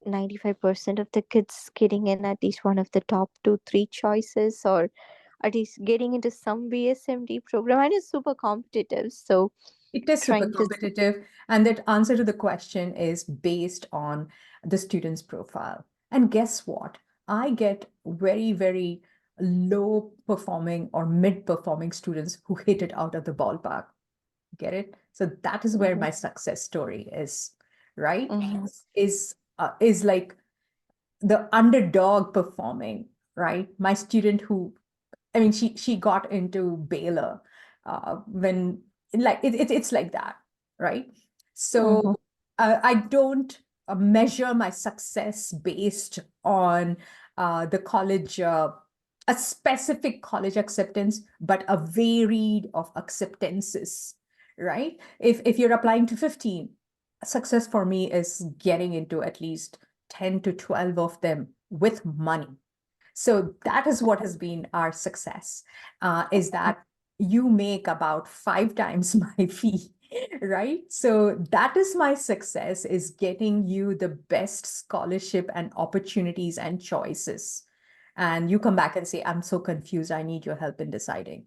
95% of the kids getting in at least one of the top two, three choices, or at least getting into some BSMD program? And it's super competitive. So It is super trying to. competitive, and that answer to the question is based on the student's profile. And guess what? I get very, very low performing or mid performing students who hit it out of the ballpark. Get it? So that is where Mhm. my success story is, right? Mhm. Is like the underdog performing, right? My student who, I mean, she got into Baylor when like it's like that, right? So Mhm. I don't measure my success based on the college, a specific college acceptance, but a varied of acceptances, right? If you're applying to 15, success for me is getting into at least 10 to 12 of them with money. So that is what has been our success, is that you make about 5 times my fee, right? So that is my success, is getting you the best scholarship and opportunities and choices. And you come back and say, I'm so confused, I need your help in deciding.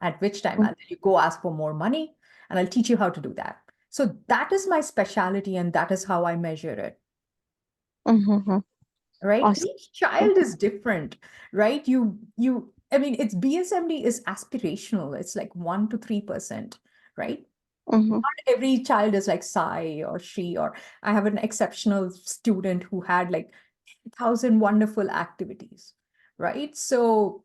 At which time I'll tell you, go ask for more money, and I'll teach you how to do that. So that is my specialty, and that is how I measure it. Mhm. Right? Awesome. Each child is different, right? I mean, it's BSMD is aspirational. It's like 1 to 3%, right? Mhm. Not every child is like Sai or she, or I have an exceptional student who had like 1,000 wonderful activities, right? So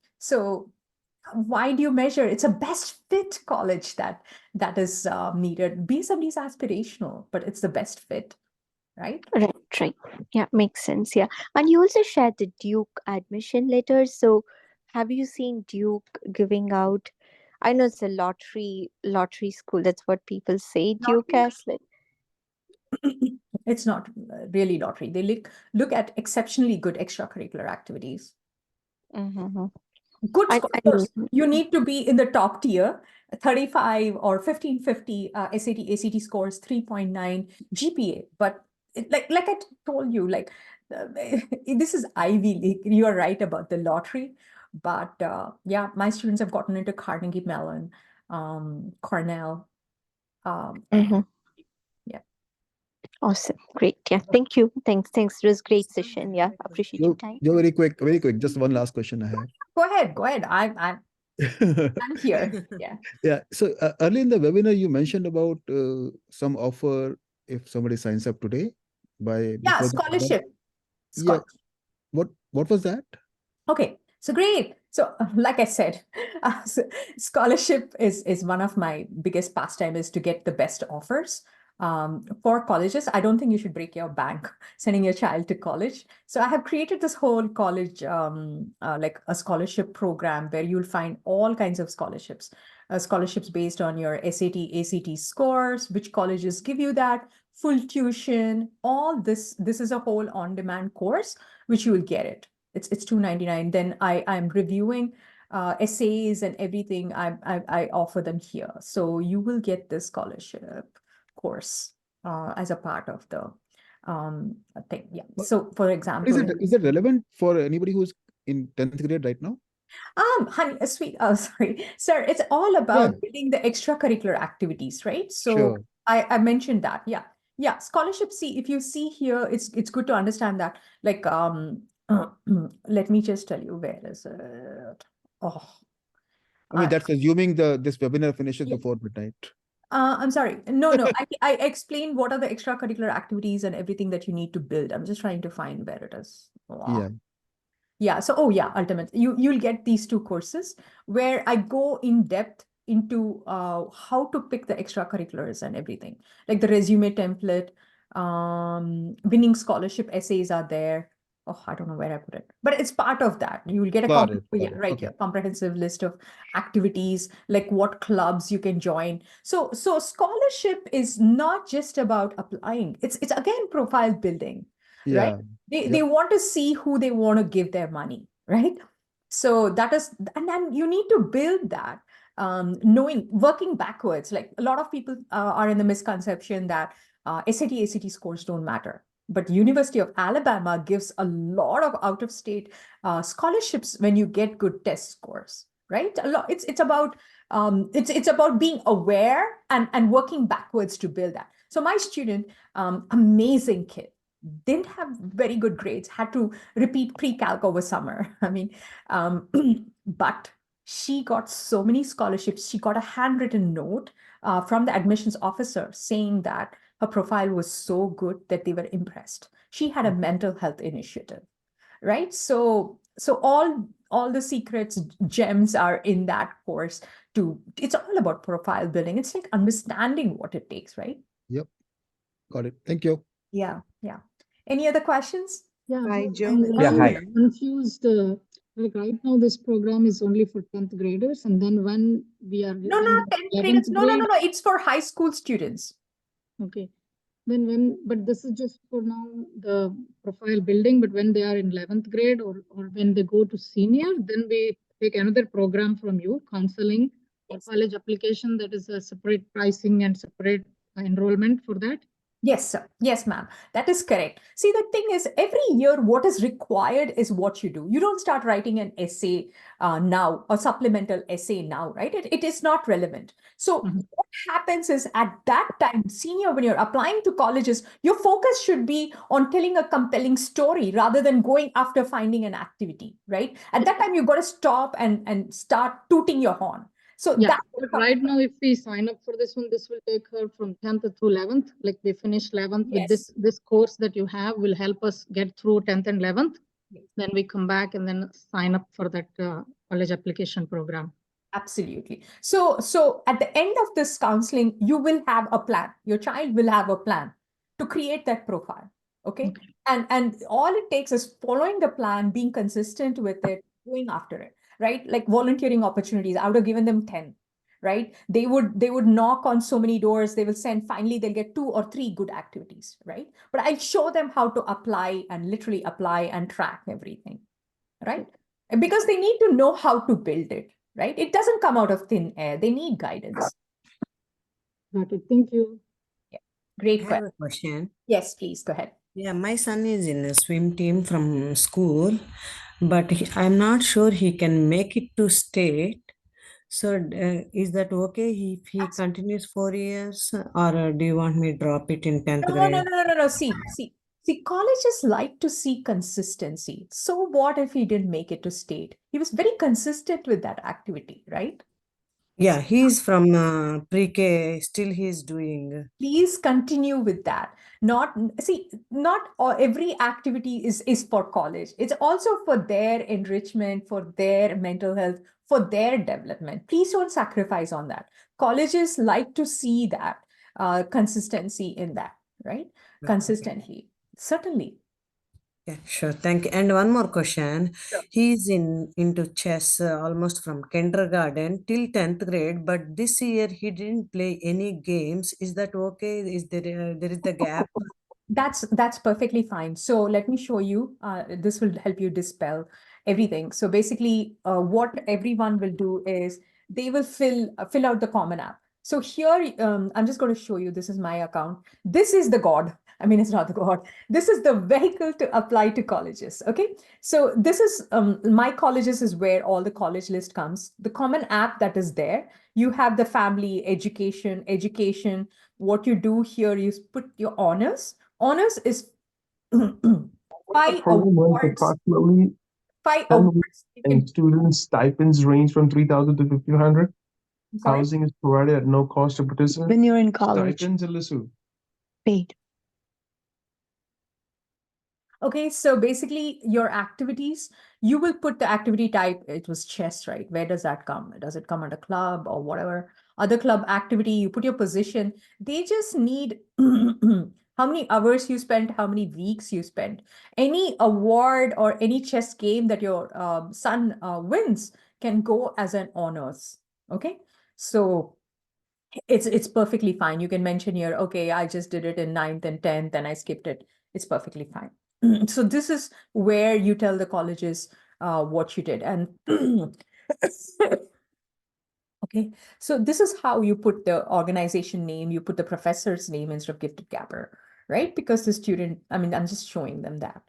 why do you measure? It's a best fit college that is needed. BSMD is aspirational, but it's the best fit, right? Right, right. Yeah, makes sense. Yeah. And you also shared the Duke admission letters. So have you seen Duke giving out? I know it's a lottery school. That's what people say Not Duke as. Like, it's not really lottery. They look at exceptionally good extracurricular activities. mm-hmm. Good I scores. You need to be in the top tier, 35 or 1550 SAT, ACT scores, 3.9 GPA. But like I told you, like this is Ivy League. You are right about the lottery. But yeah, my students have gotten into Carnegie Mellon, Cornell. Mhm. Yeah. Awesome. Great. Yeah. Thank you. Thanks. It was great session. Yeah. Appreciate your time. You're very quick. Just one last question I have. Go ahead. I'm here. Yeah. Yeah. So early in the webinar, you mentioned about some offer if somebody signs up today Yeah, before the webinar. scholarship. Yeah. What was that? Okay, so great. So like I said, scholarship is one of my biggest pastime, is to get the best offers for colleges. I don't think you should break your bank sending your child to college. So I have created this whole college, like a scholarship program where you'll find all kinds of scholarships. Scholarships based on your SAT, ACT scores, which colleges give you that, full tuition, all this. This is a whole on-demand course, which you will get it. It's $2.99. Then I'm reviewing essays and everything. I offer them here, so you will get this scholarship course as a part of the thing. Yeah. So for example, Is it relevant for anybody who's in 10th grade right now? honey, sweet. Oh, sorry, sir. It's all about building the extracurricular activities, right? So Sure. I mentioned that. Yeah. Yeah. Scholarship. See, if you see here, it's good to understand that. Like, let me just tell you, where is it? Oh, I mean, that's assuming this webinar finishes before midnight. I'm sorry. No. I explained what are the extracurricular activities and everything that you need to build. I'm just trying to find where it is. Yeah. Yeah. So, ultimate. You'll get these two courses where I go in depth into how to pick the extracurriculars and everything, like the resume template, winning scholarship essays are there. Oh, I don't know where I put it, but it's part of that. You will get a Got it. right Okay. here, comprehensive list of activities, like what clubs you can join. So scholarship is not just about applying. It's again profile building, right? Yeah. They want to see who they want to give their money, right? So that is, and then you need to build that, working backwards. Like a lot of people are in the misconception that SAT, ACT scores don't matter. But University of Alabama gives a lot of out-of-state scholarships when you get good test scores, right? It's about it's about being aware and working backwards to build that. So my student, amazing kid, didn't have very good grades, had to repeat pre-calc over summer. I mean, but she got so many scholarships. She got a handwritten note from the admissions officer saying that her profile was so good that they were impressed. She had a mental health initiative, right? So all the secrets, gems are in that course. It's all about profile building. It's like understanding what it takes, right? Yep. Got it. Thank you. Yeah. Any other questions? Yeah, Hi, but Joe. I'm It's Yeah, hi. little confused. Like right now, this program is only for 10th graders, and then when we are No, in no, the 10th graders. 11th No. grade, It's for high school students. okay. Then but this is just for now the profile building. But when they are in 11th grade or when they go to senior, then we take another program from you, counseling or college application. That is a separate pricing and separate enrollment for that. Yes, sir. Yes, ma'am. That is correct. See, the thing is, every year, what is required is what you do. You don't start writing an essay now or supplemental essay now, right? It is not relevant. So what happens is at that time, senior, when you're applying to colleges, your focus should be on telling a compelling story rather than going after finding an activity, right? At that time, you've got to stop and start tooting your horn. So Yeah, that but right now, if we sign up for this one, this will take her from 10th to 11th. Like we finish 11th with this course that you have will help us get through 10th and 11th. Yes. Then we come back and then sign up for that college application program. Absolutely. So at the end of this counseling, you will have a plan. Your child will have a plan to create that profile. Okay. And all it takes is following the plan, being consistent with it, going after it, right? Like volunteering opportunities. I would have given them 10, right? They would knock on so many doors. They will send, finally they'll get 2 or 3 good activities, right? But I'll show them how to apply and literally apply and track everything, right? Because they need to know how to build it. Right? It doesn't come out of thin air. They need guidance. Got it. Thank you. Yeah. Great I have question. a question. Yes, please go ahead. Yeah, my son is in a swim team from school, but I'm not sure he can make it to state. So is that okay if he continues 4 years, or do you want me to drop it in 10th grade? No. See, colleges like to see consistency. So what if he didn't make it to state? He was very consistent with that activity, right? Yeah, he's from pre-K, still he's doing. Please continue with that. Not every activity is for college. It's also for their enrichment, for their mental health, for their development. Please don't sacrifice on that. Colleges like to see that consistency in that, right? Consistently. Certainly. Yeah, sure. Thank you. And one more question. He's into chess almost from kindergarten till 10th grade, but this year he didn't play any games. Is that okay? Is there is the gap? That's perfectly fine. So let me show you. This will help you dispel everything. So basically, what everyone will do is they will fill out the common app. So here, I'm just going to show you. This is my account. This is the God. I mean, it's not the God. This is the vehicle to apply to colleges. Okay. So this is my colleges is where all the college list comes. The common app that is there. You have the family, education. What you do here is put your honors. Honors is 5 awards. Approximately 5 10 awards. and students' stipends range from 3,000 to 1,500. Sorry? Housing is provided at no cost to participants. When you're in college, Stipends, Alisu. paid. Okay, so basically your activities, you will put the activity type. It was chess, right? Where does that come? Does it come under club or whatever other club activity? You put your position. They just need how many hours you spent, how many weeks you spent. Any award or any chess game that your son wins can go as an honors. Okay, so it's perfectly fine. You can mention here, okay, I just did it in 9th and 10th and I skipped it. It's perfectly fine. So this is where you tell the colleges, what you did. And okay, so this is how you put the organization name, you put the professor's name instead of gifted gapper, right? Because the student, I mean, I'm just showing them that.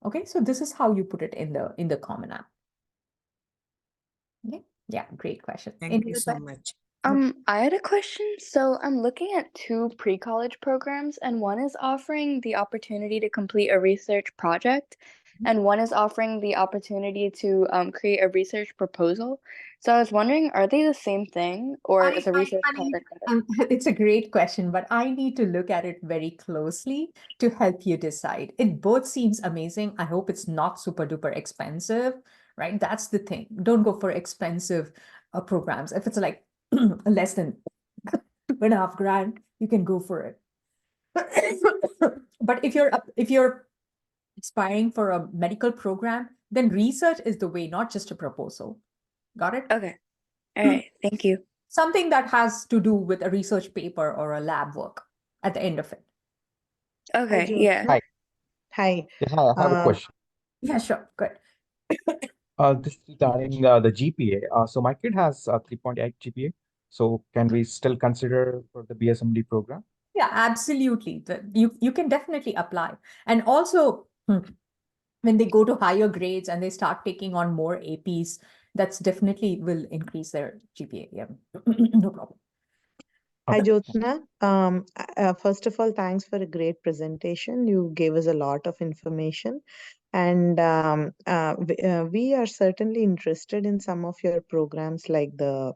Okay, so this is how you put it in the Common App. Okay, yeah, great question. Thank you so much. I had a question. So I'm looking at two pre-college programs, and one is offering the opportunity to complete a research project, and one is offering the opportunity to create a research proposal. So I was wondering, are they the same thing, or is a research project better? It's a great question, but I need to look at it very closely to help you decide. It both seems amazing. I hope it's not super duper expensive, right? That's the thing. Don't go for expensive programs. If it's like less than $2.5 grand, you can go for it. But if you're aspiring for a medical program, then research is the way, not just a proposal. Got it? Okay. All right. Thank you. Something that has to do with a research paper or a lab work at the end of it. Okay. Hi, Yeah. Hi. Hi. Yeah, hi, I have a question. Yeah, sure. Good. This is regarding the GPA. So my kid has 3.8 GPA. So can we still consider for the BSMD program? Yeah, absolutely. You can definitely apply. And also, when they go to higher grades and they start taking on more APs, that's definitely will increase their GPA. Yeah, no problem. Okay. Hi, 𝐂𝐤𝐻. First of all, thanks for a great presentation. You gave us a lot of information. And we are certainly interested in some of your programs like the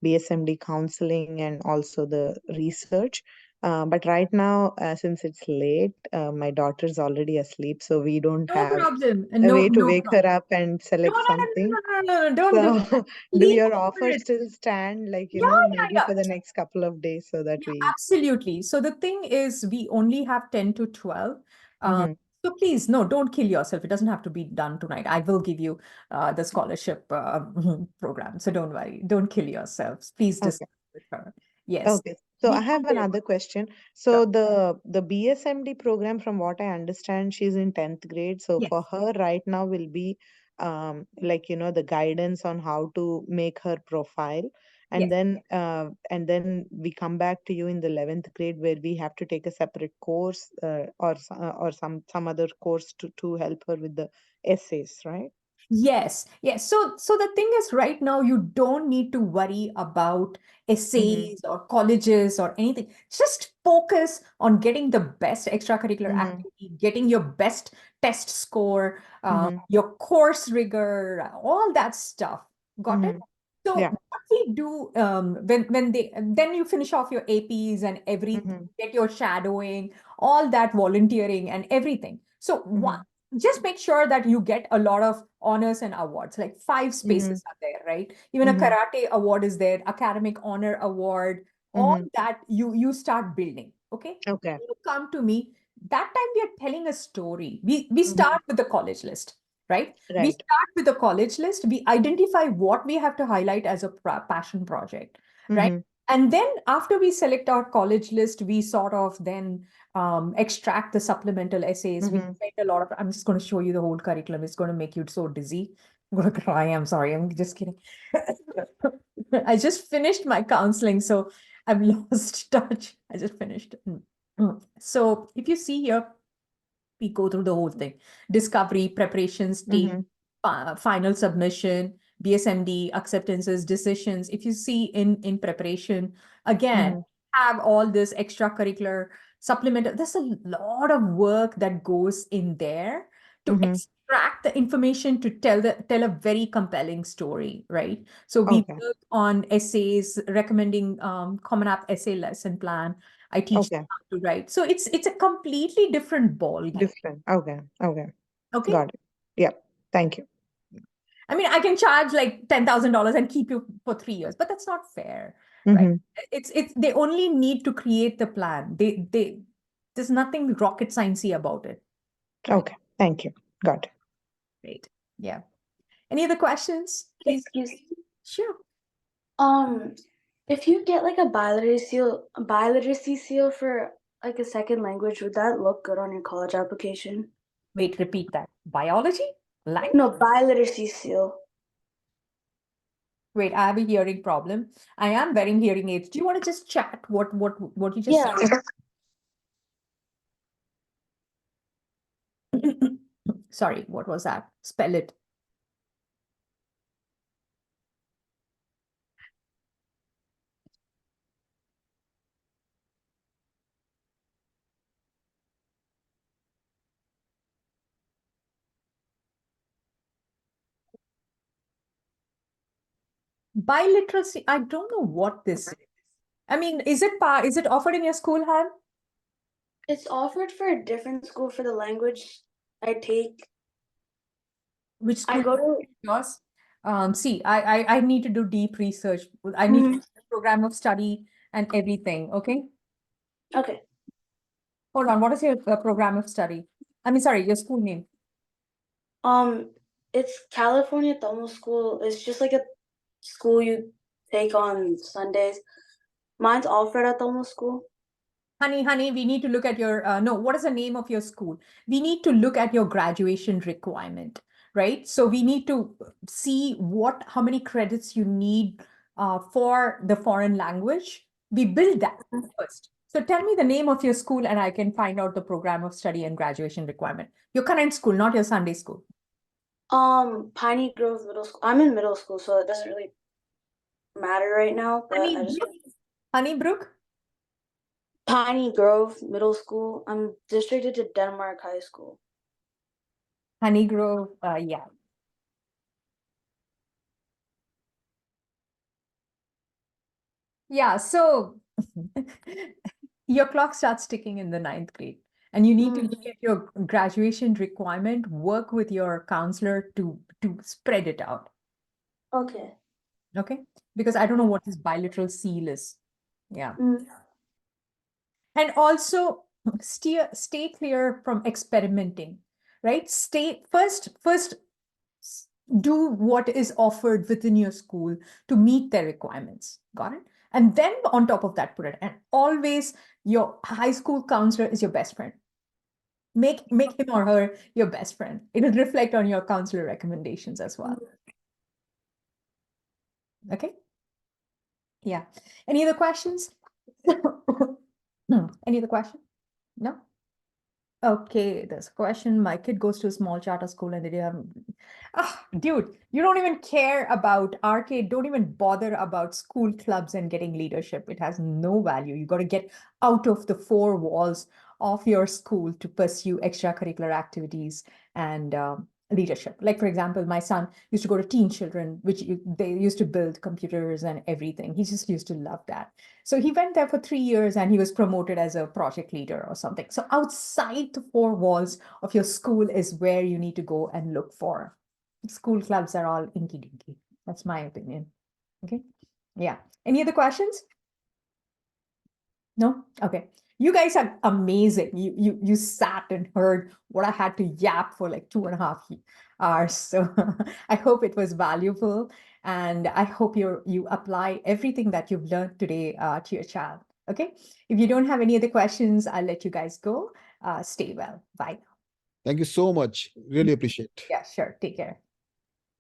BSMD counseling and also the research. But right now, since it's late, my daughter's already asleep, so we don't No have problem. a No, way to no wake problem. her up and select something. No, don't do So that. do Leave your it for offers it. still stand, like, Yeah. maybe for the next couple of days so that we... Absolutely. So the thing is, we only have 10 to 12. Mhm. So please, no, don't kill yourself. It doesn't have to be done tonight. I will give you the scholarship program. So don't worry. Don't kill yourselves. Please Okay. discuss with her. Yes. Okay. So I We have are there. another question. So the BSMD program, from what I understand, she's in 10th grade. So Yes. for her right now will be like, the guidance on how to make her profile. And Yes. then we come back to you in the 11th grade where we have to take a separate course or some other course to help her with the essays, right? Yes, yes. So the thing is, right now, you don't need to worry about essays or colleges or anything. Just focus on getting the best extracurricular activity, getting your best test score, your course rigor, all that stuff. Got it? So Yeah. what we do then you finish off your APs and everything, get your shadowing, all that volunteering and everything. So just make sure that you get a lot of honors and awards, like 5 spaces are there, right? Even a karate award is there, academic honor award, all that you start building. Okay. Okay. When you come to me, that time we are telling a story. We start with the college list, right? We Right. start with the college list. We identify what we have to highlight as a passion project, right? And then after we select our college list, we sort of then extract the supplemental essays. We spend a lot of, I'm just going to show you the whole curriculum. It's going to make you so dizzy. I'm going to cry. I'm sorry. I'm just kidding. I just finished my counseling, so I've lost touch. I just finished. So if you see here, we go through the whole thing: discovery, preparation, state, final submission, BSMD, acceptances, decisions. If you see in preparation, again, have all this extracurricular supplemental. There's a lot of work that goes in there to extract the information to tell a very compelling story, right? So we work on essays, recommending Common App essay lesson plan. I teach them how to write. So it's a completely different ball game. Different. Okay. Okay. Got it. Yeah. Thank you. I mean, I can charge like $10,000 and keep you for 3 years, but that's not fair, right? It's they only need to create the plan. There's nothing rocket sciencey about it. Right? Okay. Thank you. Got it. Great. Yeah. Any other questions? Please. Excuse me. Sure. If you get like a biliteracy seal for like a second language, would that look good on your college application? Wait, repeat that. Biology? Language? No, biliteracy seal. Wait, I have a hearing problem. I am wearing hearing aids. Do you want to just chat what you just Yeah. said? Sorry, what was that? Spell it. Biliteracy, I don't know what this is. I mean, is it offered in your school, Han? It's offered for a different school for the language I take. Which school I go to yours? See, I need to do deep research. I need to do the program of study and everything. Okay. Okay. Hold on. What is your program of study? I mean, sorry, your school name. It's California Thermal School. It's just like a school you take on Sundays. Mine's offered at Thermal School. Honey, we need to look at your, no, what is the name of your school? We need to look at your graduation requirement, right? So we need to see how many credits you need for the foreign language. We build that first. So tell me the name of your school and I can find out the program of study and graduation requirement. Your current school, not your Sunday school. Piney Grove Middle School. I'm in middle school, so it doesn't really matter right now, but I just Honeybrook? Piney Grove Middle School. I'm districted to Denmark High School. Honey Grove, yeah. Yeah, so your clock starts ticking in the 9th grade and you need to look at your graduation requirement, work with your counselor to spread it out. Okay. Okay, because I don't know what this bilateral seal is. Yeah. And also stay clear from experimenting, right? First do what is offered within your school to meet their requirements. Got it? And then on top of that, put it. And always your high school counselor is your best friend. Make him or her your best friend. It'll reflect on your counselor recommendations as well. Okay? Yeah. Any other questions? Any other question? No? Okay, there's a question. My kid goes to a small charter school and they have, dude, you don't even care about 𝐼𝐞𝐥𝐥, don't even bother about school clubs and getting leadership. It has no value. You got to get out of the four walls of your school to pursue extracurricular activities and leadership. Like, for example, my son used to go to Teen Children, they used to build computers and everything. He just used to love that. So he went there for 3 years and he was promoted as a project leader or something. So outside the four walls of your school is where you need to go and look for. School clubs are all inky dinky. That's my opinion. Okay. Yeah. Any other questions? No? Okay. You guys are amazing. You sat and heard what I had to yap for like 2.5 hours. So I hope it was valuable. And I hope you apply everything that you've learned today to your child. Okay. If you don't have any other questions, I'll let you guys go. Stay well. Bye. Thank you so much. Really appreciate. Yeah, sure. Take care.